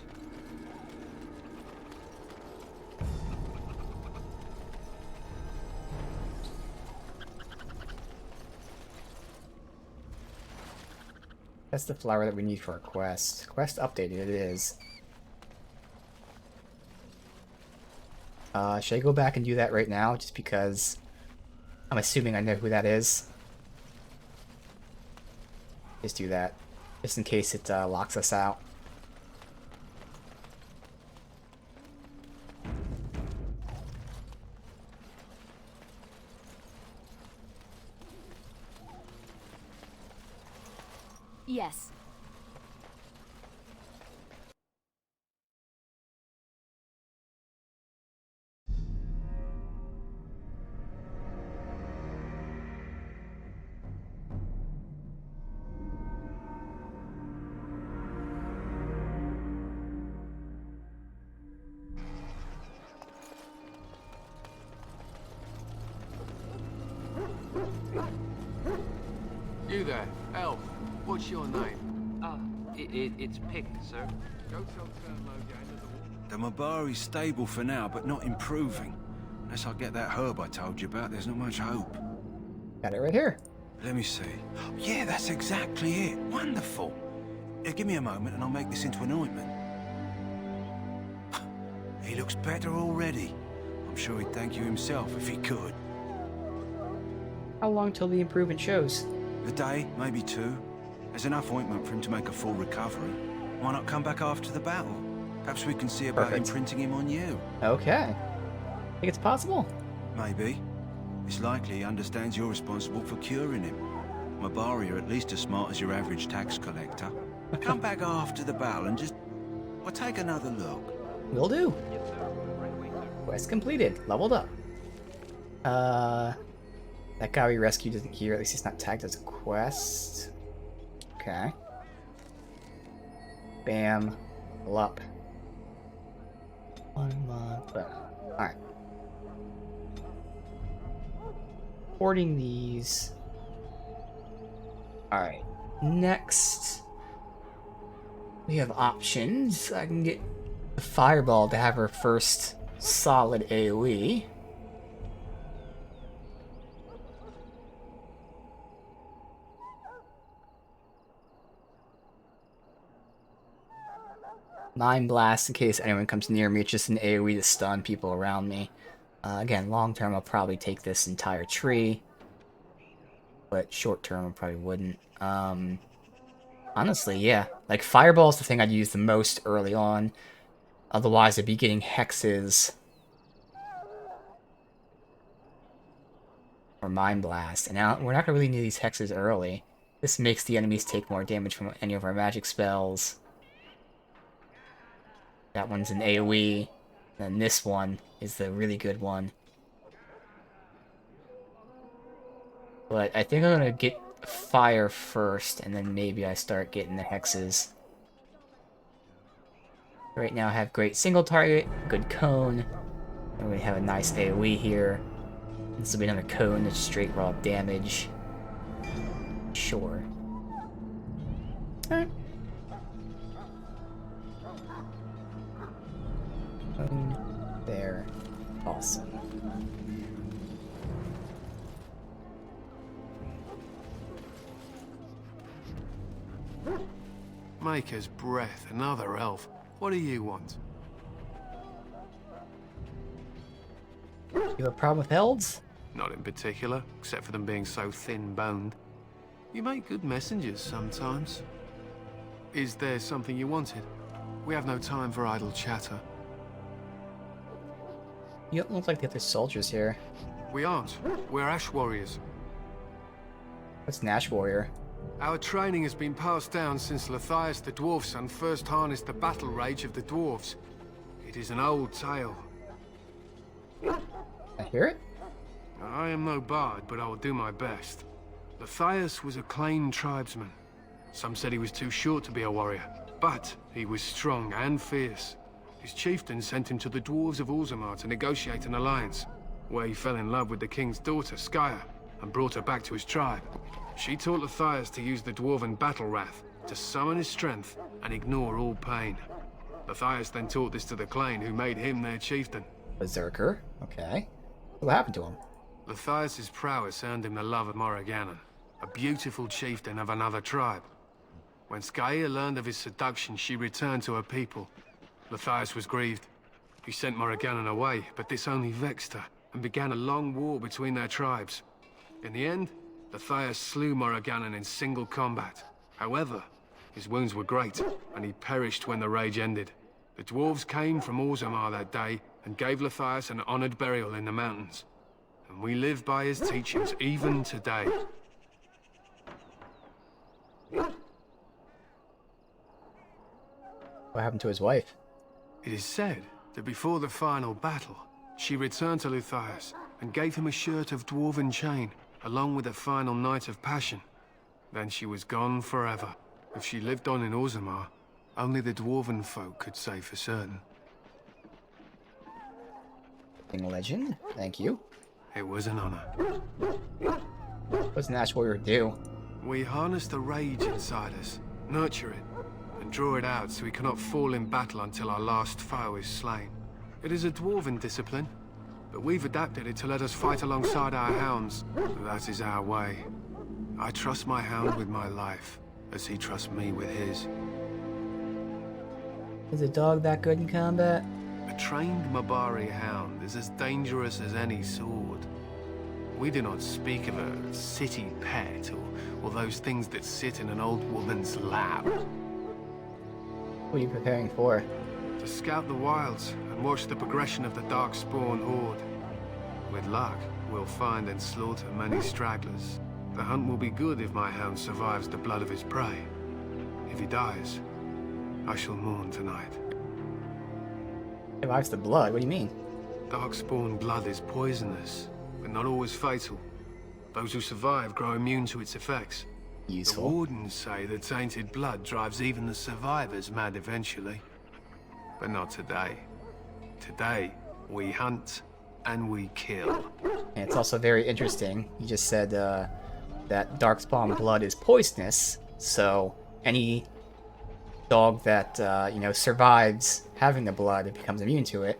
That's the flower that we need for our quest. Quest updated, it is. Should I go back and do that right now, just because I'm assuming I know who that is? Just do that, just in case it locks us out. Yes. You there, elf. What's your name? It's Pick, sir. Go tell Colonel Logain The Mabari stable for now, but not improving. Unless I get that herb I told you about, there's not much hope. Got it right here. Let me see. Yeah, that's exactly it. Wonderful. Give me a moment and I'll make this into an ointment. He looks better already. I'm sure he'd thank you himself if he could. How long till the improvement shows? A day, maybe 2. There's enough ointment for him to make a full recovery. Why not come back after the battle? Perhaps we can see about imprinting him on you. Okay. Think it's possible? Maybe. It's likely he understands you're responsible for curing him. Mabari are at least as smart as your average tax collector. Come back after the battle and just... well, take another look. Will do. Quest completed. Leveled up. That guy we rescued isn't here. At least he's not tagged as a quest. Okay. Bam. Level up. 1 month. Alright. Porting these. Alright. Next, we have options. I can get the Fireball to have her first solid AoE. Mind Blast, in case anyone comes near me, it's just an AoE to stun people around me. Again, long term I'll probably take this entire tree, but short term I probably wouldn't. Honestly, yeah. Like, Fireball's the thing I'd use the most early on. Otherwise, I'd be getting hexes or Mind Blast. And now we're not going to really need these hexes early. This makes the enemies take more damage from any of our magic spells. That one's an AoE. And this one is the really good one. But I think I'm going to get fire first, and then maybe I start getting the hexes. Right now I have great single target, good cone, and we have a nice AoE here. This will be another cone that's straight raw damage. Sure. Alright. There. Awesome. Maker's breath, another elf. What do you want? You have a problem with elves? Not in particular, except for them being so thin-boned. You make good messengers sometimes. Is there something you wanted? We have no time for idle chatter. You don't look like the other soldiers here. We aren't. We're Ash Warriors. What's an Ash Warrior? Our training has been passed down since Lathias the Dwarf Son first harnessed the battle rage of the dwarves. It is an old tale. I hear it? I am no bard, but I will do my best. Lathias was a Clane tribesman. Some said he was too short to be a warrior, but he was strong and fierce. His chieftain sent him to the dwarves of Orzammar to negotiate an alliance, where he fell in love with the king's daughter, Skya, and brought her back to his tribe. She taught Lathias to use the dwarven battle wrath to summon his strength and ignore all pain. Lathias then taught this to the Clane, who made him their chieftain. Berserker? Okay. What happened to him? Lathias' prowess earned him the love of Morrigannon, a beautiful chieftain of another tribe. When Skylla learned of his seduction, she returned to her people. Lathias was grieved. He sent Morriganon away, but this only vexed her, and began a long war between their tribes. In the end, Lathias slew Morriganon in single combat. However, his wounds were great, and he perished when the rage ended. The dwarves came from Orzammar that day, and gave Lathias an honored burial in the mountains. And we live by his teachings even today. What happened to his wife? It is said that before the final battle, she returned to Lathias and gave him a shirt of dwarven chain, along with a final night of passion. Then she was gone forever. If she lived on in Orzammar, only the dwarven folk could say for certain. Legend, thank you. It was an honor. Wasn't that what we were due? We harness the rage inside us, nurture it, and draw it out so we cannot fall in battle until our last foe is slain. It is a dwarven discipline, but we've adapted it to let us fight alongside our hounds. That is our way. I trust my hound with my life, as he trusts me with his. Is a dog that good in combat? A trained Mabari hound is as dangerous as any sword. We do not speak of a city pet or those things that sit in an old woman's lap. What are you preparing for? To scout the wilds and watch the progression of the Darkspawn horde. With luck, we'll find and slaughter many stragglers. The hunt will be good if my hound survives the blood of his prey. If he dies, I shall mourn tonight. Survives the blood? What do you mean? Darkspawn blood is poisonous, but not always fatal. Those who survive grow immune to its effects. Useful. The wardens say that tainted blood drives even the survivors mad eventually. But not today. Today, we hunt and we kill. And it's also very interesting. You just said that Darkspawn blood is poisonous, so any dog that survives having the blood, it becomes immune to it.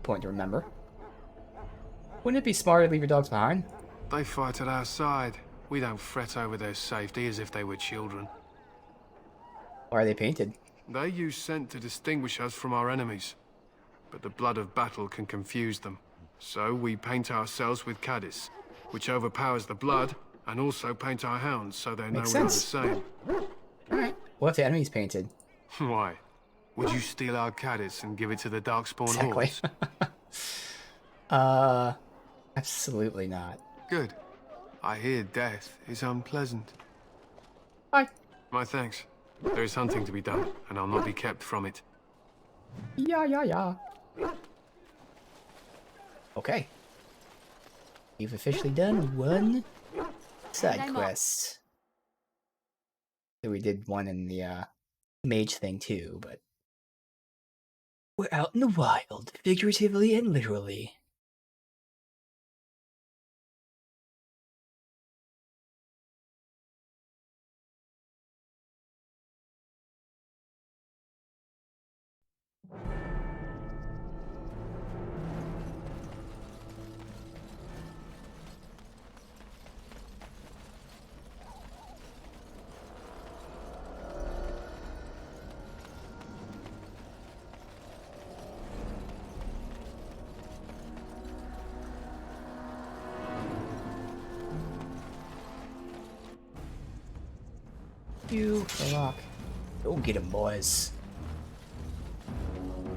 Point to remember. Wouldn't it be smarter to leave your dogs behind? They fight at our side. We don't fret over their safety as if they were children. Why are they painted? They use scent to distinguish us from our enemies. But the blood of battle can confuse them. So we paint ourselves with Caddis, which overpowers the blood, and also paint our hounds so they know we're the same. Alright. What if the enemy's painted? Why? Would you steal our Caddis and give it to the Darkspawn Exactly. hordes? Absolutely not. Good. I hear death is unpleasant. Bye. My thanks. There is hunting to be done, and I'll not be kept from it. Yeah. Okay. We've officially done one side quest. So we did one in the mage thing too, but we're out in the wild, figuratively and literally. You rock. Go get him, boys.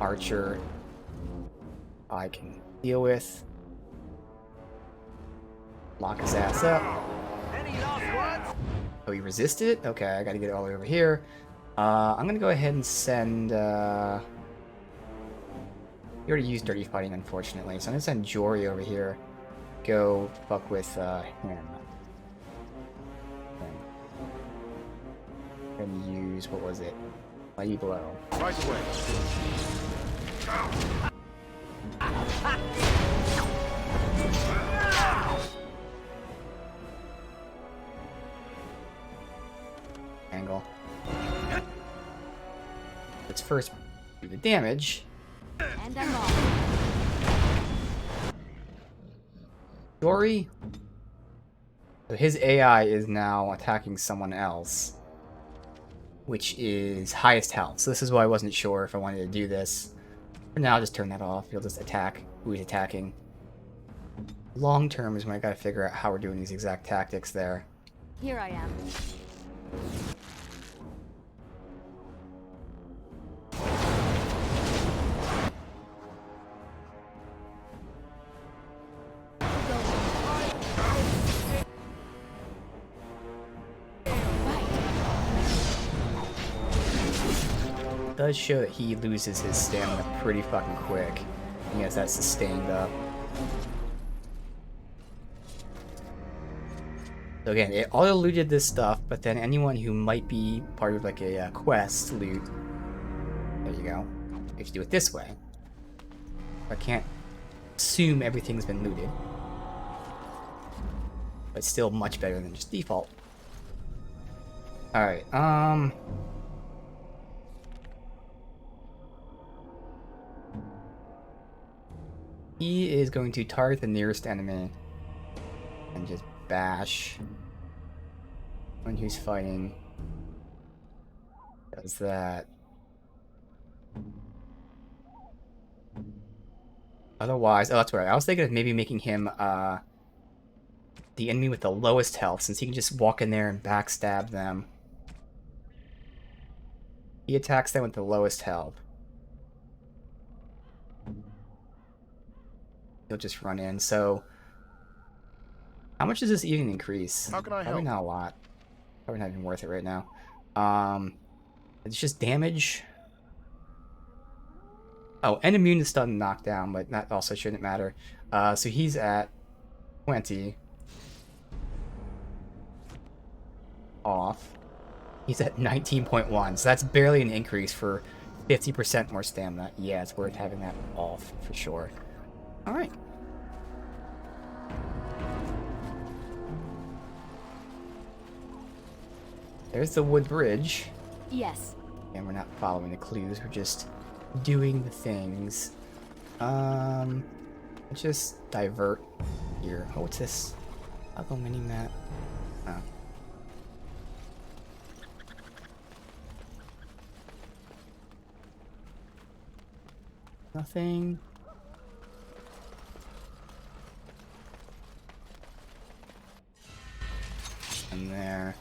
Archer. I can deal with. Lock his ass up. Oh, he resisted it? Okay, I gotta get it all the way over here. I'm gonna go ahead and send, You already used Dirty Fighting, unfortunately, so I'm gonna send Jory over here. Go fuck with, him. And use, what was it? Mighty Blow. Right away. Angle. Let's first do the damage. And I'm off. Jory. So his AI is now attacking someone else. which is highest health. So this is why I wasn't sure if I wanted to do this. For now, I'll just turn that off. You'll just attack who he's attacking. Long term is when I gotta figure out how we're doing these exact tactics there. Here I am. It does show that he loses his stamina pretty fucking quick. He has that sustained up. So again, it auto-looted this stuff, but then anyone who might be part of like a quest loot, there you go. You have to do it this way. I can't assume everything's been looted. But still much better than just default. Alright, he is going to target the nearest enemy and just bash when he's fighting. Does that. Otherwise, oh, that's right. I was thinking of maybe making him the enemy with the lowest health, since he can just walk in there and backstab them. He attacks them with the lowest health. He'll just run in. So, how much does this even increase? How can I Probably help? not a lot. Probably not even worth it right now. It's just damage. Oh, and immune to stun and knockdown, but that also shouldn't matter. So he's at 20. Off. He's at 19.1, so that's barely an increase for 50% more stamina. Yeah, it's worth having that off for sure. Alright. There's the wood bridge. Yes. And we're not following the clues, we're just doing the things. Let's just divert here. Oh, what's this? Toggle mini map. Oh. Nothing. And there.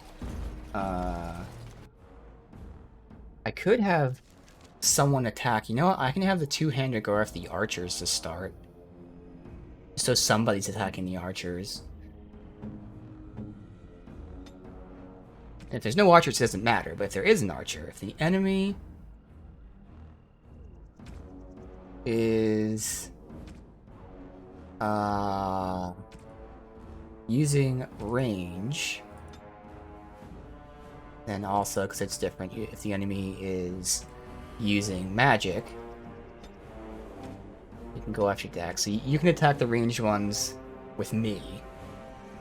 I could have someone attack. You know what? I can have the two-handed go after the archers to start. So somebody's attacking the archers. If there's no archers, it doesn't matter. But if there is an archer, if the enemy is using range, then also, because it's different, if the enemy is using magic, you can go after Dax. So you can attack the ranged ones with me.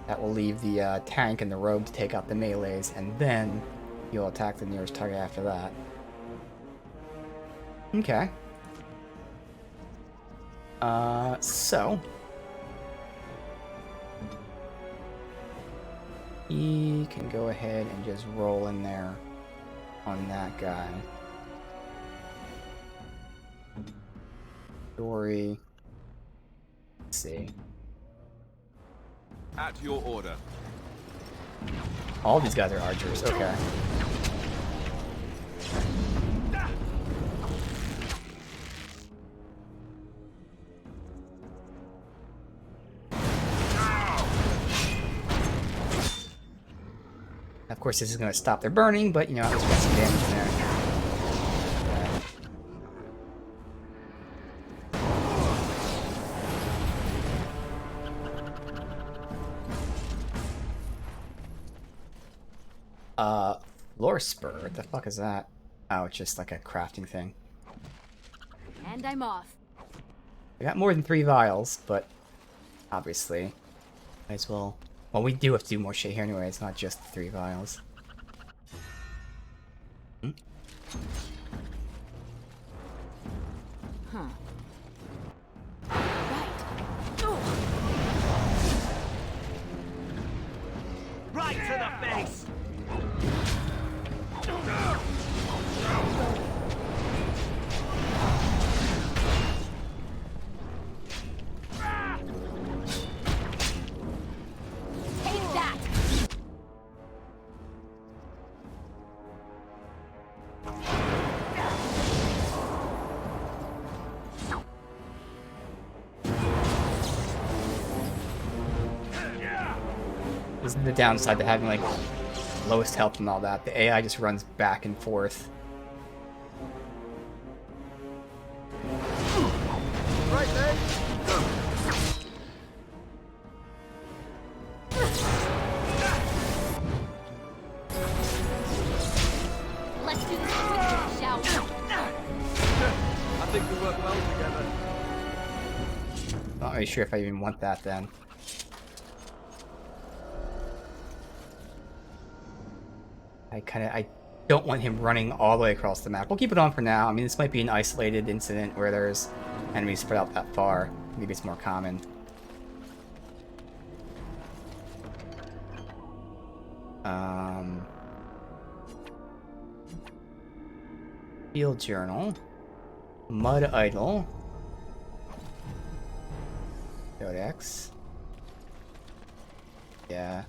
That will leave the tank and the rogue to take out the melees, and then you'll attack the nearest target after that. Okay. So he can go ahead and just roll in there on that guy. Dory. Let's see. At your order. All these guys are archers. Okay. Of course, this is going to stop their burning, but you know, there's got some damage in there. Lore Spur, what the fuck is that? Oh, it's just like a crafting thing. And I'm off. I got more than 3 vials, but obviously, might as well. Well, we do have to do more shit here anyway, it's not just 3 vials. Hmm? Huh. Right to the face! This is the downside to having like lowest health and all that. The AI just runs back and forth. Right there. Let's do this quickly, shall we? I think we work well together. Not really sure if I even want that then. I don't want him running all the way across the map. We'll keep it on for now. I mean, this might be an isolated incident where there's enemies spread out that far. Maybe it's more common. Field journal. Mud idol. Codex. Yeah.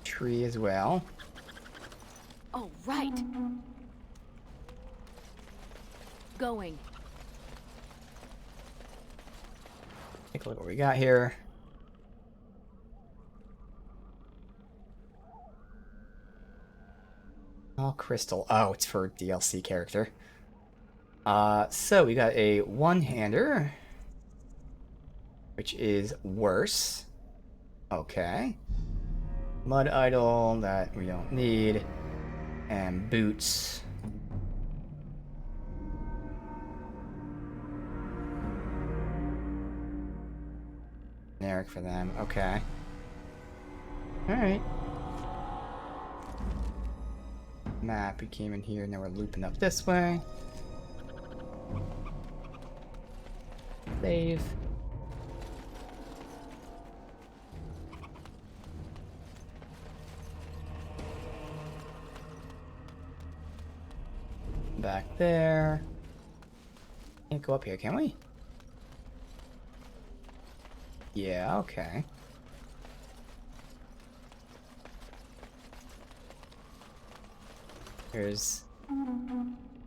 Tree as well. Oh, right. Going. Take a look at what we got here. Oh, crystal. Oh, it's for DLC character. So we got a one-hander, which is worse. Okay. Mud idol that we don't need. And boots. Generic for them. Okay. Alright. Map. We came in here and now we're looping up this way. Save. Back there. Can't go up here, can we? Yeah, okay. Here's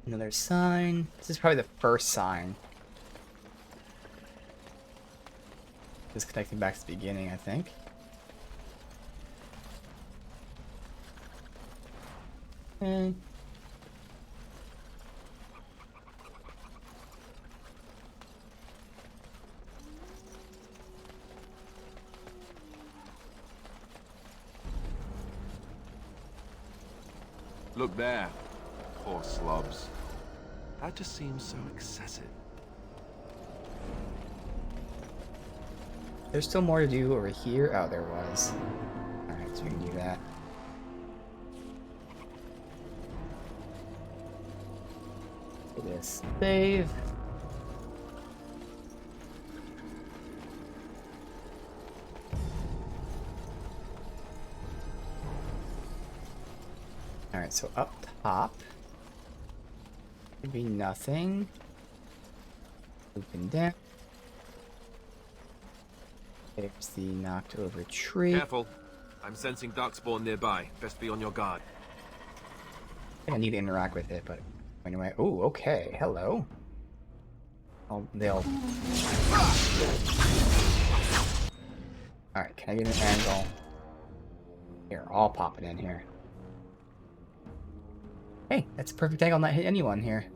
another sign. This is probably the first sign. Just connecting back to the beginning, I think. And Look there. Poor slobs. That just seems so excessive. there's still more to do over here. Oh, there was. Alright, so we can do that. Do this. Save. Alright, so up top. Should be nothing. Looping down. There's the knocked over tree. Careful. I'm sensing Darkspawn nearby. Best be on your guard. I think I need to interact with it, but anyway. Oh, okay. Hello. Oh, they'll. Alright, can I get an angle? Here, I'll pop it in here. Hey, that's a perfect angle, not hit anyone here.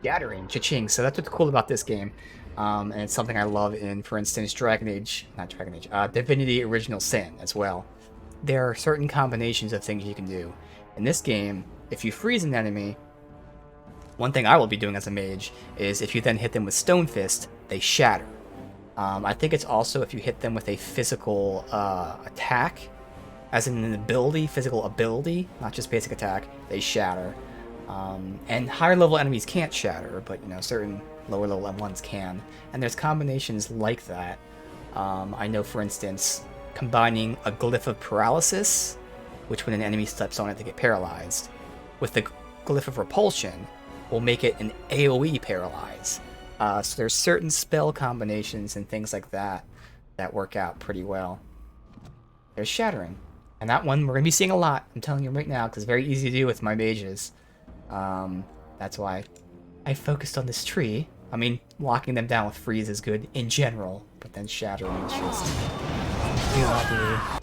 Gathering, cha-ching. So that's what's cool about this game. And it's something I love in, for instance, Divinity Original Sin as well. There are certain combinations of things you can do. In this game, if you freeze an enemy, one thing I will be doing as a mage is if you then hit them with Stone Fist, they shatter. I think it's also if you hit them with a physical attack, as in an ability, physical ability, not just basic attack, they shatter. And higher level enemies can't shatter, but you know, certain lower level ones can. And there's combinations like that. I know, for instance, combining a Glyph of Paralysis, which when an enemy steps on it they get paralyzed, with the Glyph of Repulsion, will make it an AoE paralyze. So there's certain spell combinations and things like that that work out pretty well. There's Shattering. And that one we're going to be seeing a lot, I'm telling you right now, because it's very easy to do with my mages. That's why I focused on this tree. I mean, locking them down with freeze is good in general, but then shattering is just... God,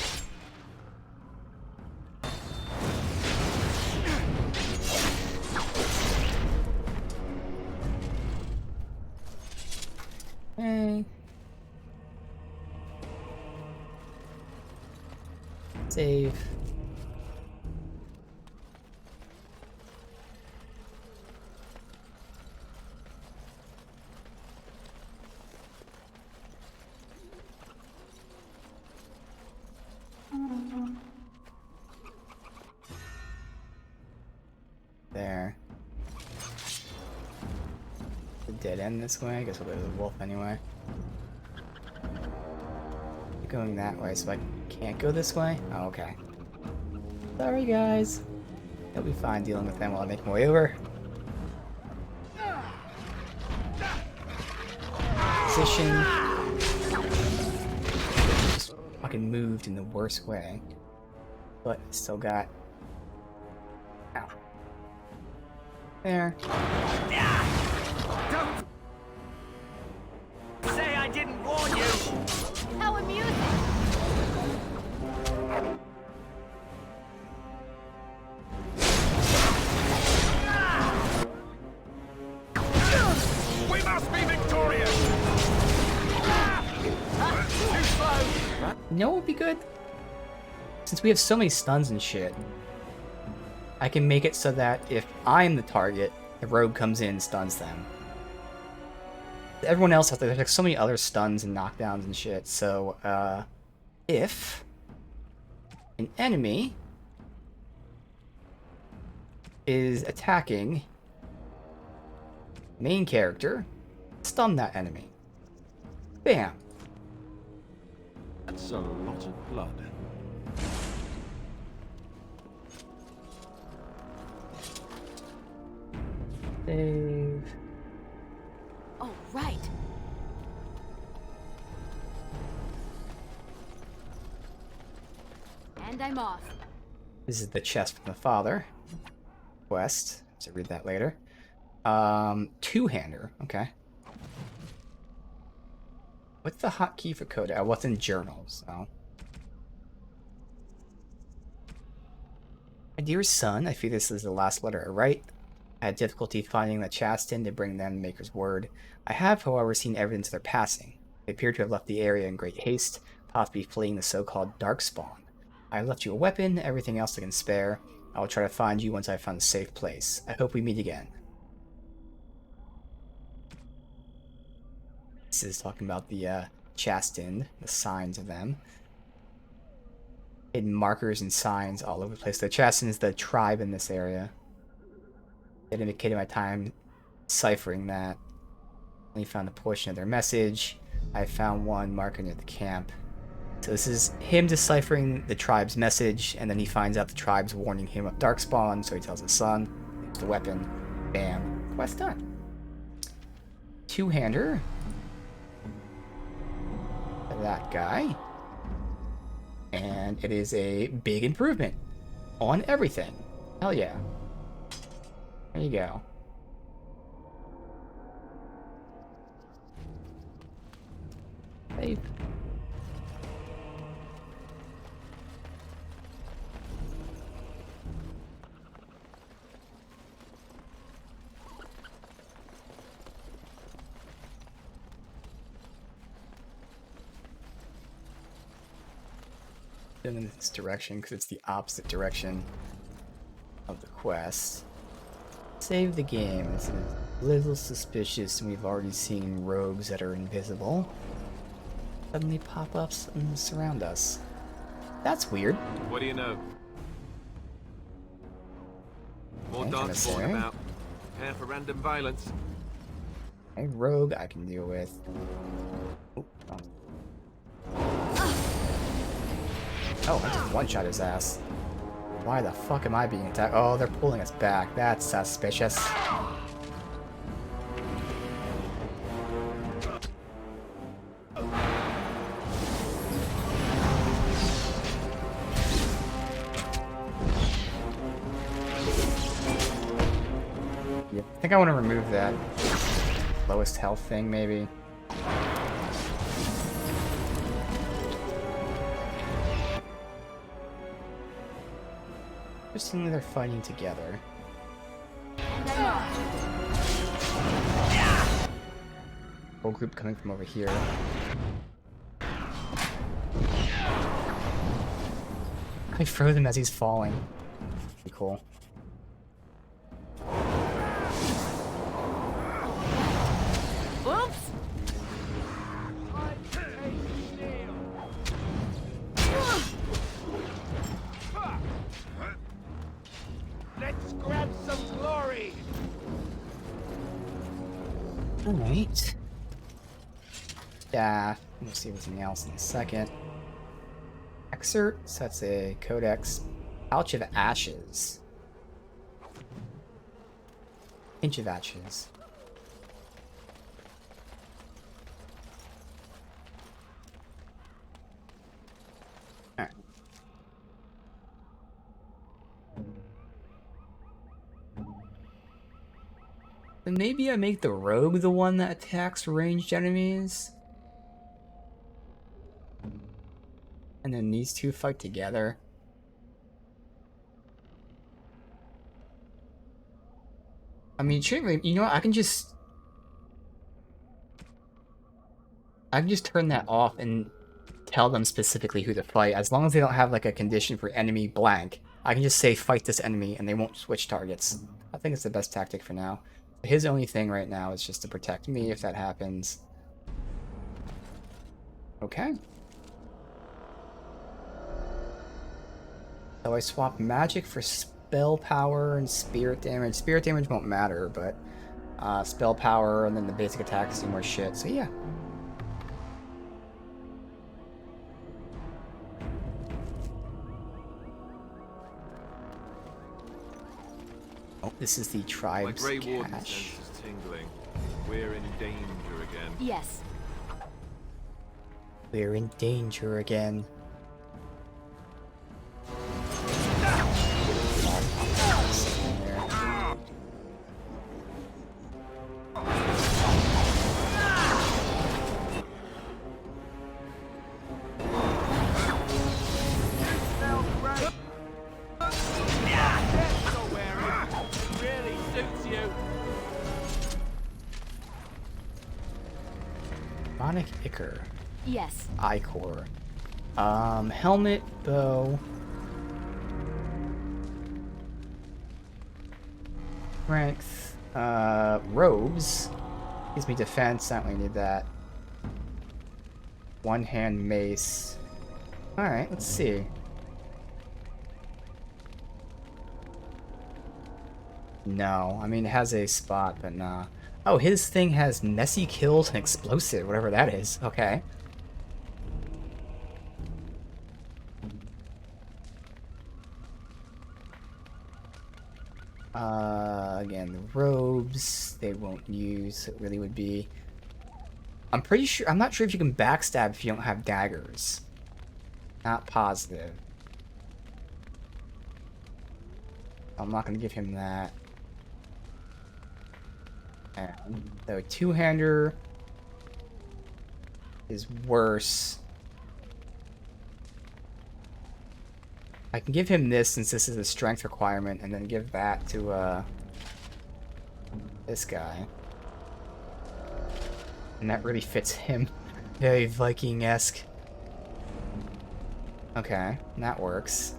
Hey. Save. There. The dead end this way? I guess we'll go to the wolf anyway. Going that way, so I can't go this way? Oh, okay. Sorry, guys. It'll be fine dealing with them while I make my way over. Position. Just fucking moved in the worst way. But still got... Ow. There. Don't say I didn't warn you! How amusing! We must be victorious! Too slow! You know what would be good? Since we have so many stuns and shit, I can make it so that if I'm the target, the rogue comes in and stuns them. Everyone else has there's like so many other stuns and knockdowns and shit, so if an enemy is attacking main character, stun that enemy. Bam. That's a lot of blood. Save. Oh, right. And I'm off. This is the chest from the father. Quest. So read that later. Two-hander. Okay. What's the hotkey for code? What's in journals? Oh. My dear son, I fear this is the last letter I write. I had difficulty finding the Chastin to bring them Maker's word. I have, however, seen evidence of their passing. They appear to have left the area in great haste, possibly fleeing the so-called Darkspawn. I have left you a weapon, everything else I can spare. I will try to find you once I find a safe place. I hope we meet again. This is talking about the Chastin, the signs of them. Hidden markers and signs all over the place. The Chastin is the tribe in this area. It indicated my time ciphering that. Only found a portion of their message. I found one marker near the camp. So this is him deciphering the tribe's message, and then he finds out the tribe's warning him of Darkspawn, so he tells his son, there's the weapon, bam, quest done. Two-hander. That guy. And it is a big improvement on everything. Hell yeah. There you go. Save. In this direction because it's the opposite direction of the quest. Save the game. This is a little suspicious, and we've already seen rogues that are invisible suddenly pop up and surround us. That's weird. What do you know? More Darkspawn about. Prepare for random violence. A rogue I can deal with. Oh, I just one-shot his ass. Why the fuck am I being attacked? Oh, they're pulling us back. That's suspicious. Yep, I think I want to remove that lowest health thing, maybe. Interestingly, they're fighting together. Whole group coming from over here. I froze him as he's falling. Pretty cool. Oops! Let's grab some glory! Alright. Yeah, we'll see anything else in a second. Excerpt, so that's a codex. Pouch of ashes. Pinch of ashes. Alright. Then maybe I make the rogue the one that attacks ranged enemies. And then these two fight together. I mean, you know what? I can just turn that off and tell them specifically who to fight. As long as they don't have like a condition for enemy blank, I can just say fight this enemy and they won't switch targets. I think it's the best tactic for now. His only thing right now is just to protect me if that happens. Okay. So I swap magic for spell power and spirit damage. Spirit damage won't matter, but spell power and then the basic attacks do more shit. So yeah. Oh, this is the tribe's My Grey Warden cache. sense is tingling. We're in danger again. Yes. We're in danger again. Really suits you. Demonic Ichor. Yes. Ichor. Helmet, bow. Strength. Robes. Gives me defense. I don't really need that. One hand mace. Alright, let's see. No, I mean, it has a spot, but nah. Oh, his thing has messy kills and explosive, whatever that is. Okay. Again, the robes, they won't use. It really would be... I'm not sure if you can backstab if you don't have daggers. Not positive. I'm not going to give him that. And the two-hander is worse. I can give him this since this is a strength requirement, and then give that to this guy. And that really fits him. Very Viking-esque. Okay, that works.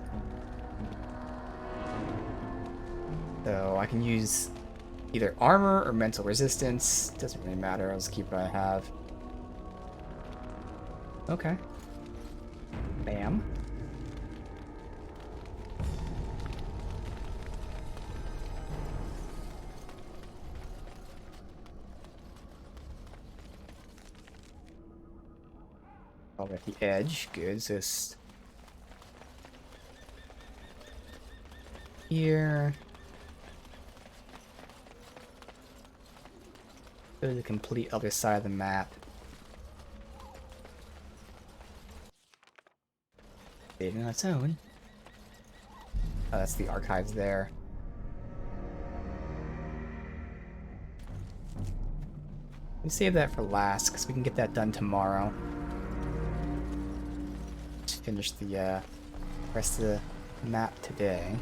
So I can use either armor or mental resistance. Doesn't really matter. I'll just keep what I have. Okay. Bam. All at the edge. Good. So this here. Go to the complete other side of the map. Stayed on its own. Oh, that's the archives there. Let's save that for last, because we can get that done tomorrow. Just finish the rest of the map today.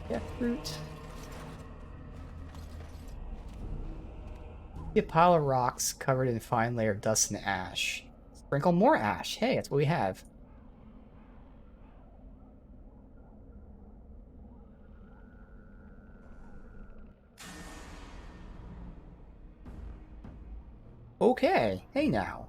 Get fruit. See a pile of rocks covered in a fine layer of dust and ash. Sprinkle more ash. Hey, that's what we have. Okay. Hey now.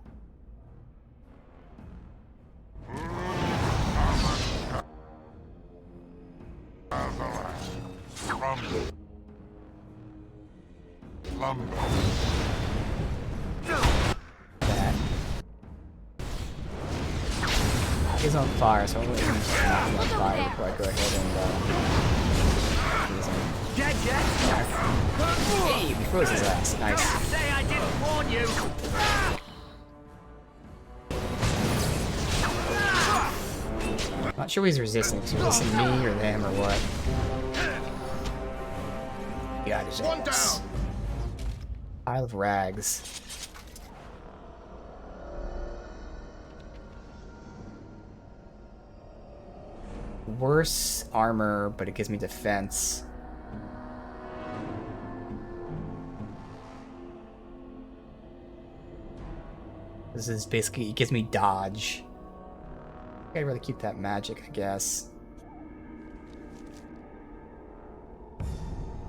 He's on fire, so I'm going to knock him on fire before I go ahead and use him. Hey, we froze his ass. Nice. Say I didn't warn you. Not sure what he's resisting. Is he resisting me or them or what? Got his ass. Pile of rags. Worse armor, but it gives me defense. This is basically, it gives me dodge. I'd rather keep that magic, I guess.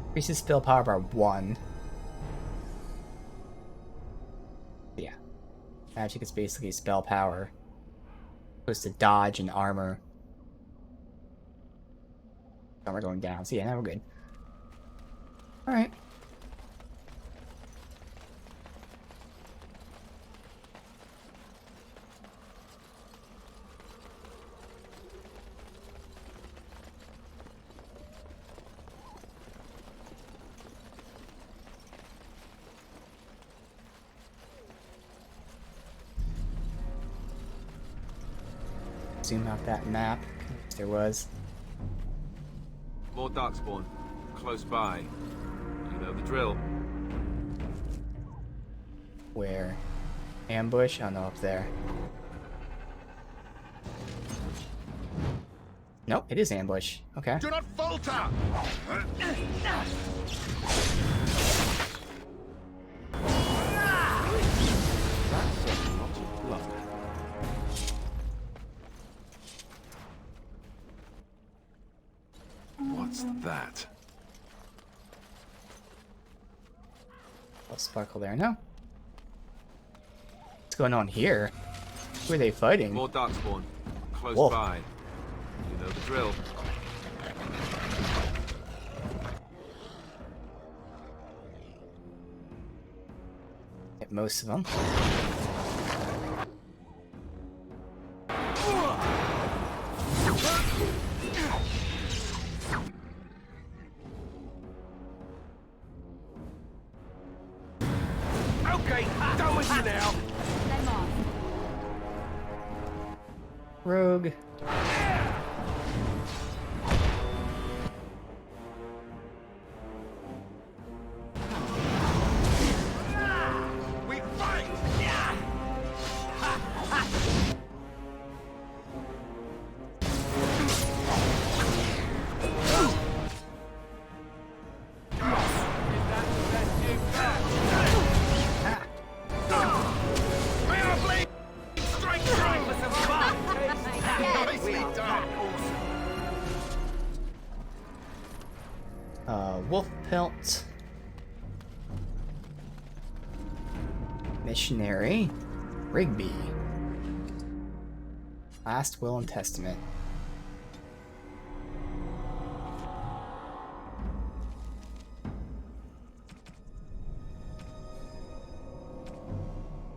Increases spell power by 1. Yeah. Magic is basically spell power. Opposed to dodge and armor. Armor going down. So yeah, now we're good. Alright. Zoom out that map, if there was. More Darkspawn, close by. You know the drill. Where? Ambush? Oh no, up there. Nope, it is ambush. Okay. Do not falter! What's that? A sparkle there, no? What's going on here? Who are they fighting? More Darkspawn, close Whoa. by. You know the drill. Hit most of them. Okay, go with you now. Rogue. We fight. Wolf pelt. Missionary. Rigby. Last Will and Testament.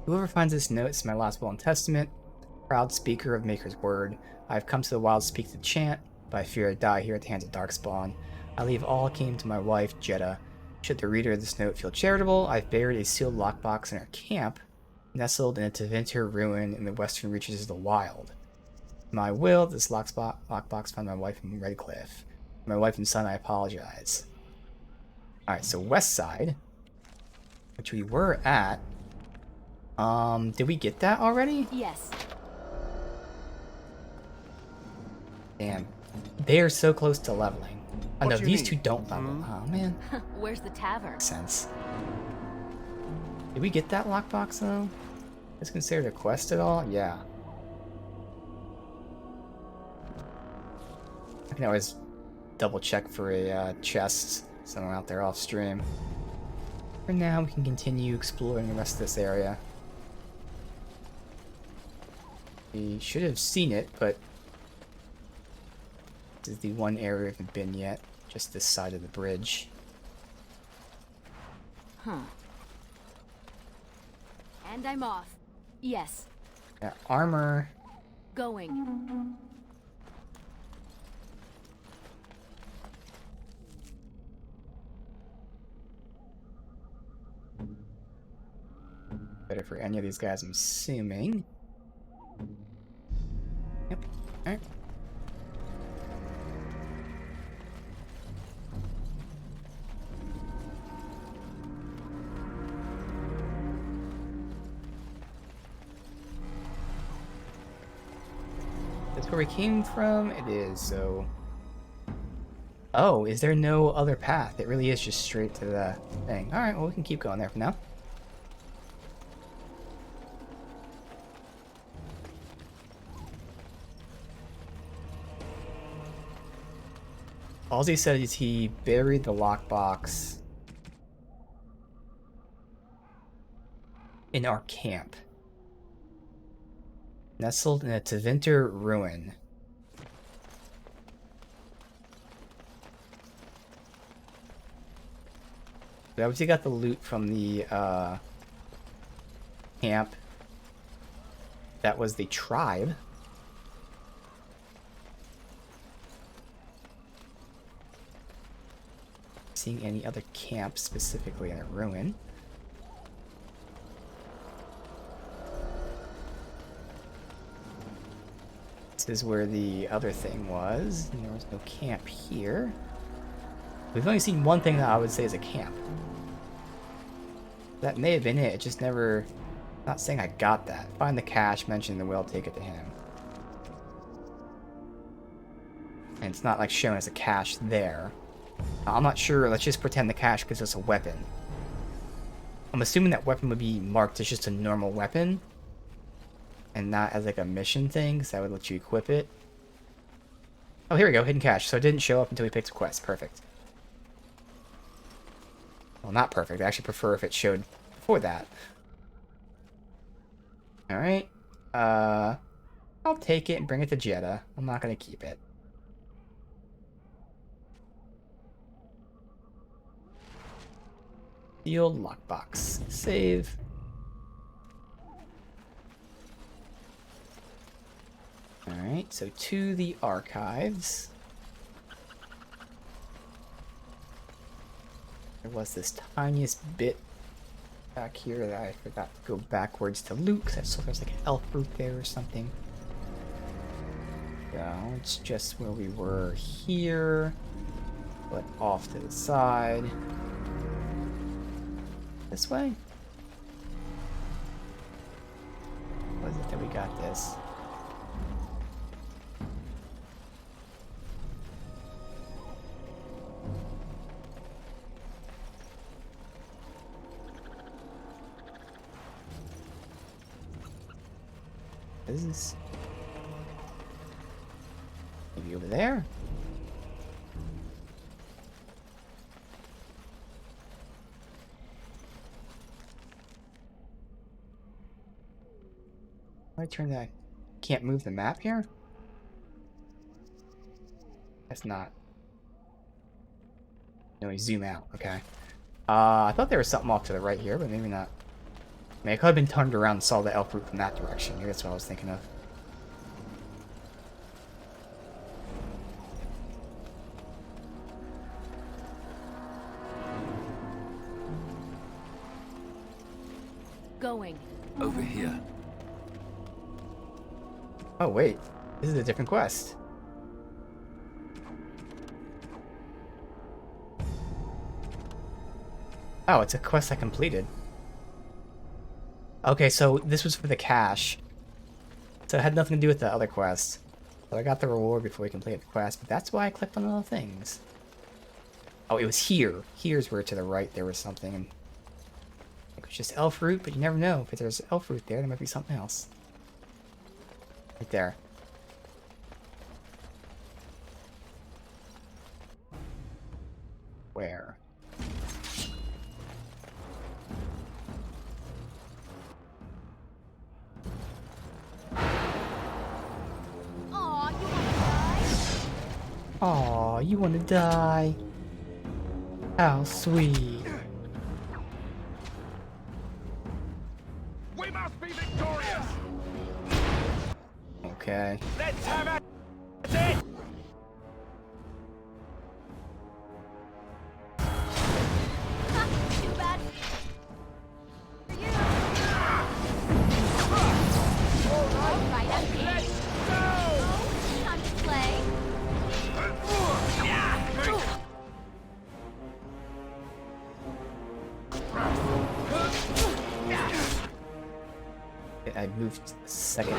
Whoever finds this note is my last will and testament. Proud speaker of Maker's word. I have come to the wild to speak the chant, but I fear I die here at the hands of Darkspawn. I leave all kingdom to my wife, Jeddah. Should the reader of this note feel charitable, I've buried a sealed lockbox in our camp, nestled in a Tevinter ruin in the western reaches of the wild. My will, this lockbox found my wife in Redcliffe. My wife and son, I apologize. Alright, so west side, which we were at. Did we get that already? Yes. Damn. They are so close to leveling. Oh What no, do you these mean? two don't level. Oh man. Where's the tavern? Makes sense. Did we get that lockbox though? Is considered a quest at all? Yeah. I can always double check for a chest somewhere out there off stream. For now, we can continue exploring the rest of this area. We should have seen it, but this is the one area we haven't been yet. Just this side of the bridge. Huh. And I'm off. Yes. Got armor. Going. Better for any of these guys, I'm assuming. Yep. Alright. That's where we came from? It is, so... Oh, is there no other path? It really is just straight to the thing. Alright, well we can keep going there for now. All he said is he buried the lockbox in our camp. Nestled in a Tevinter ruin. We obviously got the loot from the camp. That was the tribe. Seeing any other camps specifically in a ruin. This is where the other thing was. There was no camp here. We've only seen one thing that I would say is a camp. That may have been it. It just never... Not saying I got that. Find the cache, mention the will, take it to him. And it's not like showing us a cache there. I'm not sure. Let's just pretend the cache gives us a weapon. I'm assuming that weapon would be marked as just a normal weapon. And not as like a mission thing, because that would let you equip it. Oh, here we go. Hidden cache. So it didn't show up until we picked a quest. Perfect. Well, not perfect. I actually prefer if it showed before that. Alright. I'll take it and bring it to Jeddah. I'm not going to keep it. Sealed lockbox. Save. Alright, so to the archives. There was this tiniest bit back here that I forgot to go backwards to loot, because I saw there's like an elf root there or something. So it's just where we were here, but off to the side. This way? Was it that we got this? This is maybe over there. I turn that. Can't move the map here? That's not. No, we zoom out. Okay. I thought there was something off to the right here, but maybe not. I mean, I could have been turned around and saw the elf root from that direction. Maybe that's what I was thinking of. going? Over here. Oh wait, this is a different quest. Oh, it's a quest I completed. Okay, so this was for the cash. So it had nothing to do with the other quest. So I got the reward before we completed the quest, but that's why I clicked on all the things. Oh, it was here. Here's where to the right there was something. And it was just elf root, but you never know. If there's elf root there might be something else. Right there. Where? Aw, you wanna die? How sweet. We must be victorious! Okay. Let's have it! Too bad. For you. All right, I'm in. Let's go! Time to play. I moved a second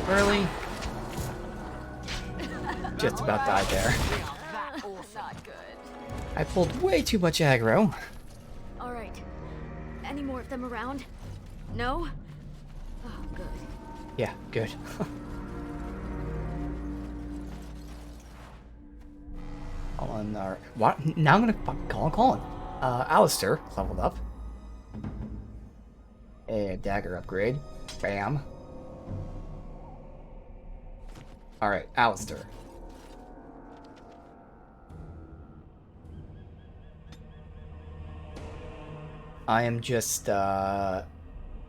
early. Just about died there. Not good. I pulled way too much aggro. All right. Any more of them around? No? Oh, good. Yeah, good. Colin, or what? Now I'm gonna fucking call Colin. Alistair leveled up. A dagger upgrade. Bam. Alright, Alistair. I am just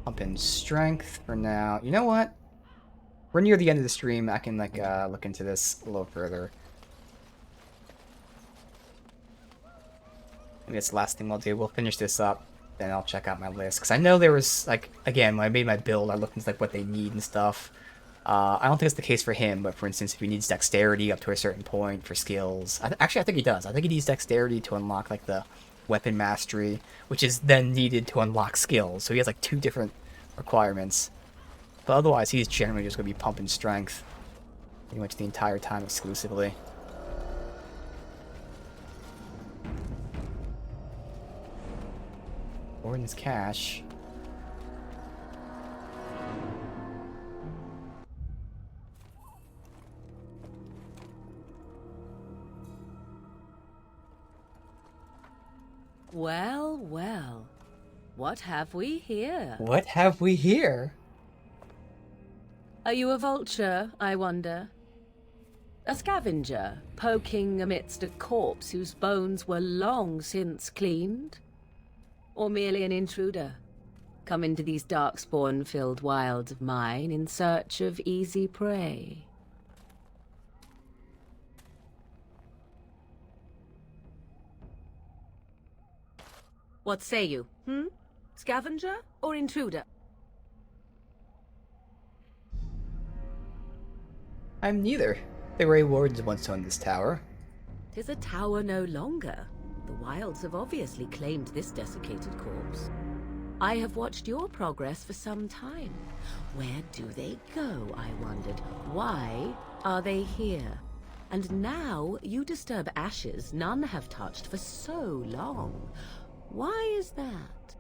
pumping strength for now. You know what? We're near the end of the stream. I can like look into this a little further. Maybe that's the last thing we'll do. We'll finish this up, then I'll check out my list. Because I know there was, like, again, when I made my build, I looked into like what they need and stuff. I don't think it's the case for him, but for instance, if he needs dexterity up to a certain point for skills... Actually, I think he does. I think he needs dexterity to unlock, like, the weapon mastery, which is then needed to unlock skills. So he has, like, 2 different requirements. But otherwise, he's generally just going to be pumping strength pretty much the entire time exclusively. Warden's cash. Well, well. What have we here? What have we here? Are you a vulture, I wonder? A scavenger, poking amidst a corpse whose bones were long since cleaned? Or merely an intruder, come into these darkspawn-filled wilds of mine in search of easy prey? What say you, Scavenger or intruder? I'm neither. The Grey Wardens once owned this tower. 'Tis a tower no longer. The wilds have obviously claimed this desiccated corpse. I have watched your progress for some time. Where do they go, I wondered? Why are they here? And now you disturb ashes none have touched for so long. Why is that?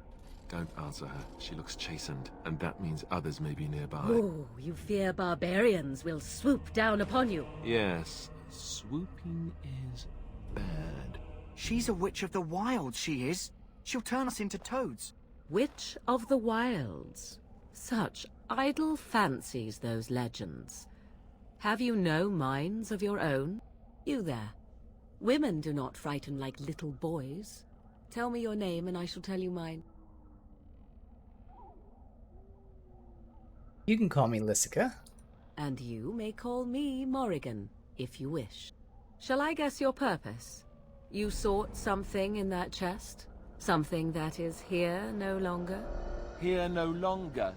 Don't answer her. She looks chastened, and that means others may be nearby. Oh, you fear barbarians will swoop down upon you. Yes, swooping is bad. She's a witch of the wilds, she is. She'll turn us into toads. Witch of the wilds. Such idle fancies, those legends. Have you no minds of your own? You there. Women do not frighten like little boys. Tell me your name and I shall tell you mine. You can call me Lysica. And you may call me Morrigan, if you wish. Shall I guess your purpose? You sought something in that chest? Something that is here no longer? Here no longer.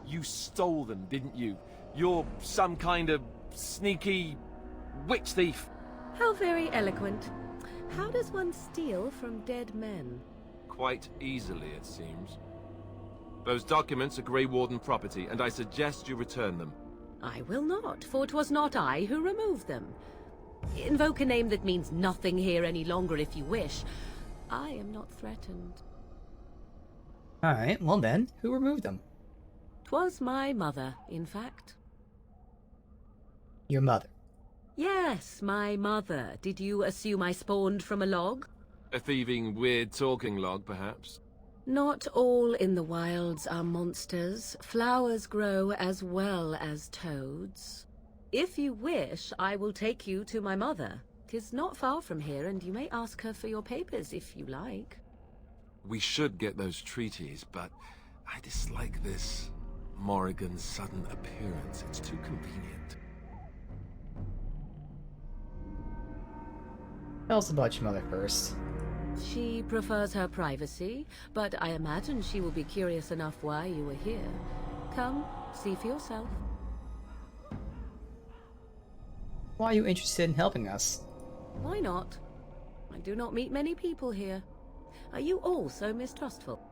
You stole them, didn't you? You're some kind of sneaky witch thief. How very eloquent. How does one steal from dead men? Quite easily, it seems. Those documents are Grey Warden property, and I suggest you return them. I will not, for 'twas not I who removed them. Invoke a name that means nothing here any longer if you wish. I am not threatened. Alright, well then, who removed them? 'Twas my mother, in fact. Your mother? Yes, my mother. Did you assume I spawned from a log? A thieving, weird talking log, perhaps? Not all in the wilds are monsters. Flowers grow as well as toads. If you wish, I will take you to my mother. 'Tis not far from here, and you may ask her for your papers if you like. We should get those treaties, but I dislike this Morrigan's sudden appearance. It's too convenient. Tell us about your mother first. She prefers her privacy, but I imagine she will be curious enough why you were here. Come, see for yourself. Why are you interested in helping us? Why not? I do not meet many people here. Are you all so mistrustful?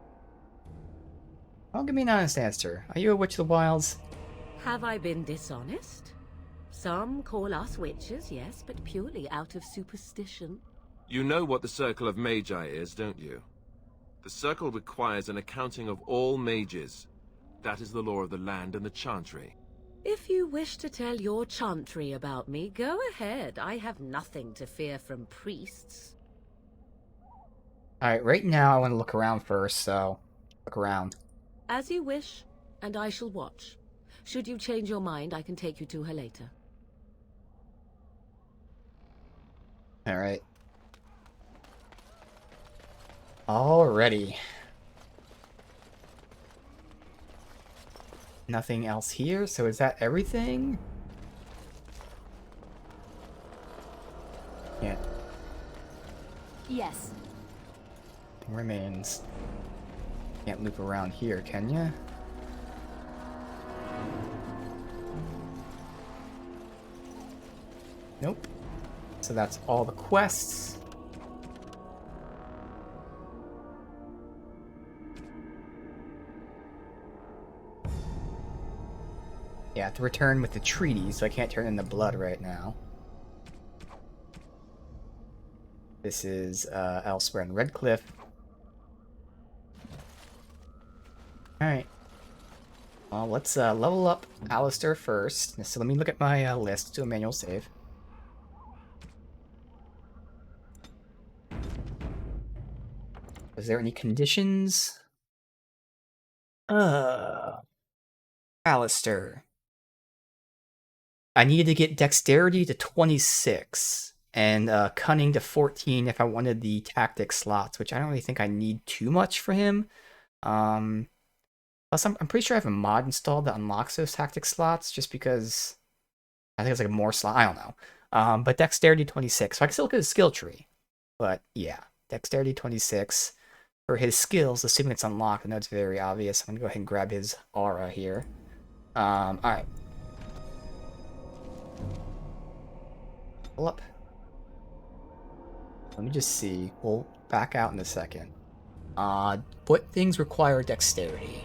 Well, give me an honest answer. Are you a witch of the wilds? Have I been dishonest? Some call us witches, yes, but purely out of superstition. You know what the Circle of Magi is, don't you? The Circle requires an accounting of all mages. That is the law of the land and the Chantry. If you wish to tell your chantry about me, go ahead. I have nothing to fear from priests. Alright, right now I want to look around first, so look around. As you wish, and I shall watch. Should you change your mind, I can take you to her later. Alright. Alrighty. Nothing else here, so is that everything? Yeah. Yes. Remains. Can't loop around here, can ya? Nope. So that's all the quests. Yeah, I have to return with the treaty, so I can't turn in the blood right now. This is elsewhere in Redcliffe. Alright. Well, let's level up Alistair first. So let me look at my list, do a manual save. Is there any conditions? Alistair. I needed to get dexterity to 26 and cunning to 14 if I wanted the tactic slots, which I don't really think I need too much for him. Plus, I'm pretty sure I have a mod installed that unlocks those tactic slots, just because I think it's like a more slot. I don't know. But dexterity 26, so I can still look at his skill tree. But yeah, dexterity 26 for his skills, assuming it's unlocked. I know it's very obvious. I'm gonna go ahead and grab his aura here. All right. Pull up. Let me just see. We'll back out in a second. What things require dexterity?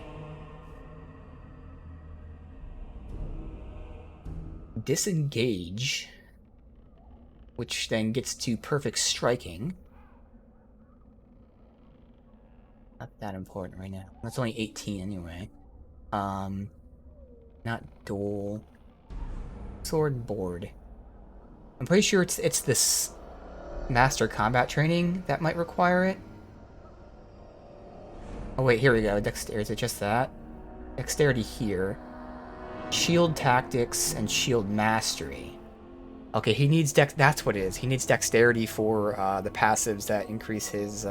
Disengage, which then gets to perfect striking. Not that important right now. That's only 18 anyway. Not duel. Sword and board. I'm pretty sure it's this master combat training that might require it. Oh wait, here we go. Dexterity, is it just that? Dexterity here. Shield tactics and shield mastery. Okay, he needs that's what it is. He needs dexterity for the passives that increase his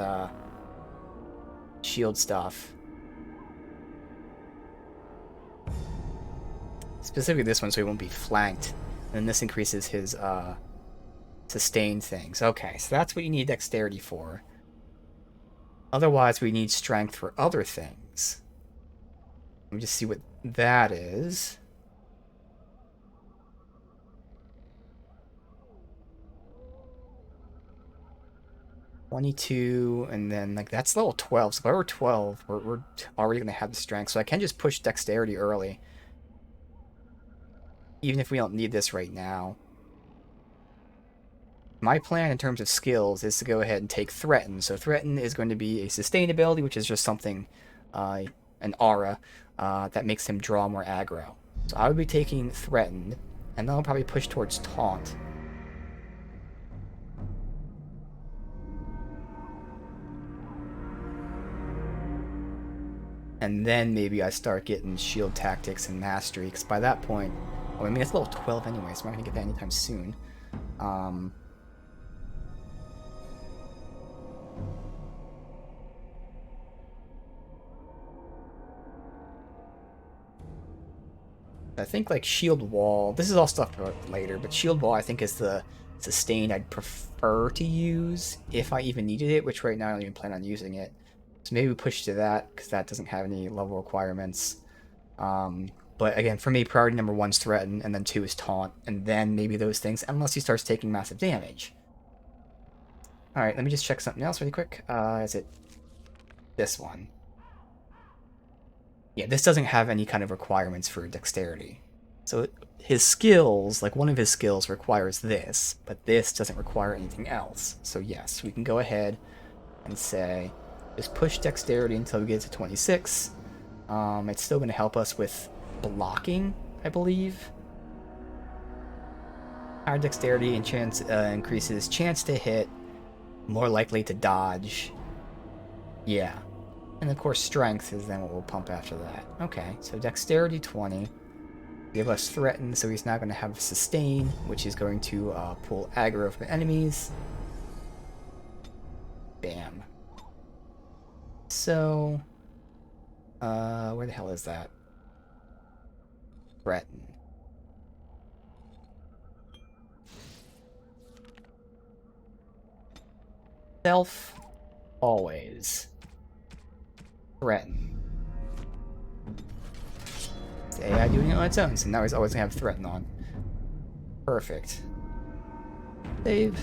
shield stuff. Specifically this one, so he won't be flanked. And this increases his sustained things. Okay, so that's what you need dexterity for. Otherwise, we need strength for other things. Let me just see what that is. $22, and then like that's level 12. So if I were 12, we're already gonna have the strength. So I can just push dexterity early, even if we don't need this right now. My plan in terms of skills is to go ahead and take Threaten. So Threaten is going to be a sustainability, which is just something, an aura, that makes him draw more aggro. So I would be taking Threatened, and then I'll probably push towards Taunt. And then maybe I start getting Shield Tactics and Mastery, because by that point, well, I mean, it's level 12 anyway, so I'm not going to get that anytime soon. I think like Shield Wall, this is all stuff for later, but Shield Wall I think is the sustain I'd prefer to use if I even needed it, which right now I don't even plan on using it. So maybe we push to that, because that doesn't have any level requirements. But again, for me, priority number 1 is Threaten, and then 2 is Taunt, and then maybe those things, unless he starts taking massive damage. Alright, let me just check something else really quick. Is it this one? Yeah, this doesn't have any kind of requirements for dexterity. So his skills, like one of his skills requires this, but this doesn't require anything else. So yes, we can go ahead and say, just push dexterity until we get to 26. It's still going to help us with blocking, I believe. Higher dexterity and chance increases chance to hit, more likely to dodge. Yeah. And of course strength is then what we'll pump after that. Okay, so dexterity 20. Give us Threaten, so he's not going to have Sustain, which is going to pull aggro from enemies. Bam. So, where the hell is that? Threaten. Self, always. Threaten. The AI doing it on its own, so now he's always gonna have Threaten on. Perfect. Save.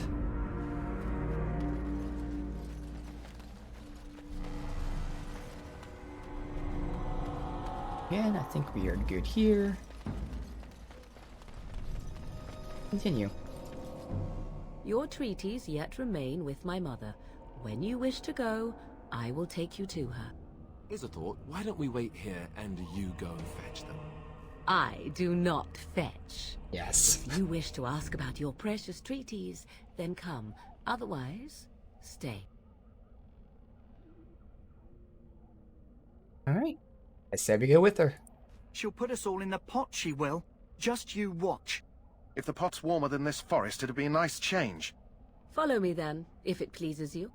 Again, I think we are good here. Continue. Your treaties yet remain with my mother. When you wish to go, I will take you to her. Here's a thought. Why don't we wait here and you go and fetch them? I do not fetch. Yes. If you wish to ask about your precious treaties, then come. Otherwise, stay. Alright. I said we go with her. She'll put us all in the pot, she will. Just you watch. If the pot's warmer than this forest, it'd be a nice change. Follow me then, if it pleases you.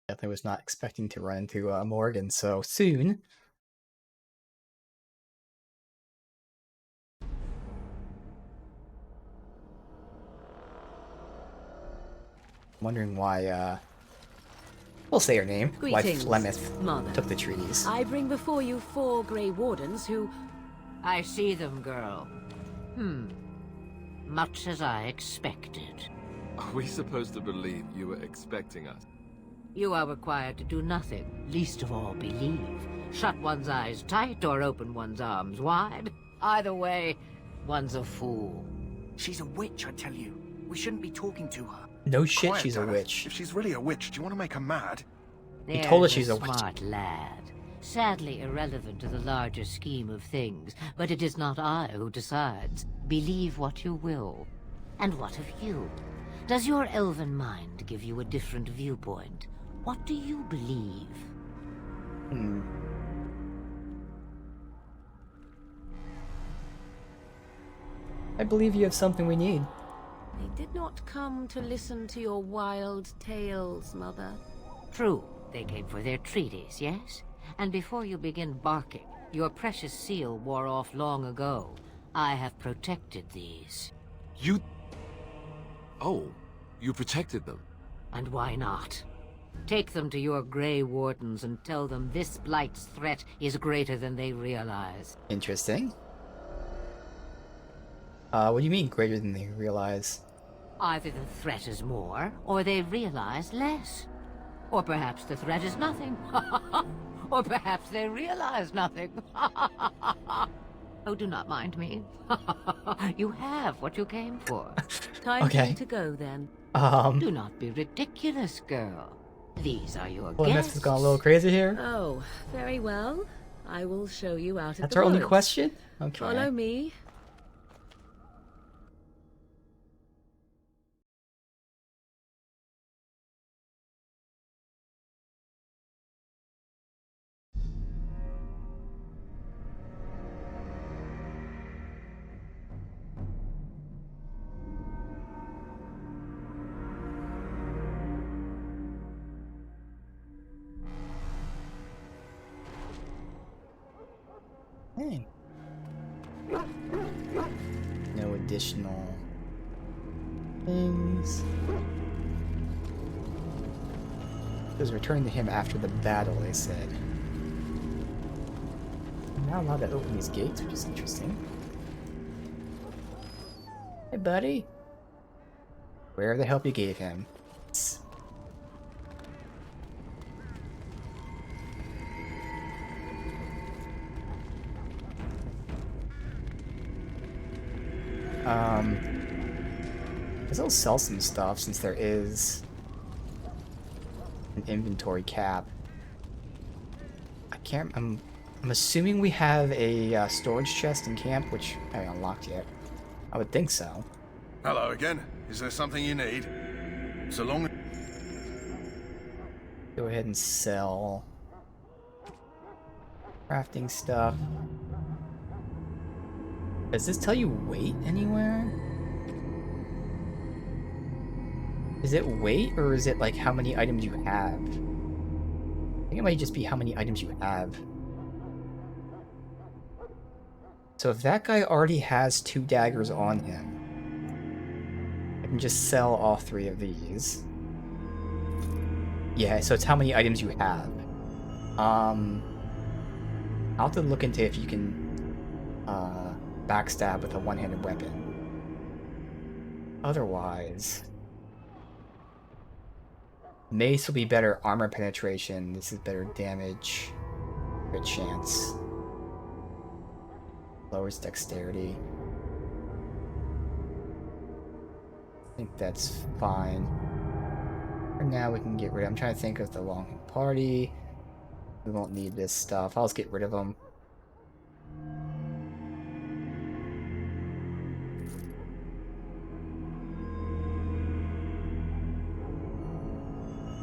Definitely was not expecting to run into Morgan so soon. Wondering why, we'll say her name, Greetings, why Flemeth Mother. took the treaties. I bring before you 4 Grey Wardens who... I see them, girl. Much as I expected. Are we supposed to believe you were expecting us? You are required to do nothing, least of all believe. Shut one's eyes tight or open one's arms wide. Either way, one's a fool. She's a witch, I tell you. We shouldn't be talking to her. No shit, Quiet, she's a Dareth. witch. If she's really a witch, do you want to make her mad? He told us There's she's a witch. smart lad. Sadly irrelevant to the larger scheme of things, but it is not I who decides. Believe what you will. And what of you? Does your elven mind give you a different viewpoint? What do you believe? I believe you have something we need. They did not come to listen to your wild tales, Mother. True, they came for their treaties, yes? And before you begin barking, your precious seal wore off long ago. I have protected these. You... Oh, you protected them? And why not? Take them to your Grey Wardens and tell them this Blight's threat is greater than they realize. Interesting. What do you mean greater than they realize? Either the threat is more, or they realize less. Or perhaps the threat is nothing. Or perhaps they realize nothing. Oh, do not mind me. You have what you came for. Time for you to go, then. Do not be ridiculous, girl. These are your Well, guests. has gone a little crazy here. Oh, very well. I will show you out of That's the our only woods. question? Okay. Follow me. Hey. No additional things. It was returning to him after the battle, they said. I'm not allowed to open these gates, which is interesting. Hey, buddy. Where the help you gave him? I guess I'll sell some stuff since there is an inventory cap. I'm assuming we have a storage chest in camp, which I haven't unlocked yet. I would think so. Hello again. Is there something you need? So long. Go ahead and sell crafting stuff. Does this tell you weight anywhere? Is it weight, or is it like how many items you have? I think it might just be how many items you have. So if that guy already has 2 daggers on him, I can just sell all 3 of these. Yeah, so it's how many items you have. I'll have to look into if you can backstab with a one-handed weapon. Otherwise, mace will be better armor penetration. This is better damage, crit chance, lowers dexterity. I think that's fine. For now, we can get rid of. I'm trying to think of the long party. We won't need this stuff. I'll just get rid of them.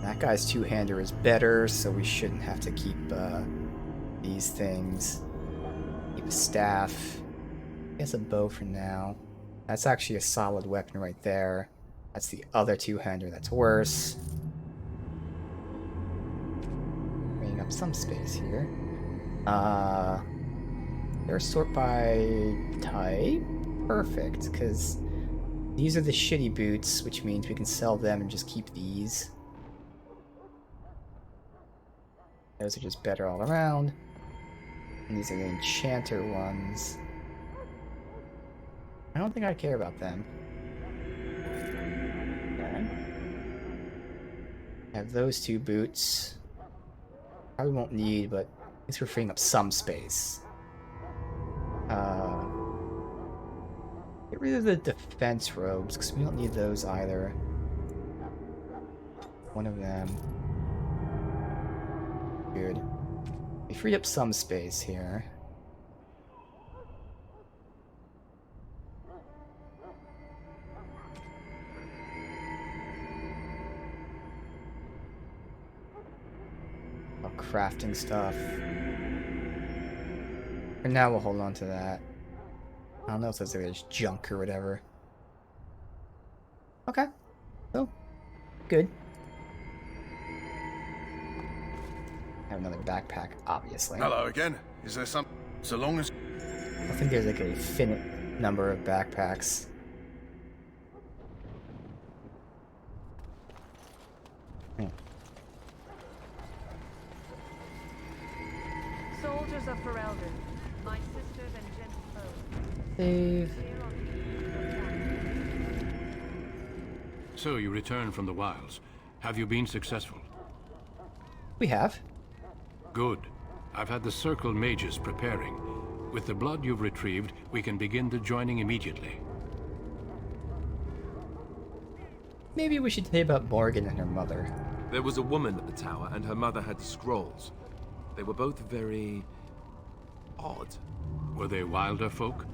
That guy's two-hander is better, so we shouldn't have to keep these things. Keep a staff. I guess a bow for now. That's actually a solid weapon right there. That's the other two-hander that's worse. Bringing up some space here. They're sort by type? Perfect, because these are the shitty boots, which means we can sell them and just keep these. Those are just better all around. And these are the enchanter ones. I don't think I care about them. Okay. I have those 2 boots. Probably won't need, but at least we're freeing up some space. Get rid of the defense robes, because we don't need those either. One of them. Good. We freed up some space here. Crafting stuff. For now, we'll hold on to that. I don't know if there's junk or whatever. Okay. So, good. Have another backpack, obviously. Hello again. Is there some... So long as... I think there's like a finite number of backpacks. Soldiers of Ferelden, my sisters and gentle foes. Save. So you returned from the wilds. Have you been successful? We have. Good. I've had the Circle mages preparing. With the blood you've retrieved, we can begin the joining immediately. Maybe we should say about Morgan and her mother. There was a woman at the tower, and her mother had the scrolls. They were both very... odd. Were they wilder folk?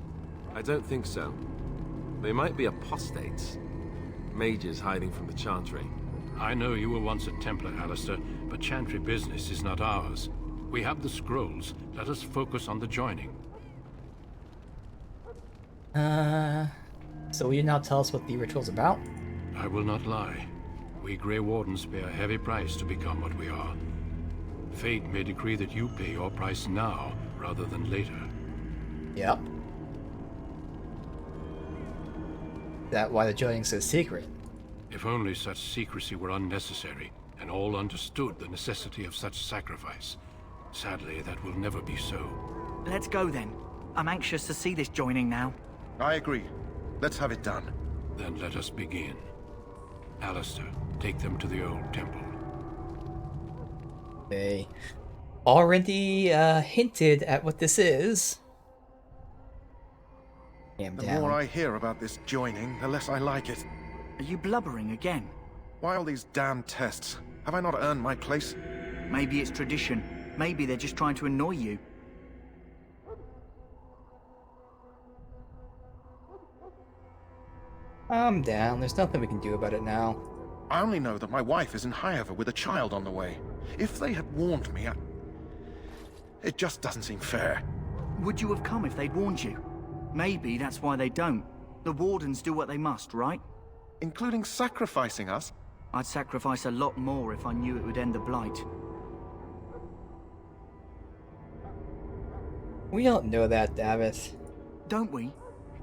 I don't think so. They might be apostates. Mages hiding from the Chantry. I know you were once a Templar, Alistair, but Chantry business is not ours. We have the scrolls. Let us focus on the joining. So will you now tell us what the ritual's about? I will not lie. We Grey Wardens pay a heavy price to become what we are. Fate may decree that you pay your price now, rather than later. Yep. That why the joining's so secret? If only such secrecy were unnecessary, and all understood the necessity of such sacrifice. Sadly, that will never be so. Let's go then. I'm anxious to see this joining now. I agree. Let's have it done. Then let us begin. Alistair, take them to the old temple. They already hinted at what this is. The more I hear about this joining, the less I like it. Are you blubbering again? Why all these damn tests? Have I not earned my place? Maybe it's tradition. Maybe they're just trying to annoy you. I'm down. There's nothing we can do about it now. I only know that my wife is in Highover with a child on the way. If they had warned me, it just doesn't seem fair. Would you have come if they'd warned you? Maybe that's why they don't. The Wardens do what they must, right? Including sacrificing us? I'd sacrifice a lot more if I knew it would end the Blight. We don't know that, Davith. Don't we?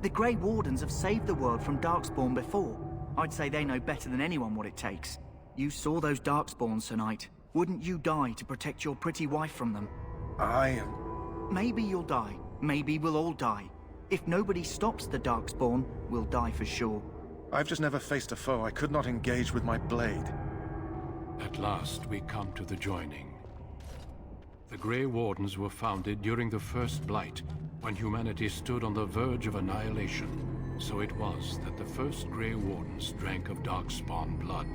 The Grey Wardens have saved the world from Darkspawn before. I'd say they know better than anyone what it takes. You saw those Darkspawns tonight. Wouldn't you die to protect your pretty wife from them? Maybe you'll die. Maybe we'll all die. If nobody stops the Darkspawn, we'll die for sure. I've just never faced a foe I could not engage with my blade. At last, we come to the joining. The Grey Wardens were founded during the First Blight, when humanity stood on the verge of annihilation. So it was that the first Grey Wardens drank of Darkspawn blood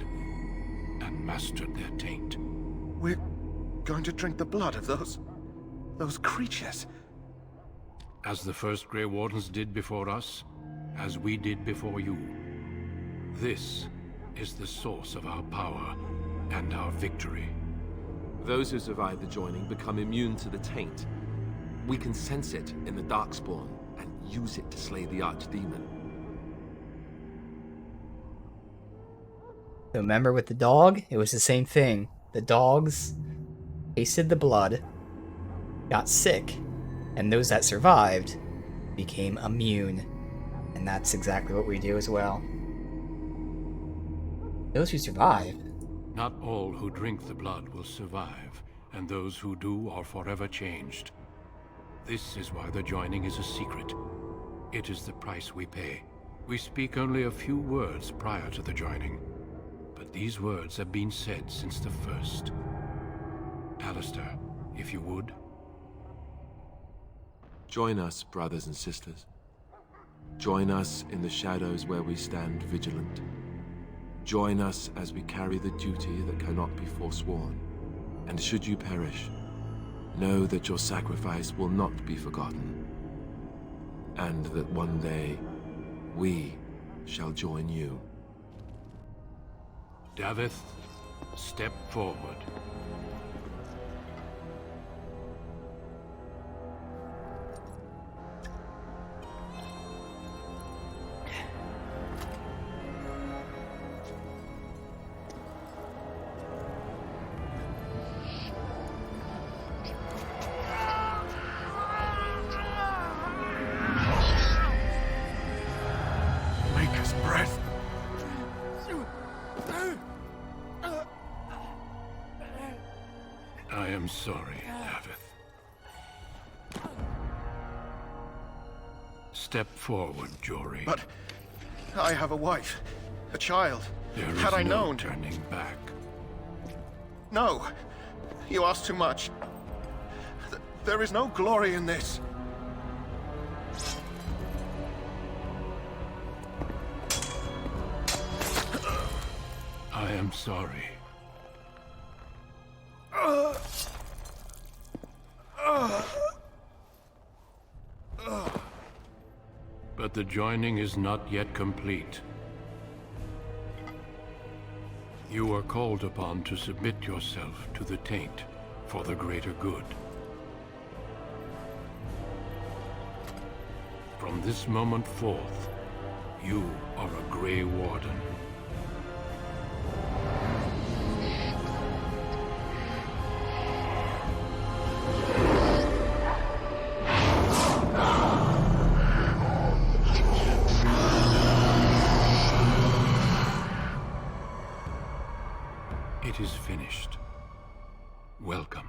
and mastered their taint. We're going to drink the blood of those creatures? As the first Grey Wardens did before us, as we did before you. This is the source of our power and our victory. Those who survive the joining become immune to the taint. We can sense it in the Darkspawn and use it to slay the Archdemon. So remember with the dog, it was the same thing. The dogs tasted the blood, got sick, and those that survived became immune. And that's exactly what we do as well. Those who survive. Not all who drink the blood will survive, and those who do are forever changed. This is why the joining is a secret. It is the price we pay. We speak only a few words prior to the joining, but these words have been said since the first. Alistair, if you would. Join us, brothers and sisters. Join us in the shadows where we stand vigilant. Join us as we carry the duty that cannot be forsworn. And should you perish, know that your sacrifice will not be forgotten. And that one day, we shall join you. Davith, step forward. sorry, Davith. Step forward, Jory. But I have a wife, a child. There is Had I no known... turning back. No! You ask too much. There is no glory in this. I am sorry. But the joining is not yet complete. You are called upon to submit yourself to the Taint for the greater good. From this moment forth, you are a Grey Warden. It is finished. Welcome.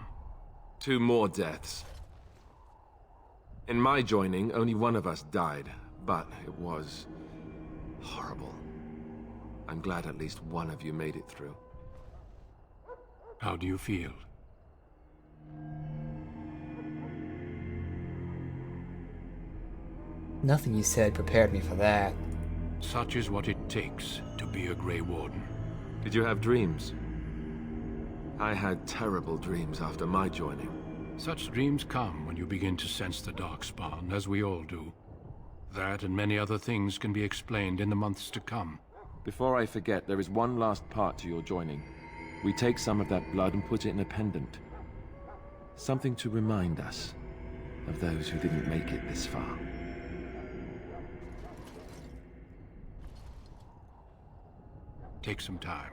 2 more deaths. In my joining, only one of us died, but it was horrible. I'm glad at least one of you made it through. How do you feel? Nothing you said prepared me for that. Such is what it takes to be a Grey Warden. Did you have dreams? I had terrible dreams after my joining. Such dreams come when you begin to sense the Darkspawn, as we all do. That and many other things can be explained in the months to come. Before I forget, there is one last part to your joining. We take some of that blood and put it in a pendant. Something to remind us of those who didn't make it this far. Take some time.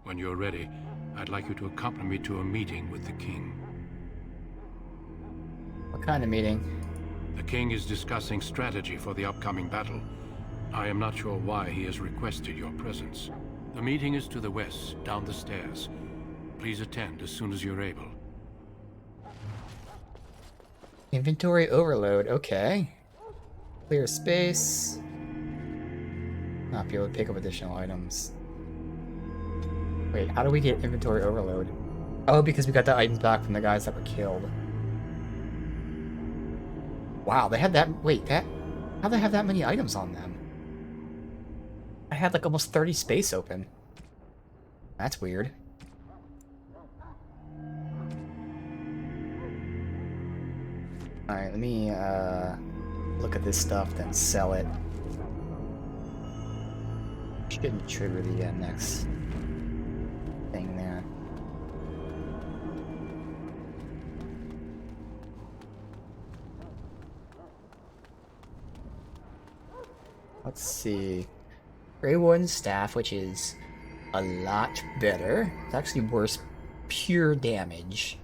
When you're ready, I'd like you to accompany me to a meeting with the King. What kind of meeting? The King is discussing strategy for the upcoming battle. I am not sure why he has requested your presence. The meeting is to the west, down the stairs. Please attend as soon as you're able. Inventory overload, okay. Clear space. Not be able to pick up additional items. Wait, how do we get inventory overload? Oh, because we got the items back from the guys that were killed. Wow, they had that... Wait, that... How'd they have that many items on them? I had like almost 30 space open. That's weird. Alright, let me look at this stuff, then sell it. Shouldn't trigger the next thing there. Let's see. Grey Warden's staff, which is a lot better. It's actually worse pure damage.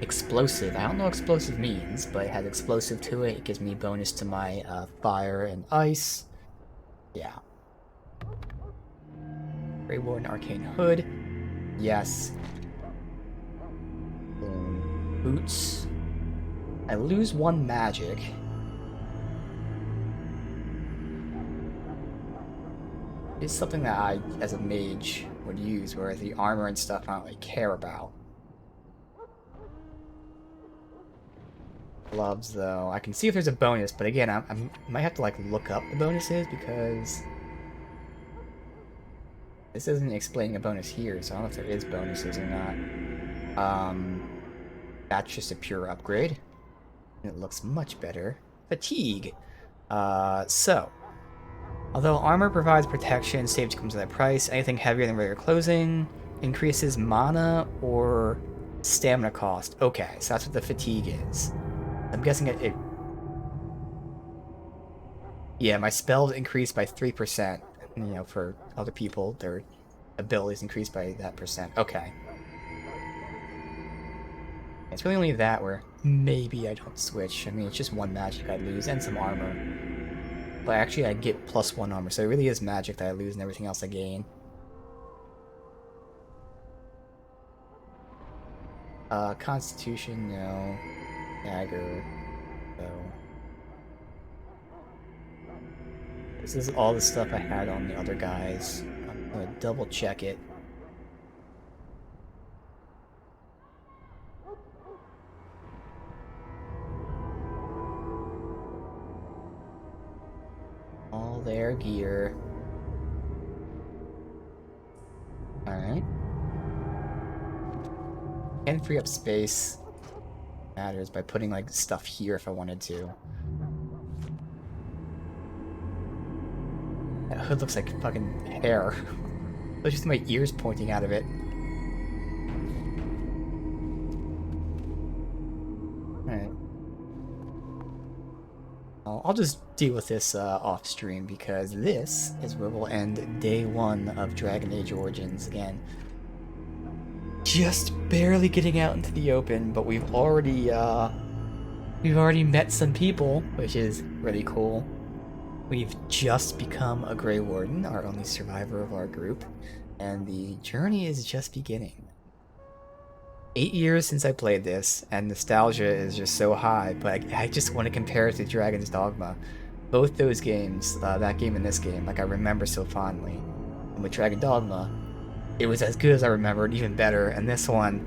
Explosive. I don't know what explosive means, but it has explosive to it. It gives me bonus to my fire and ice. Yeah. Grey Warden Arcane Hood. Yes. Boots. I lose 1 magic. It's something that I, as a mage, would use, whereas the armor and stuff I don't really care about. Gloves, though. I can see if there's a bonus, but again, I might have to like look up the bonuses because this isn't explaining a bonus here, so I don't know if there is bonuses or not. That's just a pure upgrade. It looks much better. Fatigue. So, although armor provides protection, safety comes at a price. Anything heavier than regular clothing increases mana or stamina cost. Okay, so that's what the fatigue is. I'm guessing it... Yeah, my spells increase by 3%. You know, for other people, their abilities increase by that percent. Okay. It's really only that where maybe I don't switch. I mean, it's just 1 magic I lose and some armor. But actually I get +1 armor, so it really is magic that I lose and everything else I gain. Constitution, no. Dagger, no. This is all the stuff I had on the other guys. I'm gonna double check it. All their gear. Alright. Can free up space. Matters by putting like stuff here if I wanted to. That hood looks like fucking hair. Look, just my ears pointing out of it. Alright. I'll just deal with this off stream because this is where we'll end day 1 of Dragon Age Origins again. Just barely getting out into the open, but we've already met some people, which is really cool. We've just become a Grey Warden, our only survivor of our group, and the journey is just beginning. 8 years since I played this, and nostalgia is just so high, but I just want to compare it to Dragon's Dogma. Both those games, that game and this game, like I remember so fondly. And with Dragon Dogma, it was as good as I remembered, even better, and this one,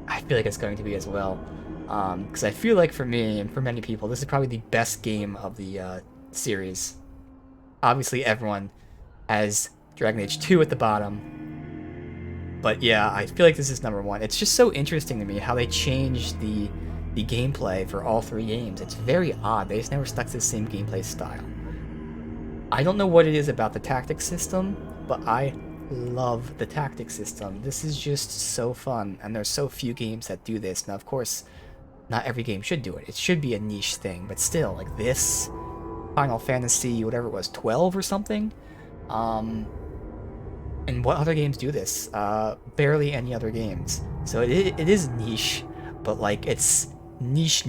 I feel like it's going to be as well. Because I feel like for me, and for many people, this is probably the best game of the series. Obviously, everyone has Dragon Age 2 at the bottom. But yeah, I feel like this is number 1. It's just so interesting to me how they changed the gameplay for all 3 games. It's very odd. They just never stuck to the same gameplay style. I don't know what it is about the tactics system, but I love the tactics system. This is just so fun, and there's so few games that do this. Now, of course, not every game should do it. It should be a niche thing, but still, like this, Final Fantasy, whatever it was, 12 or something? And what other games do this? Barely any other games. So it is niche, but like it's niche,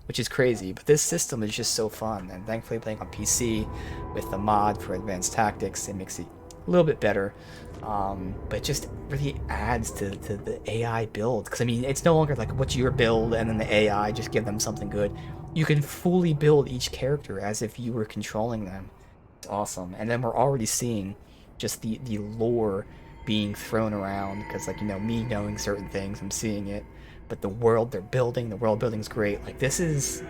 which is crazy. But this system is just so fun, and thankfully playing on PC with the mod for advanced tactics, it makes it a little bit better. But it just really adds to the AI build, because I mean, it's no longer like what's your build and then the AI just give them something good. You can fully build each character as if you were controlling them. It's awesome. And then we're already seeing just the lore being thrown around, because like, you know, me knowing certain things, I'm seeing it. But the world they're building, the world building's great. Like this is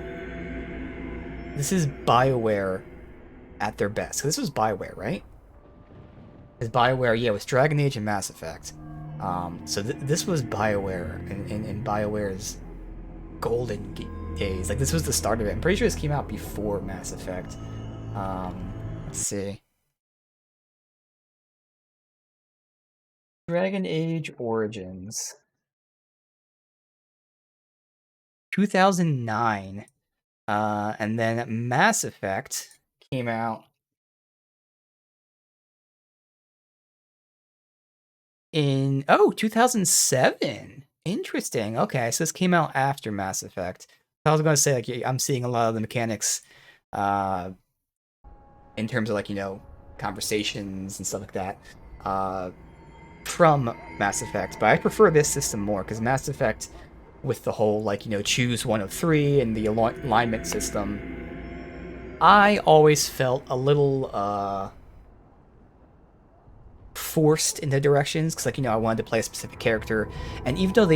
BioWare at their best. So this was BioWare, right? Is BioWare, yeah, it was Dragon Age and Mass Effect. So this was BioWare in BioWare's golden days. Like this was the start of it. I'm pretty sure this came out before Mass Effect. Let's see. Dragon Age Origins. 2009. And then Mass Effect came out in 2007. Interesting. Okay, so this came out after Mass Effect. I was going to say, like, I'm seeing a lot of the mechanics in terms of, like, you know, conversations and stuff like that from Mass Effect, but I prefer this system more, because Mass Effect, with the whole, like, you know, choose one of 3 and the alignment system, I always felt a little forced into directions, because, like, you know, I wanted to play a specific character, and even though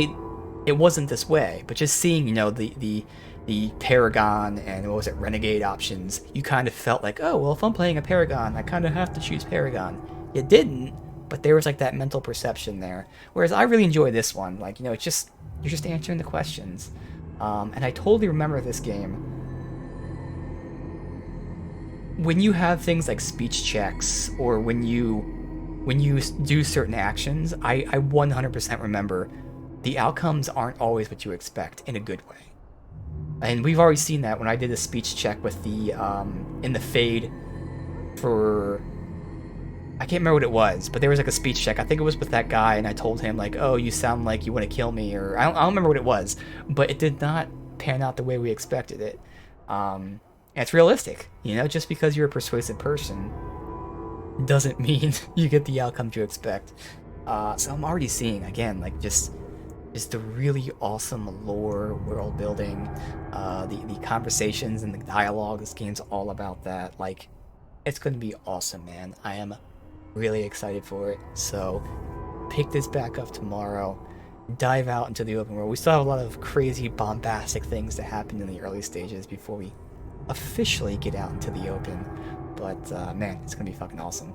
it wasn't this way, but just seeing, you know, the Paragon and what was it, Renegade options, you kind of felt like, oh, well, if I'm playing a Paragon, I kind of have to choose Paragon. It didn't, but there was like that mental perception there. Whereas I really enjoy this one. Like, you know, it's just, you're just answering the questions. And I totally remember this game. When you have things like speech checks, or when you do certain actions, I 100% remember the outcomes aren't always what you expect in a good way. And we've already seen that when I did a speech check with the, in the Fade for, I can't remember what it was, but there was like a speech check. I think it was with that guy, and I told him like, oh, you sound like you want to kill me, or I don't remember what it was, but it did not pan out the way we expected it. And it's realistic, you know, just because you're a persuasive person doesn't mean you get the outcomes you expect. So I'm already seeing, again, like just the really awesome lore, world building, the conversations and the dialogue. This game's all about that. Like, it's going to be awesome, man. I am really excited for it. So pick this back up tomorrow. Dive out into the open world. We still have a lot of crazy, bombastic things to happen in the early stages before we officially get out into the open. But man, it's going to be fucking awesome.